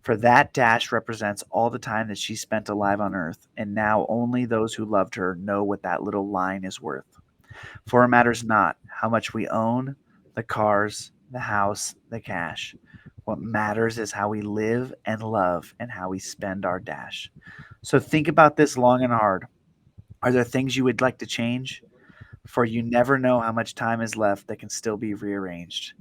For that dash represents all the time that she spent alive on earth, and now only those who loved her know what that little line is worth. For it matters not how much we own, the cars, the house, the cash. What matters is how we live and love and how we spend our dash. So think about this long and hard. Are there things you would like to change? For you never know how much time is left that can still be rearranged.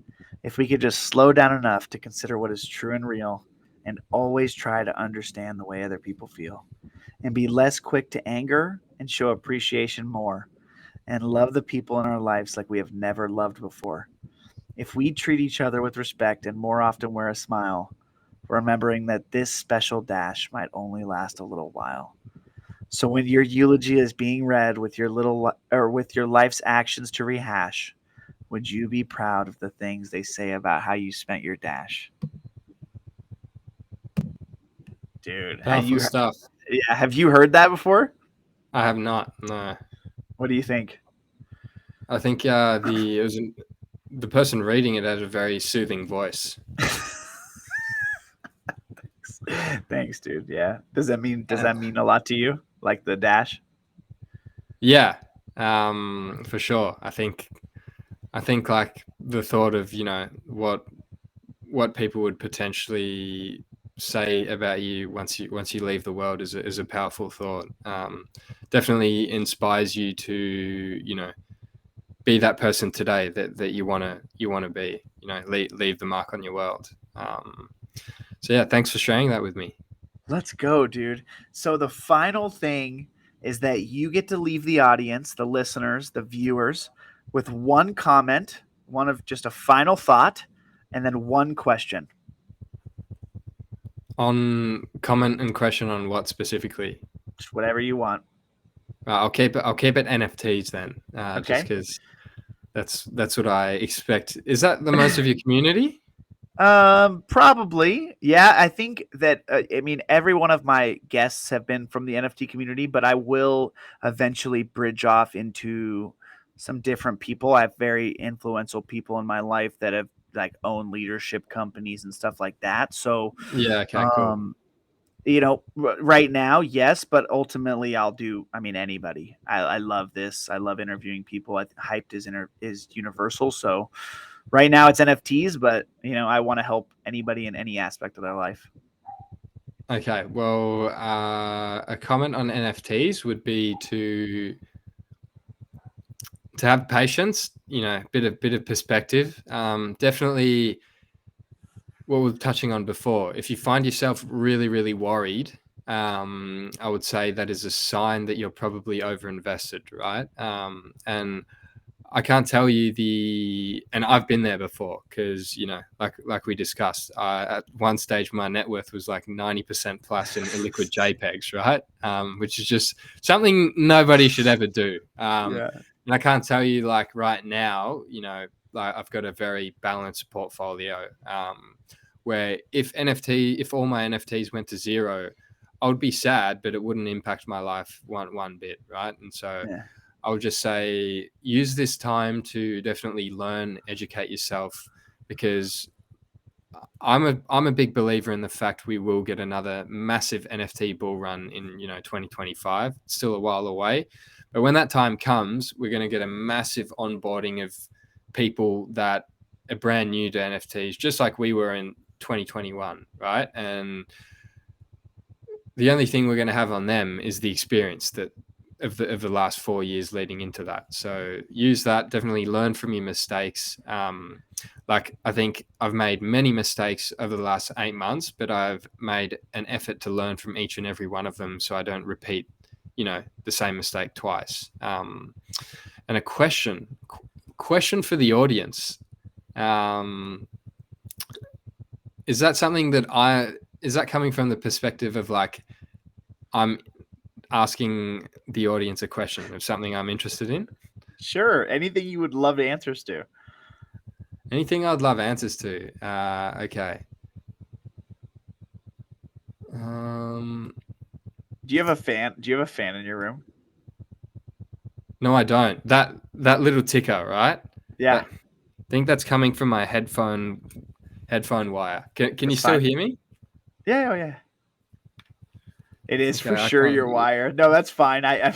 If we could just slow down enough to consider what is true and real, and always try to understand the way other people feel, and be less quick to anger and show appreciation more, and love the people in our lives like we have never loved before. If we treat each other with respect and more often wear a smile, remembering that this special dash might only last a little while. So when your eulogy is being read with your with your life's actions to rehash, would you be proud of the things they say about how you spent your dash? Dude, Powerful stuff. Yeah, have you heard that before? I have not. No. What do you think? I think the person reading it had a very soothing voice. Thanks, dude. Yeah. Does that mean a lot to you? Like the dash? Yeah. For sure. I think like the thought of, what people would potentially say about you once you leave the world is a powerful thought. Definitely inspires you to, be that person today that you want to be, leave the mark on your world. So yeah, thanks for sharing that with me. Let's go, dude. So the final thing is that you get to leave the audience, the listeners, the viewers, with one comment, one of just a final thought, and then one question. On comment and question on what specifically? Just whatever you want. I'll keep it NFTs then. Okay. Just because that's what I expect. Is that the most of your community? Probably. Yeah, I think that, every one of my guests have been from the NFT community, but I will eventually bridge off into some different people. I have very influential people in my life that have like owned leadership companies and stuff like that. So, Yeah. Okay. Cool. you know, right now, yes, but ultimately I'll do, I mean, anybody. I love this. I love interviewing people. Hyped is universal. So right now it's NFTs, but you know, I want to help anybody in any aspect of their life. Okay. Well, a comment on NFTs would be to have patience. You know, bit of perspective. Definitely what we were touching on before. If you find yourself really, really worried, I would say that is a sign that you're probably overinvested, right? And I can't tell you and I've been there before because, you know, like we discussed, at one stage my net worth was like 90% plus in illiquid JPEGs, right? Which is just something nobody should ever do. Yeah. And I can't tell you like right now, you know, like I've got a very balanced portfolio, where if all my NFTs went to zero, I would be sad, but it wouldn't impact my life one bit, right? And so Yeah. I would just say use this time to definitely learn, educate yourself, because I'm a big believer in the fact we will get another massive NFT bull run in 2025. It's still a while away, but when that time comes, we're going to get a massive onboarding of people that are brand new to NFTs, just like we were in 2021, right? And the only thing we're going to have on them is the experience of the last 4 years leading into that. So use that, definitely learn from your mistakes. Like I think I've made many mistakes over the last 8 months, but I've made an effort to learn from each and every one of them so I don't repeat, the same mistake twice. And a question for the audience. Is that something is that coming from the perspective of like, I'm asking the audience a question of something I'm interested in? Sure. Anything you would love answers to. Anything I'd love answers to. Okay. Do you have a fan? Do you have a fan in your room? No, I don't. That little ticker, right? Yeah. I think that's coming from my headphone wire. Can you still fine. hear me? Yeah. Oh, yeah. It is Okay, for I sure can't your hear you. wire. No, that's fine. I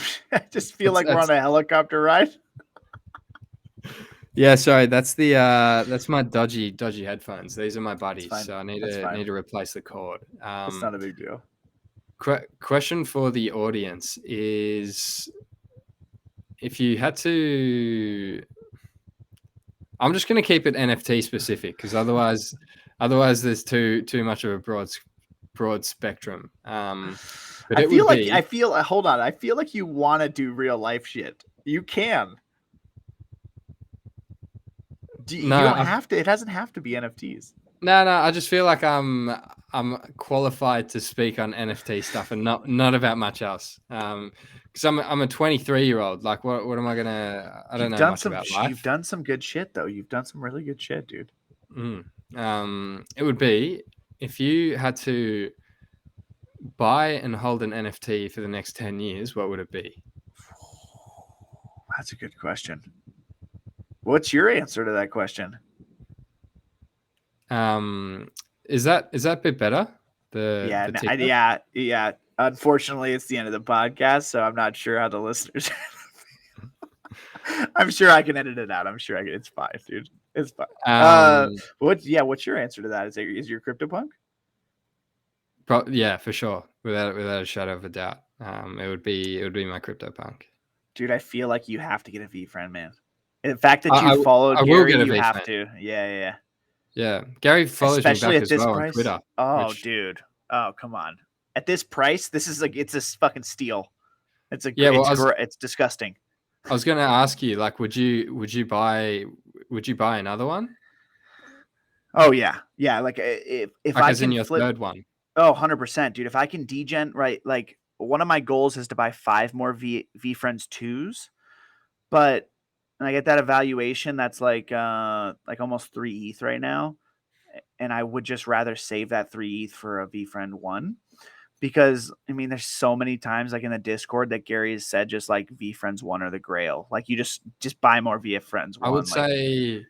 just feel like we're on a helicopter ride. Yeah, sorry. That's my dodgy headphones. These are my buddies, fine. so I need That's fine. to replace the cord. It's not a big deal. Question for the audience is, if you had to, I'm just going to keep it NFT specific because otherwise there's too much of a broad spectrum. But I it feel would like be, hold on. I feel like you want to do real life shit. You can. You no, don't have to. It doesn't have to be NFTs. no. I just feel like I'm qualified to speak on NFT stuff and not about much else. Because I'm a 23-year-old. Like, what am I gonna? I don't know much about life. You've done some good shit though. You've done some really good shit, dude. It would be, if you had to buy and hold an NFT for the next 10 years, what would it be? That's a good question. What's your answer to that question? Is that a bit better? The ticker? Yeah. Unfortunately, it's the end of the podcast, so I'm not sure how the listeners. I'm sure I can edit it out. I'm sure it's fine, dude. It's fine. What's your answer to that? Is your CryptoPunk? Yeah, for sure. Without a shadow of a doubt. It would be my CryptoPunk. Dude, I feel like you have to get a VeeFriend, man. The fact that you followed I Gary, will get a you have VeeFriend. to. Yeah. Yeah, Gary follows Especially me back at as this well price. on Twitter. Oh, dude. Oh, come on. At this price, this is like, it's a fucking steal. It's disgusting. I was going to ask you, like, would you buy another one? Oh yeah. Like if Like, I as can in your flip. third one. Oh, 100%, dude. If I can degen, right, like one of my goals is to buy 5 more VeeFriends 2s, but and I get that evaluation that's like almost 3 ETH right now, and I would just rather save that 3 ETH for a VeeFriend 1. because I mean, there's so many times like in the Discord that Gary has said just like VFriends 1 or the Grail. Like you just buy more VFriends 1. I would Like, say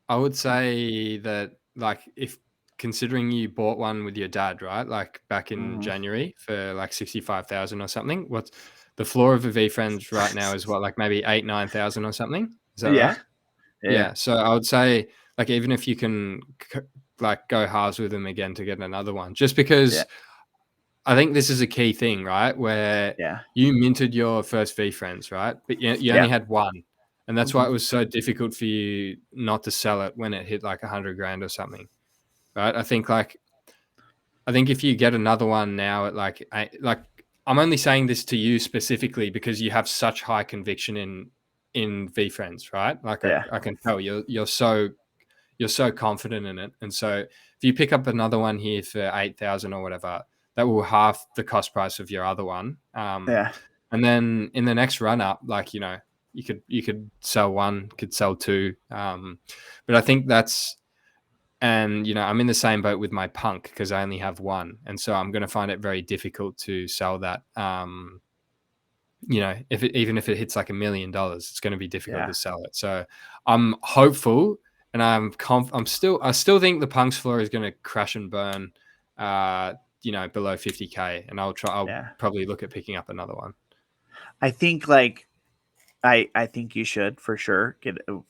I would say that, like, if considering you bought one with your dad, right? Like back in January for like 65,000 or something. What's the floor of a VFriends right now is what, like maybe 8,000-9,000 or something? Is that yeah, right? Yeah. So I would say, like, even if you can like go halves with them again to get another one, just because I think this is a key thing, right? Where yeah, you minted your first VFriends, right? But you only had one. And that's why it was so difficult for you not to sell it when it hit like 100 grand or something, right? I think if you get another one now at like I'm only saying this to you specifically because you have such high conviction in VFriends, right? Like I can tell you're so confident in it. And so if you pick up another one here for 8,000 or whatever, that will half the cost price of your other one. And then in the next run up, like, you know, you could sell one, could sell two. But I think that's, and, you know, I'm in the same boat with my punk because I only have one. And so I'm going to find it very difficult to sell that. You know, even if it hits like $1 million, it's going to be difficult to sell it. So I'm hopeful, and I still think the punk's floor is going to crash and burn, you know, below 50K, and I'll probably look at picking up another one. I think like I think you should for sure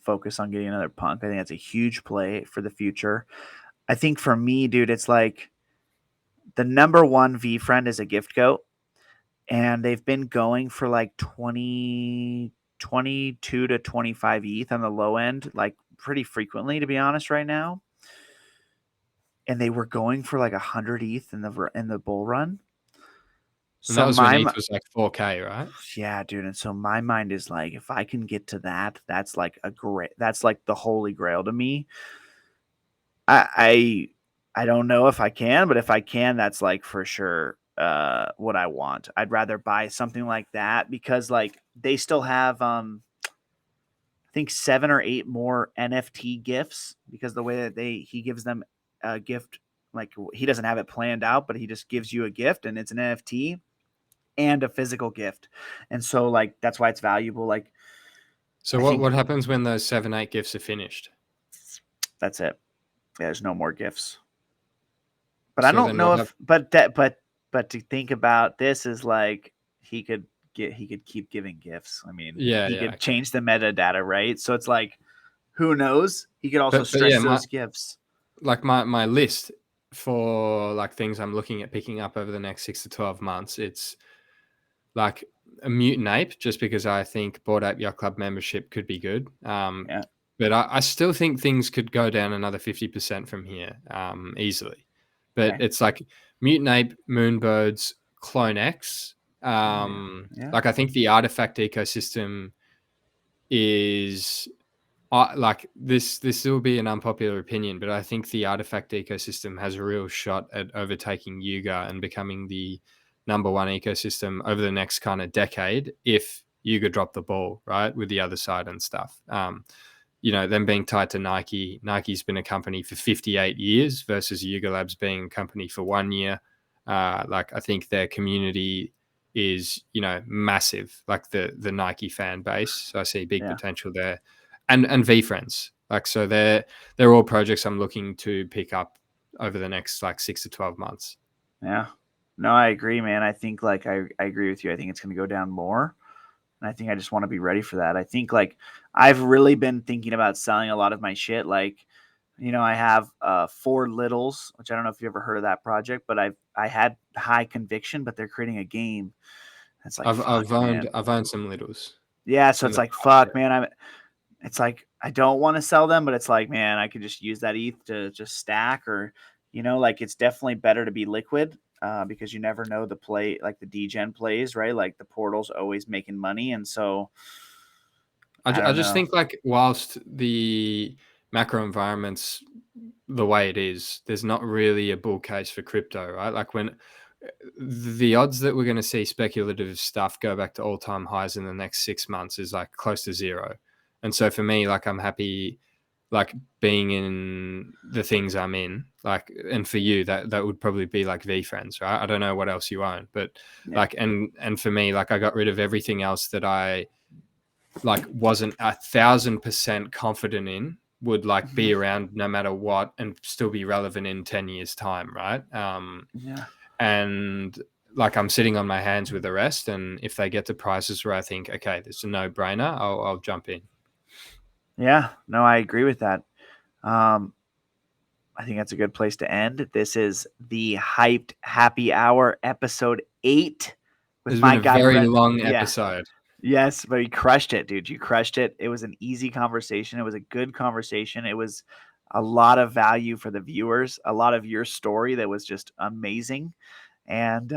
focus on getting another punk. I think that's a huge play for the future. I think for me, dude, it's like the number one VFriend is a gift goat, and they've been going for like 22 to 25 ETH on the low end, like pretty frequently, to be honest, right now. And they were going for like 100 ETH in the bull run. And that was when ETH was like 4K, right? Yeah, dude. And so my mind is like, if I can get to that, that's like that's like the holy grail to me. I don't know if I can, but if I can, that's like for sure what I want. I'd rather buy something like that because like they still have I think 7 or 8 more NFT gifts, because the way that he gives them a gift, like he doesn't have it planned out, but he just gives you a gift and it's an NFT and a physical gift. And so like that's why it's valuable. Like, so what happens when those 7-8 gifts are finished? That's it. Yeah, there's no more gifts. But so I don't know if but to think about this is like he could keep giving gifts. I mean, he could change the metadata, right? So it's like, who knows? He could also stretch those gifts. Like my list for like things I'm looking at picking up over the next 6 to 12 months, it's like a Mutant Ape, just because I think Bored Ape Yacht Club membership could be good. But I still think things could go down another 50% from here, easily. But it's like Mutant Ape, Moonbirds, Clone X. Like I think the artifact ecosystem is like this will be an unpopular opinion, but I think the artifact ecosystem has a real shot at overtaking Yuga and becoming the number one ecosystem over the next kind of decade if Yuga dropped the ball, right, with the other side and stuff. You know, them being tied to Nike. Nike's been a company for 58 years versus Yuga Labs being a company for 1 year. Like I think their community is, you know, massive, like the Nike fan base. So I see big potential there. And VFriends. Like, so they're all projects I'm looking to pick up over the next like 6 to 12 months. Yeah. No, I agree, man. I think like I agree with you. I think it's going to go down more. And I think I just want to be ready for that. I think like I've really been thinking about selling a lot of my shit. Like, you know, I have 4 Littles, which I don't know if you ever heard of that project, but I had high conviction, but they're creating a game. It's like I've owned some Littles. Yeah, so it's like fuck, man. It's like I don't want to sell them, but it's like, man, I could just use that ETH to just stack, or, you know, like it's definitely better to be liquid. Because you never know the play, like the degen plays, right? Like the portal's always making money. And so I just think like whilst the macro environment's the way it is, there's not really a bull case for crypto, right? Like when the odds that we're going to see speculative stuff go back to all-time highs in the next 6 months is like close to zero. And so for me, like I'm happy like being in the things I'm in, like, and for you that would probably be like VFriends, right? I don't know what else you own, but like, and for me, like I got rid of everything else that I like wasn't 1,000% confident in would like be around no matter what and still be relevant in 10 years time, right? And like I'm sitting on my hands with the rest, and if they get to prices where I think, okay, this is a no-brainer, I'll jump in. Yeah, no, I agree with that. I think that's a good place to end. This is the Hyped Happy Hour, episode 8. It's been a very long episode. Yes, but you crushed it, dude. You crushed it. It was an easy conversation. It was a good conversation. It was a lot of value for the viewers, a lot of your story that was just amazing. And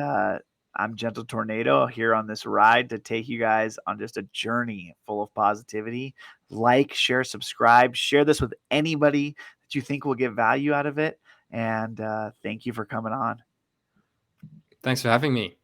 I'm Gentle Tornado here on this ride to take you guys on just a journey full of positivity. Like, share, subscribe, share this with anybody that you think will get value out of it. And thank you for coming on. Thanks for having me.